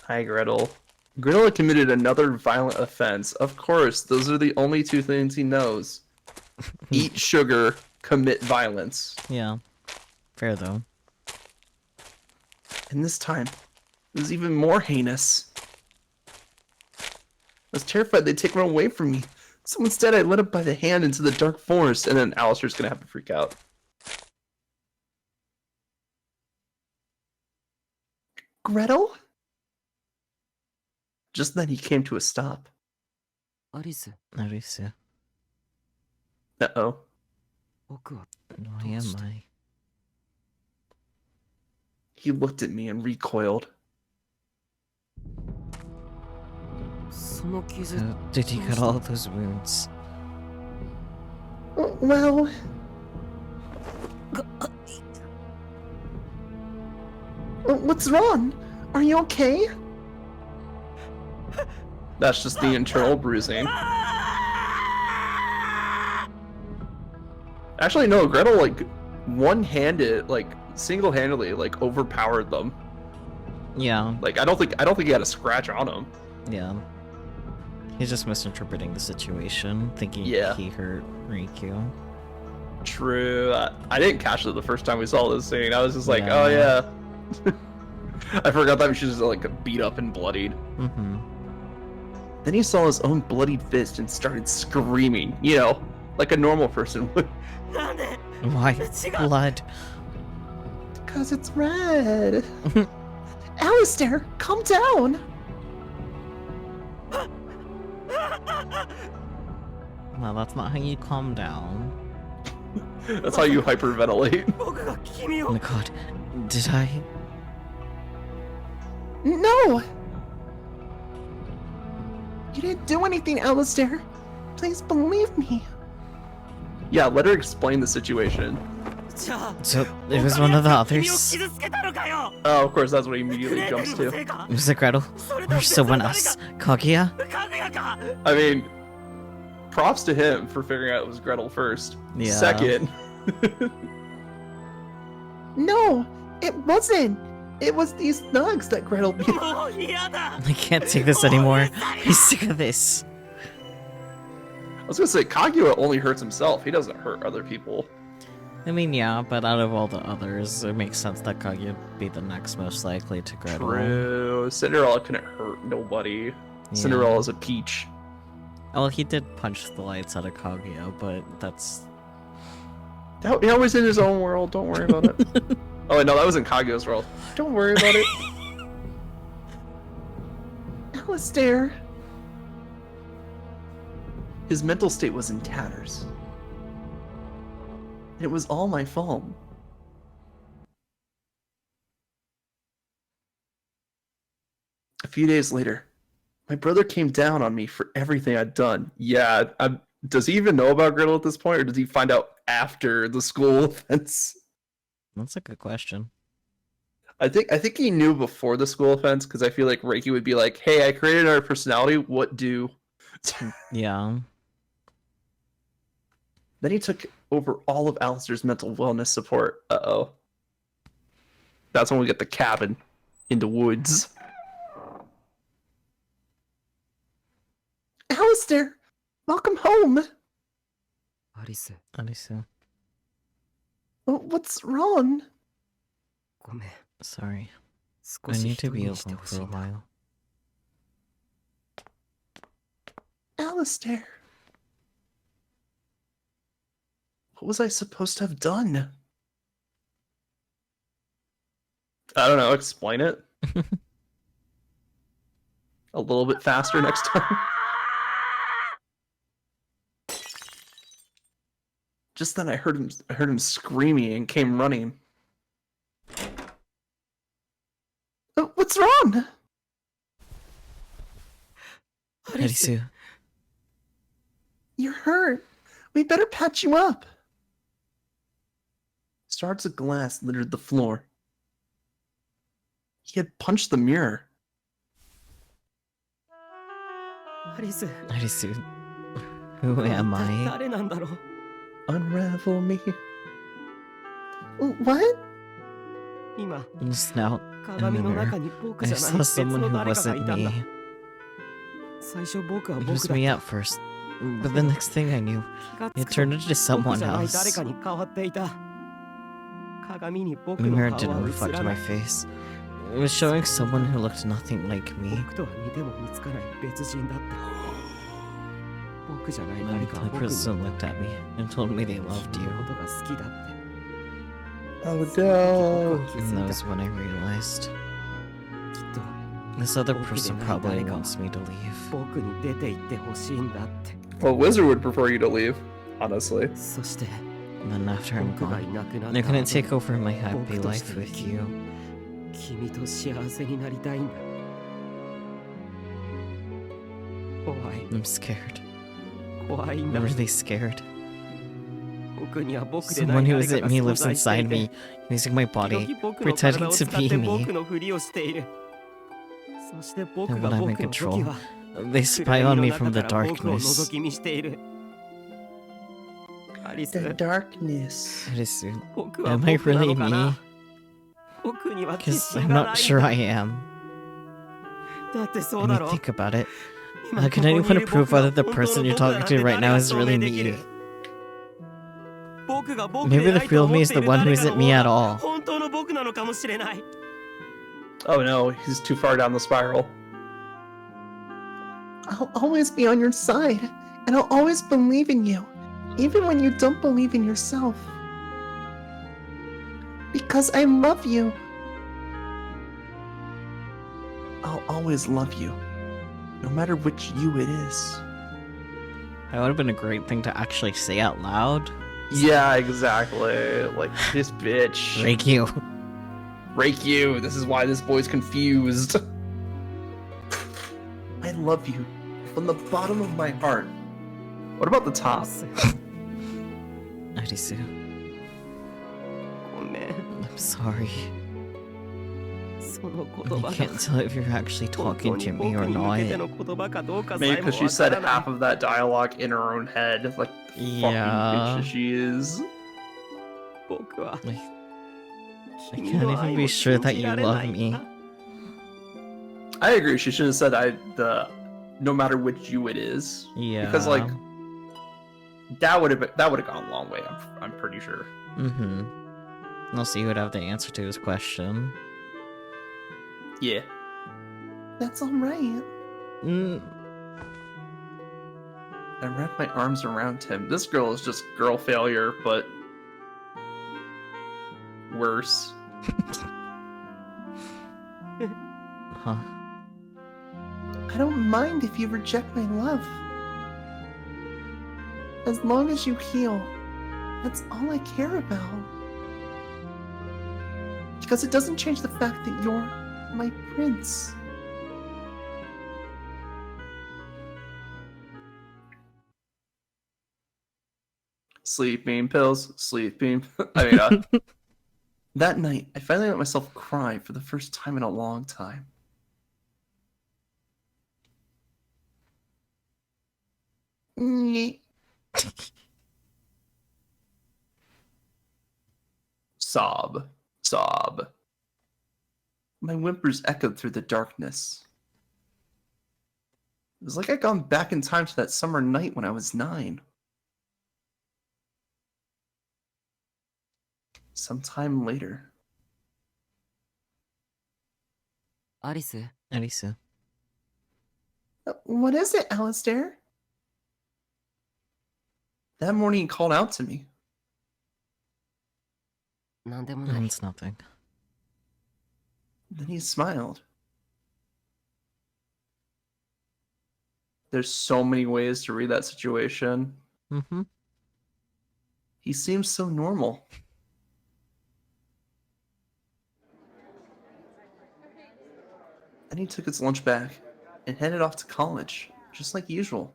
Hi, Gretel. Gretel had committed another violent offense. Of course, those are the only two things he knows. Eat sugar, commit violence. Yeah. Fair though. And this time, it was even more heinous. I was terrified they'd take her away from me. So instead, I led him by the hand into the dark forest, and then Alistair's gonna have to freak out. Gretel? Just then he came to a stop. アリス Narisa. Uh-oh. 僕は Why am I? He looked at me and recoiled. その傷 How did you get all those wounds? Well... What's wrong? Are you okay? That's just the internal bruising. Actually, no, Gretel, like, one-handed, like, single-handedly, like, overpowered them. Yeah, Like, I don't think he had a scratch on him. yeah. He's just misinterpreting the situation, thinking Yeah. he hurt Rikyu. True. I didn't catch it the first time we saw this scene. I was just like, Yeah. oh yeah. I forgot that she was like beat up and bloodied. Mm-hmm. Then he saw his own bloodied fist and started screaming, you know, like a normal person would. なんで Why? 違う Blood. Because it's red. Alistair, calm down. Well, that's not how you calm down. That's how you hyperventilate. 僕が君 Oh を my god. Did I? No! You didn't do anything, Alistair. Please believe me. Yeah, let her explain the situation. じゃあ So, it was one of the 君を others? 傷つけたのかよ Oh, of course, that's what he グ immediately レーテル jumps のせ to. いか Was it Gretel? それとも Or 別の someone 誰 else? か Kaguya? かぐやか I mean, props to him for figuring out it was Gretel first. Yeah. Second. No, it wasn't. It was these thugs that Gretel beat. もう嫌だ I can't take this anymore. I'm sick of this. I was gonna say, Kaguya only hurts himself. He doesn't hurt other people. I mean, yeah, but out of all the others, it makes sense that Kaguya would be the next most likely to Gretel. True. Cinderella couldn't hurt nobody. Yeah. Cinderella's a peach. Well, he did punch the lights out of Kaguya, but that's... He always in his own world. Don't worry about it. Oh wait, no, that was in Kaguya's world. Don't worry about it. Alistair. His mental state was in tatters. It was all my fault. A few days later, my brother came down on me for everything I'd done. Yeah, does he even know about Griddle at this point, or does he find out after the school offense? That's a good question. I think he knew before the school offense, because I feel like Reiki would be like, "Hey, I created another personality. What do?" Yeah. Then he took over all of Alistair's mental wellness support. Uh-oh. That's when we get the cabin in the woods. Alistair, welcome home. アリス、 Alicia, What's wrong? ごめん。 sorry. 少 I し need 一 to 人 be にして alone ほし for い a んだ。 while. Alistair. What was I supposed to have done? I don't know, explain it. A little bit faster next time. Just then I heard him screaming and came running. What's wrong? Arisu, You're hurt. We better patch you up. Shards of glass littered the floor. He had punched the mirror. アリス、 Arisu, who am 一体 I? 誰なんだろう。 Unravel me. What? 今、 Just now, 鏡の中に僕 I じゃない saw 別 someone の who 誰かがい wasn't たんだ。 me. 最初僕は It 僕 was だっ me た。 at first, but the next thing I knew, 気がつ it くと turned into 僕 someone じゃない誰 else. かに変わっていた。鏡に僕 The の mirror 顔 didn't は映 reflect らな my い。 face. It was showing someone who looked nothing like me. 僕とは似ても似つかない別人だった。僕じゃない And 誰かは the 僕に person looked at me and told me they 君 loved の you. ことが好きだって。 Oh その時僕は気 And づ that い was た。 when I realized きっと this other 僕で person ない probably 誰かは wants me to leave. 僕に出て行ってほしいんだって。 Well, Wizard would prefer you to leave, honestly. そして And then after I'm 僕がい gone, なくなっ they're た gonna 後 take over my happy 僕とし life て with 生き you. 君と幸せになりたいんだ。怖い、 I'm scared. 怖いんだ I'm。really scared. 僕には僕でな Someone い who 誰か isn't が me 存 lives 在してい inside て me, using my 時 body, 々僕の pretending 体を to 使っ be て me. 僕のふりをしている。そして僕 And が when I'm 僕 in の時 control, は they spy on me from the 暗闇の中から僕を darkness. 覗き見している。アリス、 darkness. Arisu, 僕は am I 僕な really のかな me? 僕には自 Because 信 I'm が not ない sure んだ。 I am. だってそう I だ mean, ろ。 think about it. 今 How ここ can にい anyone る prove 僕が whether the 本当の person you're 僕だ talking なん to て right 誰 now が is 証 really 明できる me? 僕が僕 Maybe で the ないと real 思 me っ is てい the る one who 誰かの isn't me 方 at が all. 本当の僕なのかもしれない。 Oh no, he's too far down the spiral. I'll always be on your side, and I'll always believe in you, even when you don't believe in yourself. Because I love you. I'll always love you, no matter which you it is. That would have been a great thing to actually say out loud. Yeah, exactly. Like, this bitch. Rake you. Rake you. This is why this boy's confused. I love you from the bottom of my heart. What about the top? Arisu, ごめん。 I'm sorry. その I 言葉が can't tell if you're actually 本当 talking に to 僕 me or に向けて not. の言葉かどうかさ Maybe えも because she わ said からない half of that dialogue in her own head. Like, fucking Yeah. bitch she is. 僕は I 君 can't の even 愛 be を sure 信 that じ you られな love い me. んだ。 I agree. She should have said no matter which you it is. Yeah. Because like that would have gone a long way. I'm pretty sure. Mm-hmm. Unless you would have the answer to his question. Yeah. That's all right. Mm. I wrapped my arms around him. This girl is just girl failure, but worse. Huh. I don't mind if you reject my love. As long as you heal, that's all I care about. Because it doesn't change the fact that you're my prince. Sleeping pills, sleeping. That night, I finally let myself cry for the first time in a long time. Sob, sob. My whimpers echoed through the darkness. It was like I'd gone back in time to that summer night when I was 9. Sometime later. アリス、 Elisa. What is it, Alistair? That morning he called out to me. なんでもない。 It's nothing. Then he smiled. There's so many ways to read that situation. Mm-hmm. He seems so normal. Then he took his lunch back and headed off to college, just like usual.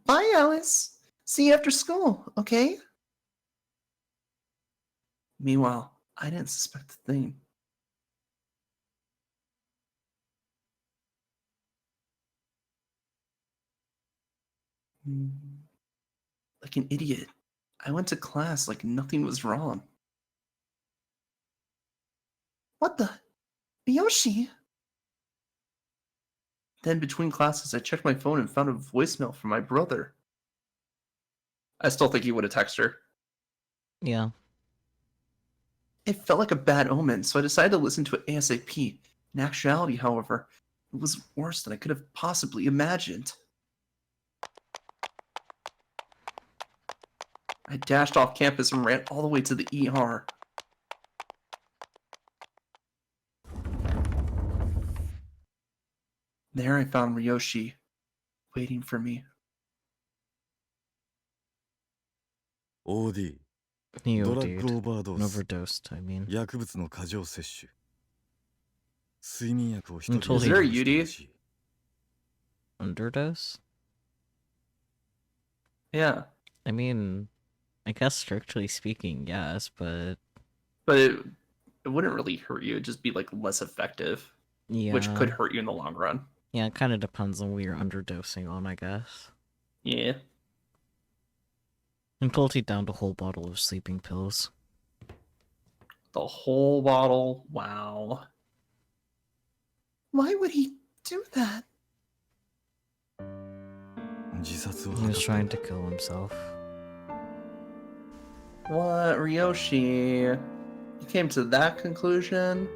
Bye, Alice. See you after school, okay? Meanwhile, I didn't suspect a thing. Like an idiot, I went to class like nothing was wrong. What the? Yoshi? Then between classes, I checked my phone and found a voicemail from my brother. I still think he would have texted her. Yeah. It felt like a bad omen, so I decided to listen to it ASAP. In actuality, however, it was worse than I could have possibly imagined. I dashed off campus and ran all the way to the ER. There I found Ryoshi, waiting for me. OD Neo ドラッグ dude. オーバードーズ Overdosed, I mean. 薬物の過剰摂取睡眠薬を一 Until 人 he- で Is there a UD? らしい Underdose? Yeah, I mean, I guess strictly speaking, yes, but but it wouldn't really hurt you. It'd just be like less effective, yeah. which could hurt you in the long run. Yeah, it kind of depends on what you're underdosing on, I guess. Yeah. Until he downed a whole bottle of sleeping pills. The whole bottle? Wow. Why would he do that? 自殺を He 図 was った trying to kill himself. What, Ryoshi? You came to that conclusion?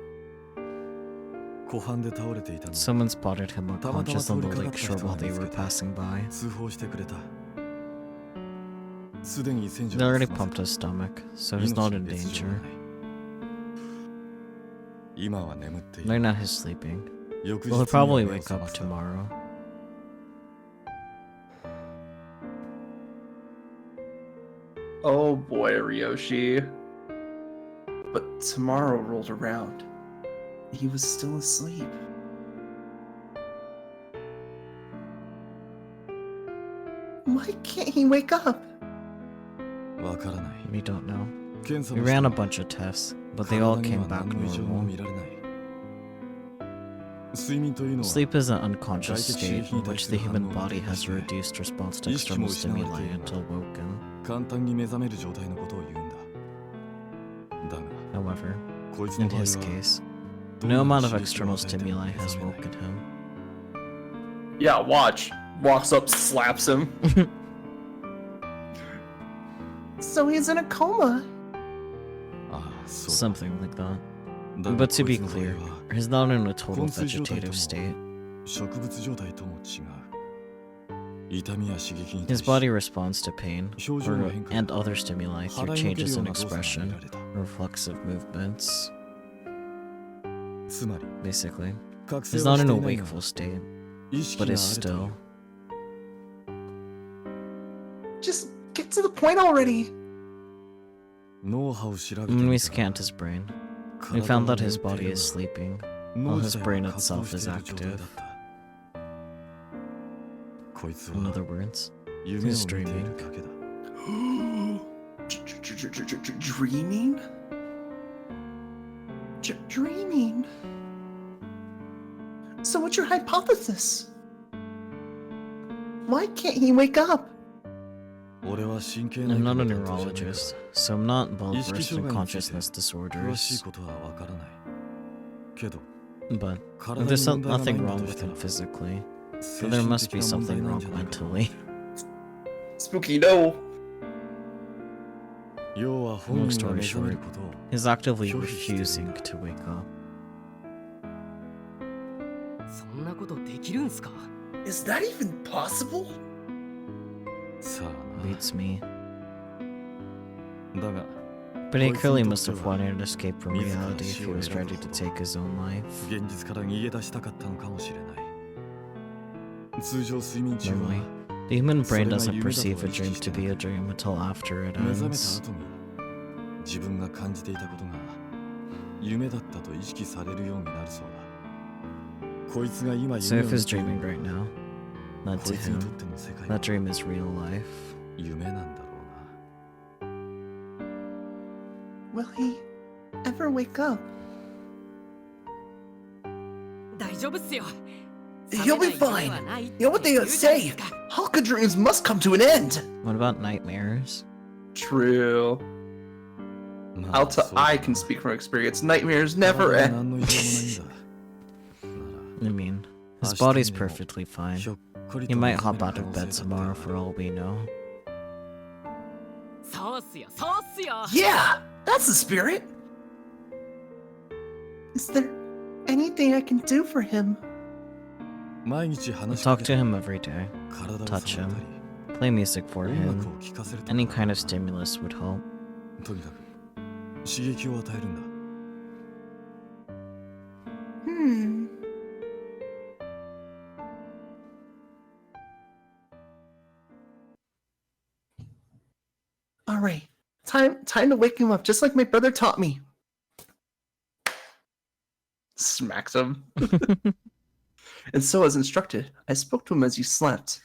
湖畔で倒れていたのを Someone spotted him たまたま unconscious 通 on り the かかった lakeshore 人が while they 見つ were けて passing by. 通報してくれたすでに洗浄 They を already 済ませ pumped た his stomach, so he's not in 命に別状 danger. はない今は眠ってい Right る now he's sleeping. 翌日 Well, he'll には probably 目を wake 覚 up ました tomorrow. Oh boy, Ryoshi. But tomorrow rolled around. He was still asleep. Why can't he wake up? わからない We don't know. 検査 We もした ran a が bunch of tests, but they all 体に came は back 何の異常も normal. 見られない睡眠というのは Sleep is an unconscious state in 外的刺激に対 which す the る反 human 応が body 低下 has して a reduced response to 意識も external 失われて stimuli いるが until woken. 簡単に目覚める状態のことを言うんだだが However, こいつの in 場合は his case, どんな no に amount of 刺激を external 与えても stimuli 目 has 覚めない woken him. Yeah, watch. Walks up, slaps him. So he's in a coma. ああそうだ Something like that. だが But to こい be つの場合 clear, は he's not in a total 昏睡状態と vegetative も state. 植物状態とも違う痛みや刺激に His 対し body responds to pain 表情の変化 and other stimuli 払 through いのける changes よう in な動作が見 expression, られた。 reflexive movements. つまり Basically, 覚醒 he's は not し in て a いないが wakeful state, 意識 but が is あるとい still. う。 Just get to the point already. 脳波を調べて When we みたら scanned his brain, we 体 found は that his 眠ってい body る is が sleeping, 脳 while 自 his 体 brain は活動 itself して is いる状態だ active. った。こいつ In は other words, 夢を見 he's てい dreaming. るだけだ。 Dreaming? Dreaming? So what's your hypothesis? Why can't he wake up? 俺は神経内 I'm 科 not の a 担当じゃないから neurologist, so I'm not well 意識 versed 障 in 害について consciousness 詳しい disorders, ことはわからない。けど but 体に there's 問題がない nothing んだ wrong と with したら him physically, 精 but there 神 must 的 be な問 something 題なん wrong じゃないかと。 mentally. Spooky, no. 要は本 Long 人が story 目覚める short, ことを he's actively Sure, he's refusing to wake up. そんなことできるんすか？ Is that even possible? さあ Beats me. な。だが But he Boy, clearly think must of have the- wanted to escape from自ら reality if 死 he を was 選ぶ ready ほ to ど take his own life. 現実から逃げ出したかったのかもしれない。通常睡眠中は Normally, the human brain それが doesn't 夢だとは perceive a 意識 dream して to ない be a dream until after it 目覚めた ends. 後に自分が感じていたことが夢だったと意識されるようになるそうだ。こいつが今 So 夢 if を見 he's ている dreaming right now, that こ to いつに him, とっての世界 that は dream is real life. 夢なんだろうな。 Will he ever wake up? 大丈夫っすよ。 He'll be 覚めない夢は fine. ないって You know what they 言うじゃない say? ですか。 Hawker dreams must come to an end. What about nightmares? True. まあそうだ I can speak from experience. Nightmares never 体 end. に何の異常もないんだ。 I mean, his 明日に body's でも perfectly なら fine. ひょっこり He と might 目覚 hop める out 可 of 能性 bed だって tomorrow for all we know. そうっすよ、そうっすよ。 Yeah, that's the spirit. Is there anything I can do for him? 毎日話しか Talk け to て him every day, 体を touch 触っ him, たり play music for 音楽 him. を聴かせると Any か kind of stimulus would help. とにかく刺激を与えるんだ。 Hmm. All right. Time to wake him up, just like my brother taught me. Smacks him. And so, as instructed, I spoke to him as he slept.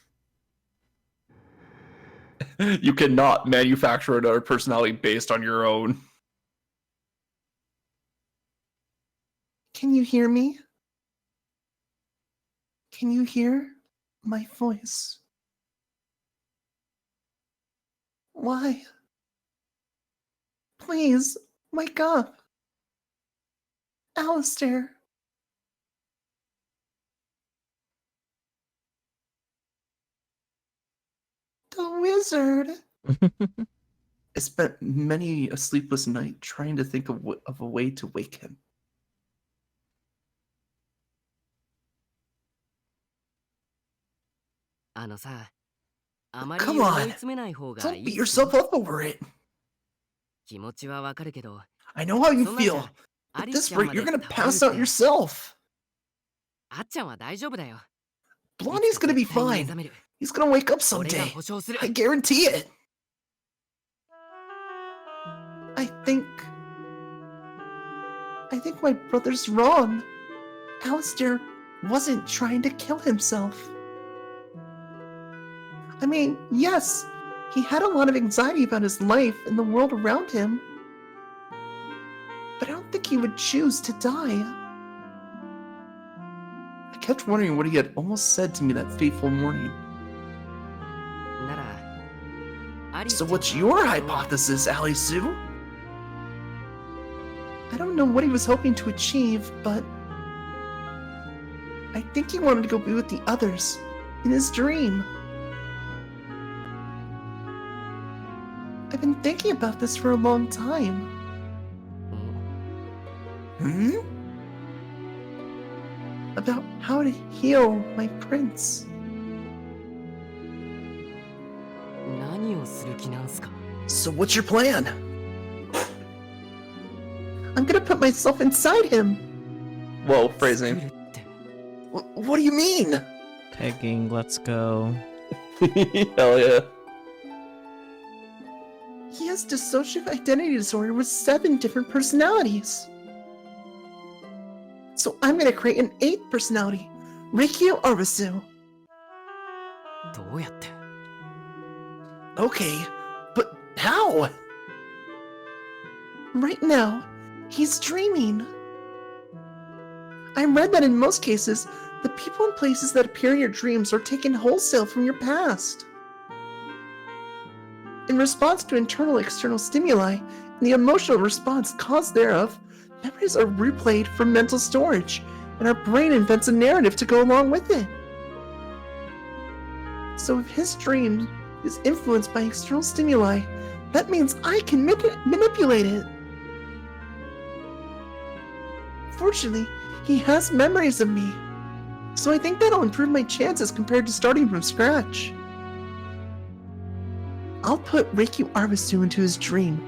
You cannot manufacture another personality based on your own. Can you hear me? Can you hear my voice? Why? Please, wake up. Alistair. The wizard. I spent many a sleepless night trying to think of a way to wake him. あのさ、あまり Come 思 on. い詰めない方が Don't い beat いっす yourself よ。 up over it. 気持ちはわかるけど、 I know how you そんなんじ feel. ゃア At リ this スちゃん rate, ま you're で gonna 倒れる pass っ out て。 yourself. あっちゃんは大丈夫だよ。 Blondie's gonna be いつか絶対に目 fine. 覚める。 He's gonna wake up 俺が someday. 保証する。 I guarantee it. I think my brother's wrong. Alistair wasn't trying to kill himself. I mean, yes, he had a lot of anxiety about his life and the world around him. But I don't think he would choose to die. I kept wondering what he had almost said to me that fateful morning. なら、アリス So ちゃん what's は your hypothesis, Ally Sue? I don't know what he was hoping to achieve, but I think he wanted to go be with the others in his dream. I've been thinking about this for a long time. うん Hmm? About how to heal my prince. をする気なんすか？ So what's your plan? I'm gonna put myself inside him. Whoa, 作 phrasing. るって。 What do you mean? Pegging, let's go. Hell yeah. He has dissociative identity disorder with 7 different personalities. So I'm gonna create an 8th personality, Rikyu Arasu. どうやって？ Okay, but how? Right now, he's dreaming. I read that in most cases, the people and places that appear in your dreams are taken wholesale from your past. In response to internal and external stimuli, and the emotional response caused thereof, memories are replayed from mental storage, and our brain invents a narrative to go along with it. So if his dream is influenced by external stimuli, that means I can manipulate it. Fortunately, he has memories of me, so I think that'll improve my chances compared to starting from scratch. I'll put Reiki Arbisu into his dream,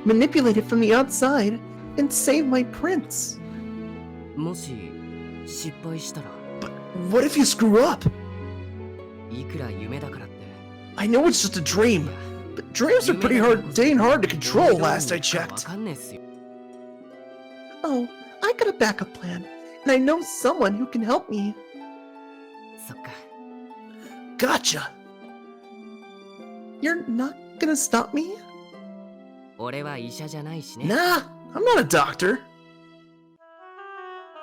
manipulate it from the outside, and save my prince. もし失敗したら、 But what if you screw up? いくら夢だからって。 I know it's just a dream, but dreams are pretty dang hard to control last I checked. わかんねえっすよ。 Oh, I got a backup plan, and I know someone who can help me. そっか。 Gotcha! You're not gonna stop me? 俺は医者じゃないしね。 Nah, I'm not a doctor.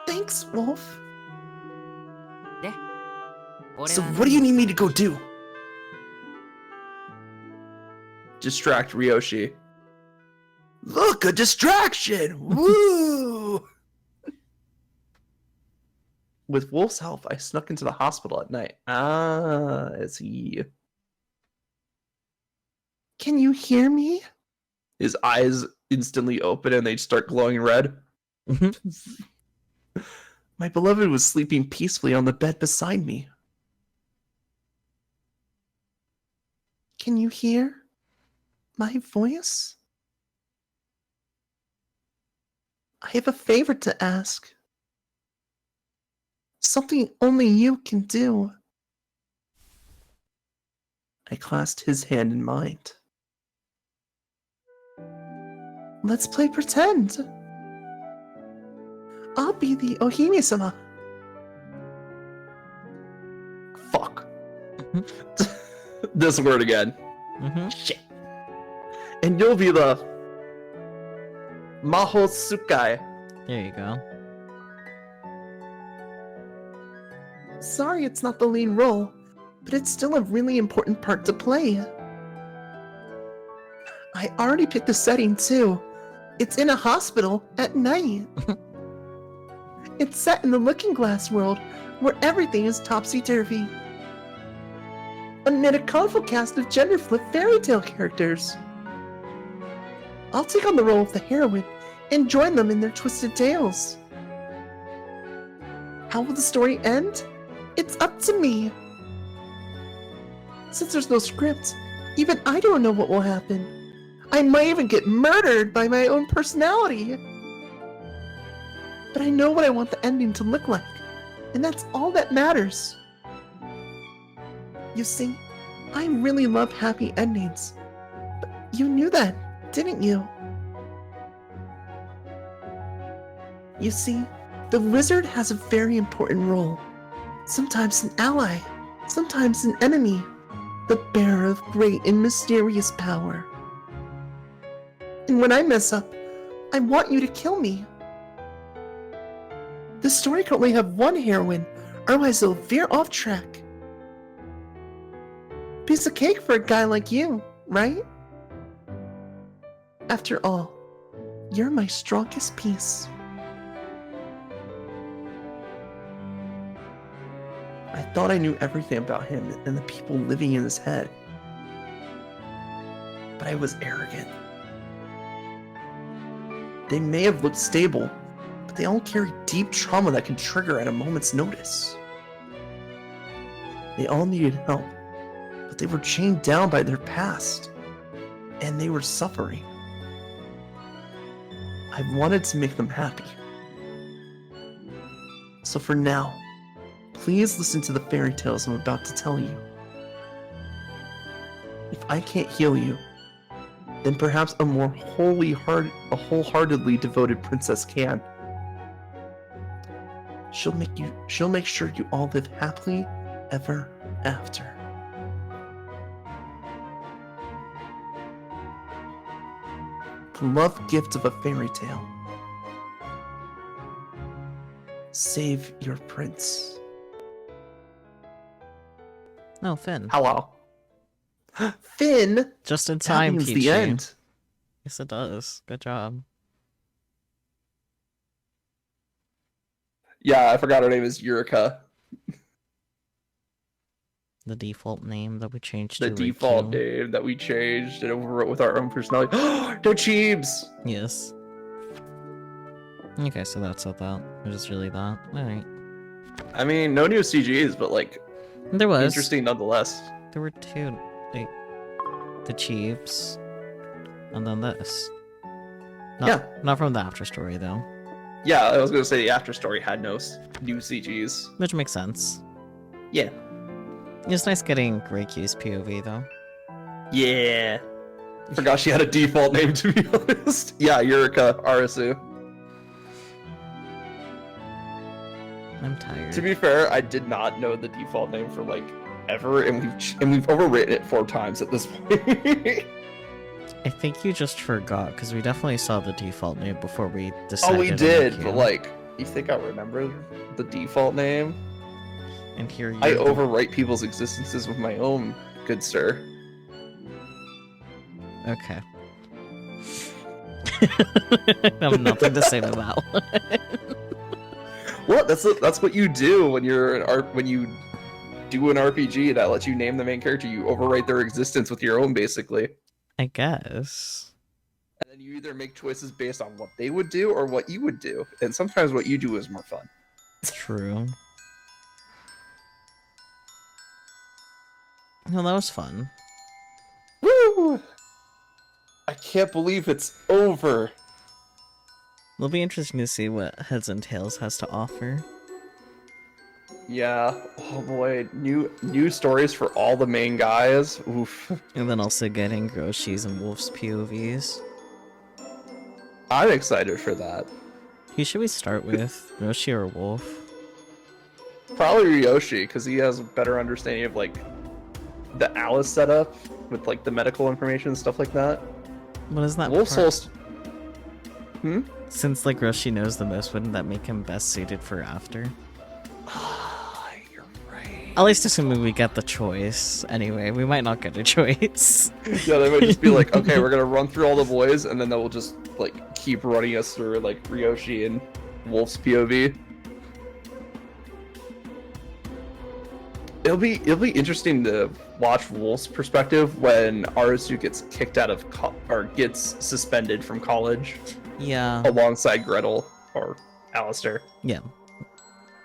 Thanks, Wolf. で、俺 So は what do you need me to go do? Distract Ryoshi. Look, a distraction! Woo! With Wolf's help, I snuck into the hospital at night. Ah, I see. Can you hear me? His eyes instantly open and they start glowing red. My beloved was sleeping peacefully on the bed beside me. Can you hear my voice? I have a favor to ask. Something only you can do. I clasped his hand in mine. Let's play pretend. I'll be the Ohimi-sama. Fuck. This word again. Shit. And you'll be the Maho Tsukai. There you go. Sorry it's not the lead role, but it's still a really important part to play. I already picked the setting too. It's in a hospital at night. It's set in the Looking Glass world, where everything is topsy-turvy. Amid a colorful cast of gender-flip fairy tale characters. I'll take on the role of the heroine and join them in their twisted tales. How will the story end? It's up to me. Since there's no script, even I don't know what will happen. I might even get murdered by my own personality. But I know what I want the ending to look like, and that's all that matters. You see, I really love happy endings. But you knew that, didn't you? You see, the wizard has a very important role. Sometimes an ally, sometimes an enemy, the bearer of great and mysterious power. And when I mess up, I want you to kill me. The story can only have one heroine, otherwise it'll veer off track. Piece of cake for a guy like you, right? After all, you're my strongest piece. I thought I knew everything about him and the people living in his head. But I was arrogant. They may have looked stable, but they all carry deep trauma that can trigger at a moment's notice. They all needed help, but they were chained down by their past. and they were suffering. I wanted to make them happy. So for now, please listen to the fairy tales I'm about to tell you. If I can't heal you, then perhaps a more wholeheartedly devoted princess can. She'll make sure you all live happily ever after. The love gift of a fairy tale. Save your prince. No, Finn. Hello. Finn! Just in That time, means Peachy. the end. Yes, it does. Good job. Yeah, I forgot her name is Yurika. The default name that we changed The to default Riku. name that we changed and overwrote with our own personality. No Cheebs! Yes. Okay, so that's what that. It was really that. Alright. I mean, no new CGs, but like, There was. interesting nonetheless. There were two. Like, the Chiefs. And then this. Not from the after story, though. Yeah, I was gonna say the after story had no new CGs. Which makes sense. Yeah. It's nice getting Riku's POV, though. Yeah. Forgot she had a default name, to be honest. Yeah, Yurika Arasu. I'm tired. To be fair, I did not know the default name for like ever, and we've overwritten it 4 times at this point. I think you just forgot, because we definitely saw the default name before we decided Oh, we on did, the queue. but like, you think I remember the default name? And here I you're the- overwrite people's existences with my own, good sir. Okay. I have nothing to say to that one. What? That's what you do when you're when you do an RPG that lets you name the main character. You overwrite their existence with your own, basically. I guess. And then you either make choices based on what they would do or what you would do. And sometimes what you do is more fun. True. Well, that was fun. Woo! I can't believe it's over. It'll be interesting to see what Heads and Tails has to offer. Yeah. Oh boy. New stories for all the main guys. Oof. And then also getting Roshi's and Wolf's POVs. I'm excited for that. Who should we start with? Roshi or Wolf? Probably Ryoshi, because he has a better understanding of like the Alice setup with like the medical information and stuff like that. What is that? Wolf's part? whole Since like Roshi knows the most, wouldn't that make him best suited for after? You're right. At least assuming we get the choice. Anyway, we might not get a choice. Yeah, they might just be like, okay, we're gonna run through all the boys, and then they'll just like keep running us through like Ryoshi and Wolf's POV. It'll be interesting to watch Wolf's perspective when Arasu gets kicked out of or gets suspended from college Yeah. alongside Gretel or Alistair. Yeah.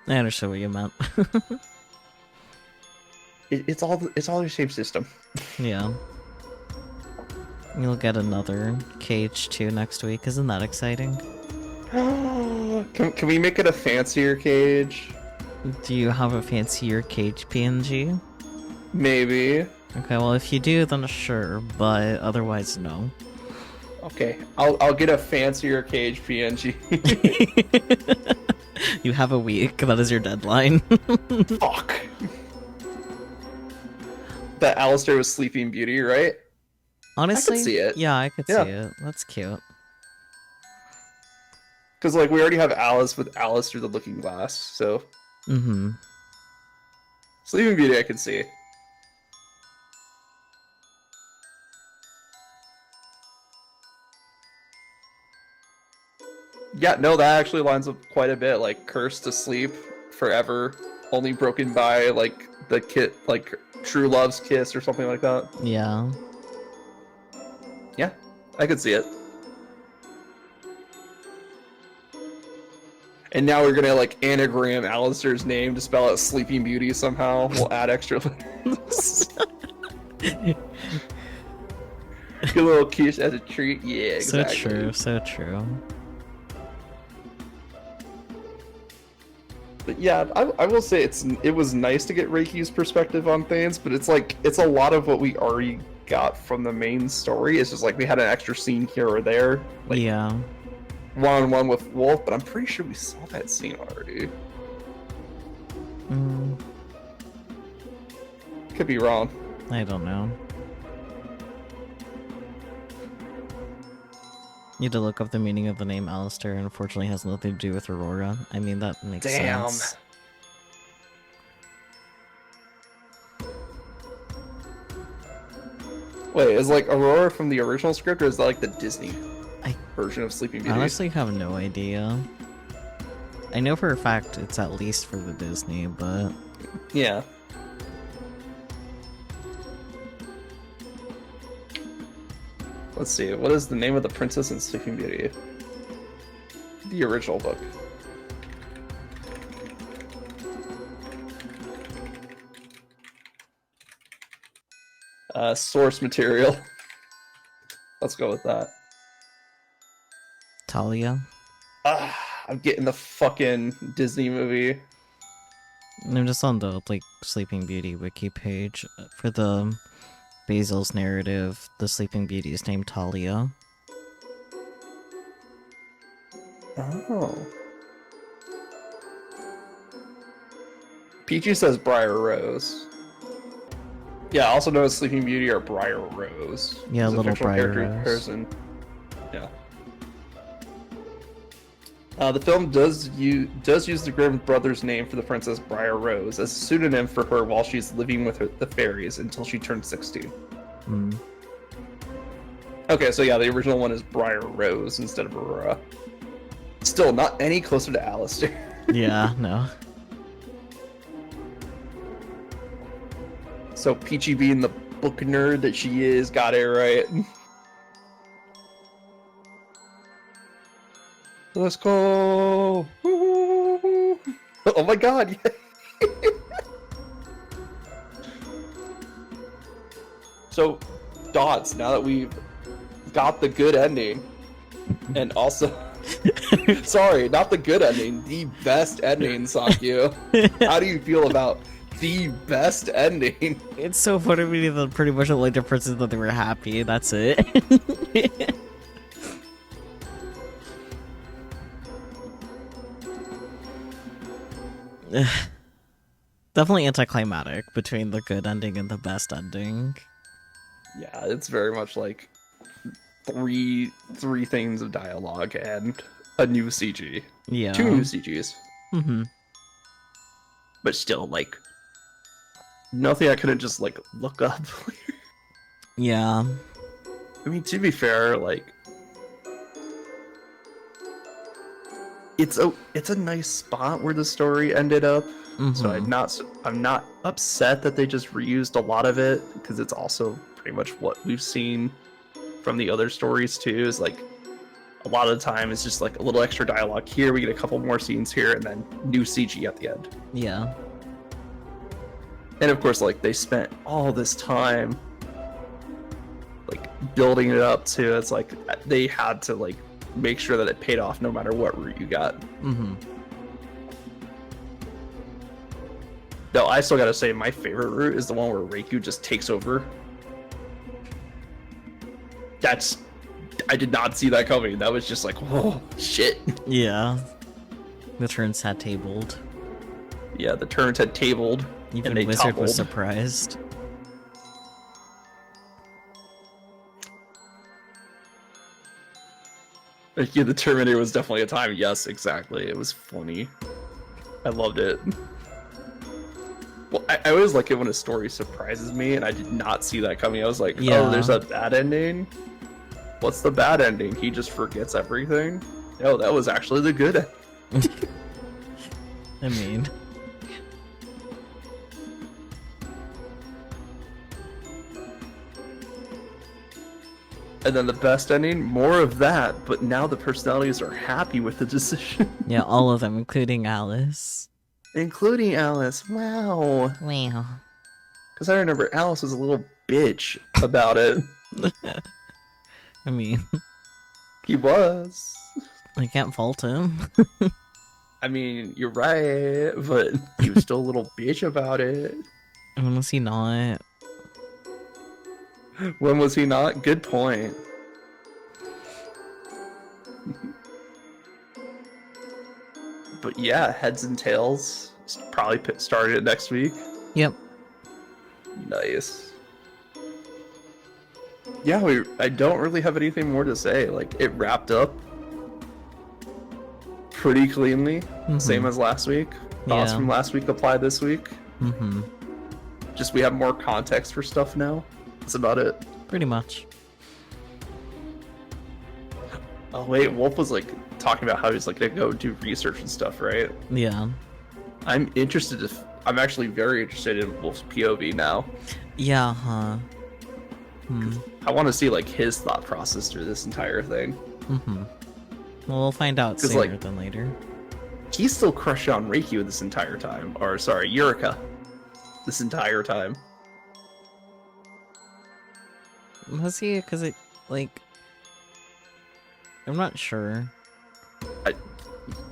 I understood what you meant. It's all the same system. Yeah. You'll get another Cage 2 next week. Isn't that exciting? Can we make it a fancier cage? Do you have a fancier Cage PNG? Maybe. Okay, well if you do, then sure, but otherwise no. Okay, I'll get a fancier cage PNG. You have a week, that is your deadline. Fuck. That Alistair was Sleeping Beauty, right? Honestly, see it. Yeah, I could Yeah. see it. That's cute. Because like we already have Alice with Alice through the Looking Glass, so Mm-hmm. Sleeping Beauty I could see. Yeah, no, that actually lines up quite a bit. Like cursed to sleep forever, only broken by like the like true love's kiss or something like that. Yeah. Yeah, I could see it. And now we're gonna like anagram Alistair's name to spell out Sleeping Beauty somehow. We'll add extra letters. Like a little kiss as a treat. Yeah, exactly. So true, so true. But yeah, I will say it was nice to get Reiki's perspective on things, but it's like it's a lot of what we already got from the main story. It's just like we had an extra scene here or there, like Yeah. one-on-one with Wolf, but I'm pretty sure we saw that scene already. Could be wrong. I don't know. Need to look up the meaning of the name Alistair, and unfortunately has nothing to do with Aurora. I mean, that makes sense. Wait, is like Aurora from the original script, or is that like the Disney I version of Sleeping Beauty? honestly have no idea. I know for a fact it's at least for the Disney, but... Yeah. Let's see, what is the name of the princess in Sleeping Beauty? The original book. Source material. Let's go with that. Talia? I'm getting the fucking Disney movie. I'm just on the, like, Sleeping Beauty wiki page. For the Basil's narrative, the Sleeping Beauty is named Talia. Oh. Peachy says Briar Rose. Yeah, also known as Sleeping Beauty or Briar Rose. Yeah, It's a little fictional Briar character Rose. Person. Yeah. The film does use the Grimm brothers' name for the princess Briar Rose as a pseudonym for her while she's living with the fairies until she turns 16. Okay, so yeah, the original one is Briar Rose instead of Aurora. Still not any closer to Alistair. Yeah, no. So Peachy being the book nerd that she is, got it right. Let's go! Woo! Oh my god! So, Dots, now that we've got the good ending, and also... Sorry, not the good ending, the best ending, Sakyu. How do you feel about the best ending? It's so funny to me that pretty much the only difference is that they were happy, that's it. Definitely anticlimactic between the good ending and the best ending. Yeah, it's very much like three things of dialogue and a new CG. Yeah. 2 new CGs. Mm-hmm. But still, like, nothing I couldn't just, like, look up. Yeah. I mean, to be fair, like, it's a nice spot where the story ended up. So I'm not upset that they just reused a lot of it, because it's also pretty much what we've seen from the other stories too. Is like a lot of the time it's just like a little extra dialogue here, we get a couple more scenes here, and then new CG at the end. Yeah. And of course, like, they spent all this time like building it up too. It's like they had to like make sure that it paid off no matter what route you got. Mm-hmm. Though I still gotta say my favorite route is the one where Reiku just takes over. I did not see that coming. That was just like, oh shit. Yeah. The turns had tabled. Yeah, the turns had tabled. Even and they Wizard toppled. was surprised. Yeah, the Terminator was definitely a time. Yes, exactly. It was funny. I loved it. Well, I always like it when a story surprises me, and I did not see that coming. I was like, Yeah. oh, there's a bad ending? What's the bad ending? He just forgets everything? No, that was actually the good ending. I mean... And then the best ending, more of that, but now the personalities are happy with the decision. Yeah, all of them, including Alice. Including Alice. Wow. Wow. Because I remember Alice was a little bitch about it. I mean, He was. I can't fault him. I mean, you're right, but he was still a little bitch about it. When was he not? When was he not? Good point. But yeah, heads and tails. Probably started it next week. Yep. Nice. Yeah, I don't really have anything more to say. Like, it wrapped up pretty cleanly. Same as last week. Thoughts Yeah. from last week apply this week. Mm-hmm. Just we have more context for stuff now. That's about it. Pretty much. Oh wait, Wolf was like talking about how he's like gonna go do research and stuff, right? Yeah. I'm interested if I'm actually very interested in Wolf's POV now. Yeah, huh. I want to see like his thought process through this entire thing. Mm-hmm. Well, we'll find out 'Cause, sooner like- than later. He's still crushed on Reikyu this entire time. Or sorry, Yurika. This entire time. Was he? Because it, like... I'm not sure.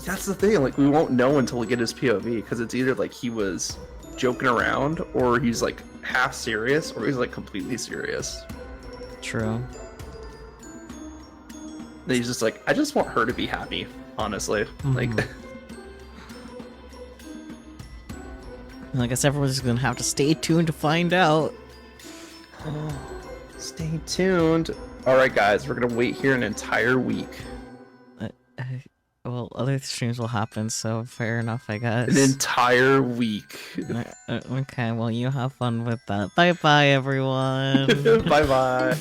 That's the thing, like we won't know until we get his POV, because it's either like he was joking around, or he's like half serious, or he's like completely serious. True. And he's just like, I just want her to be happy, honestly. Like, And I guess everyone's just gonna have to stay tuned to find out. stay tuned. Alright guys, we're gonna wait here an entire week. Well, other streams will happen, so fair enough, I guess. An entire week. Okay, well, you have fun with that. Bye-bye, everyone. Bye bye.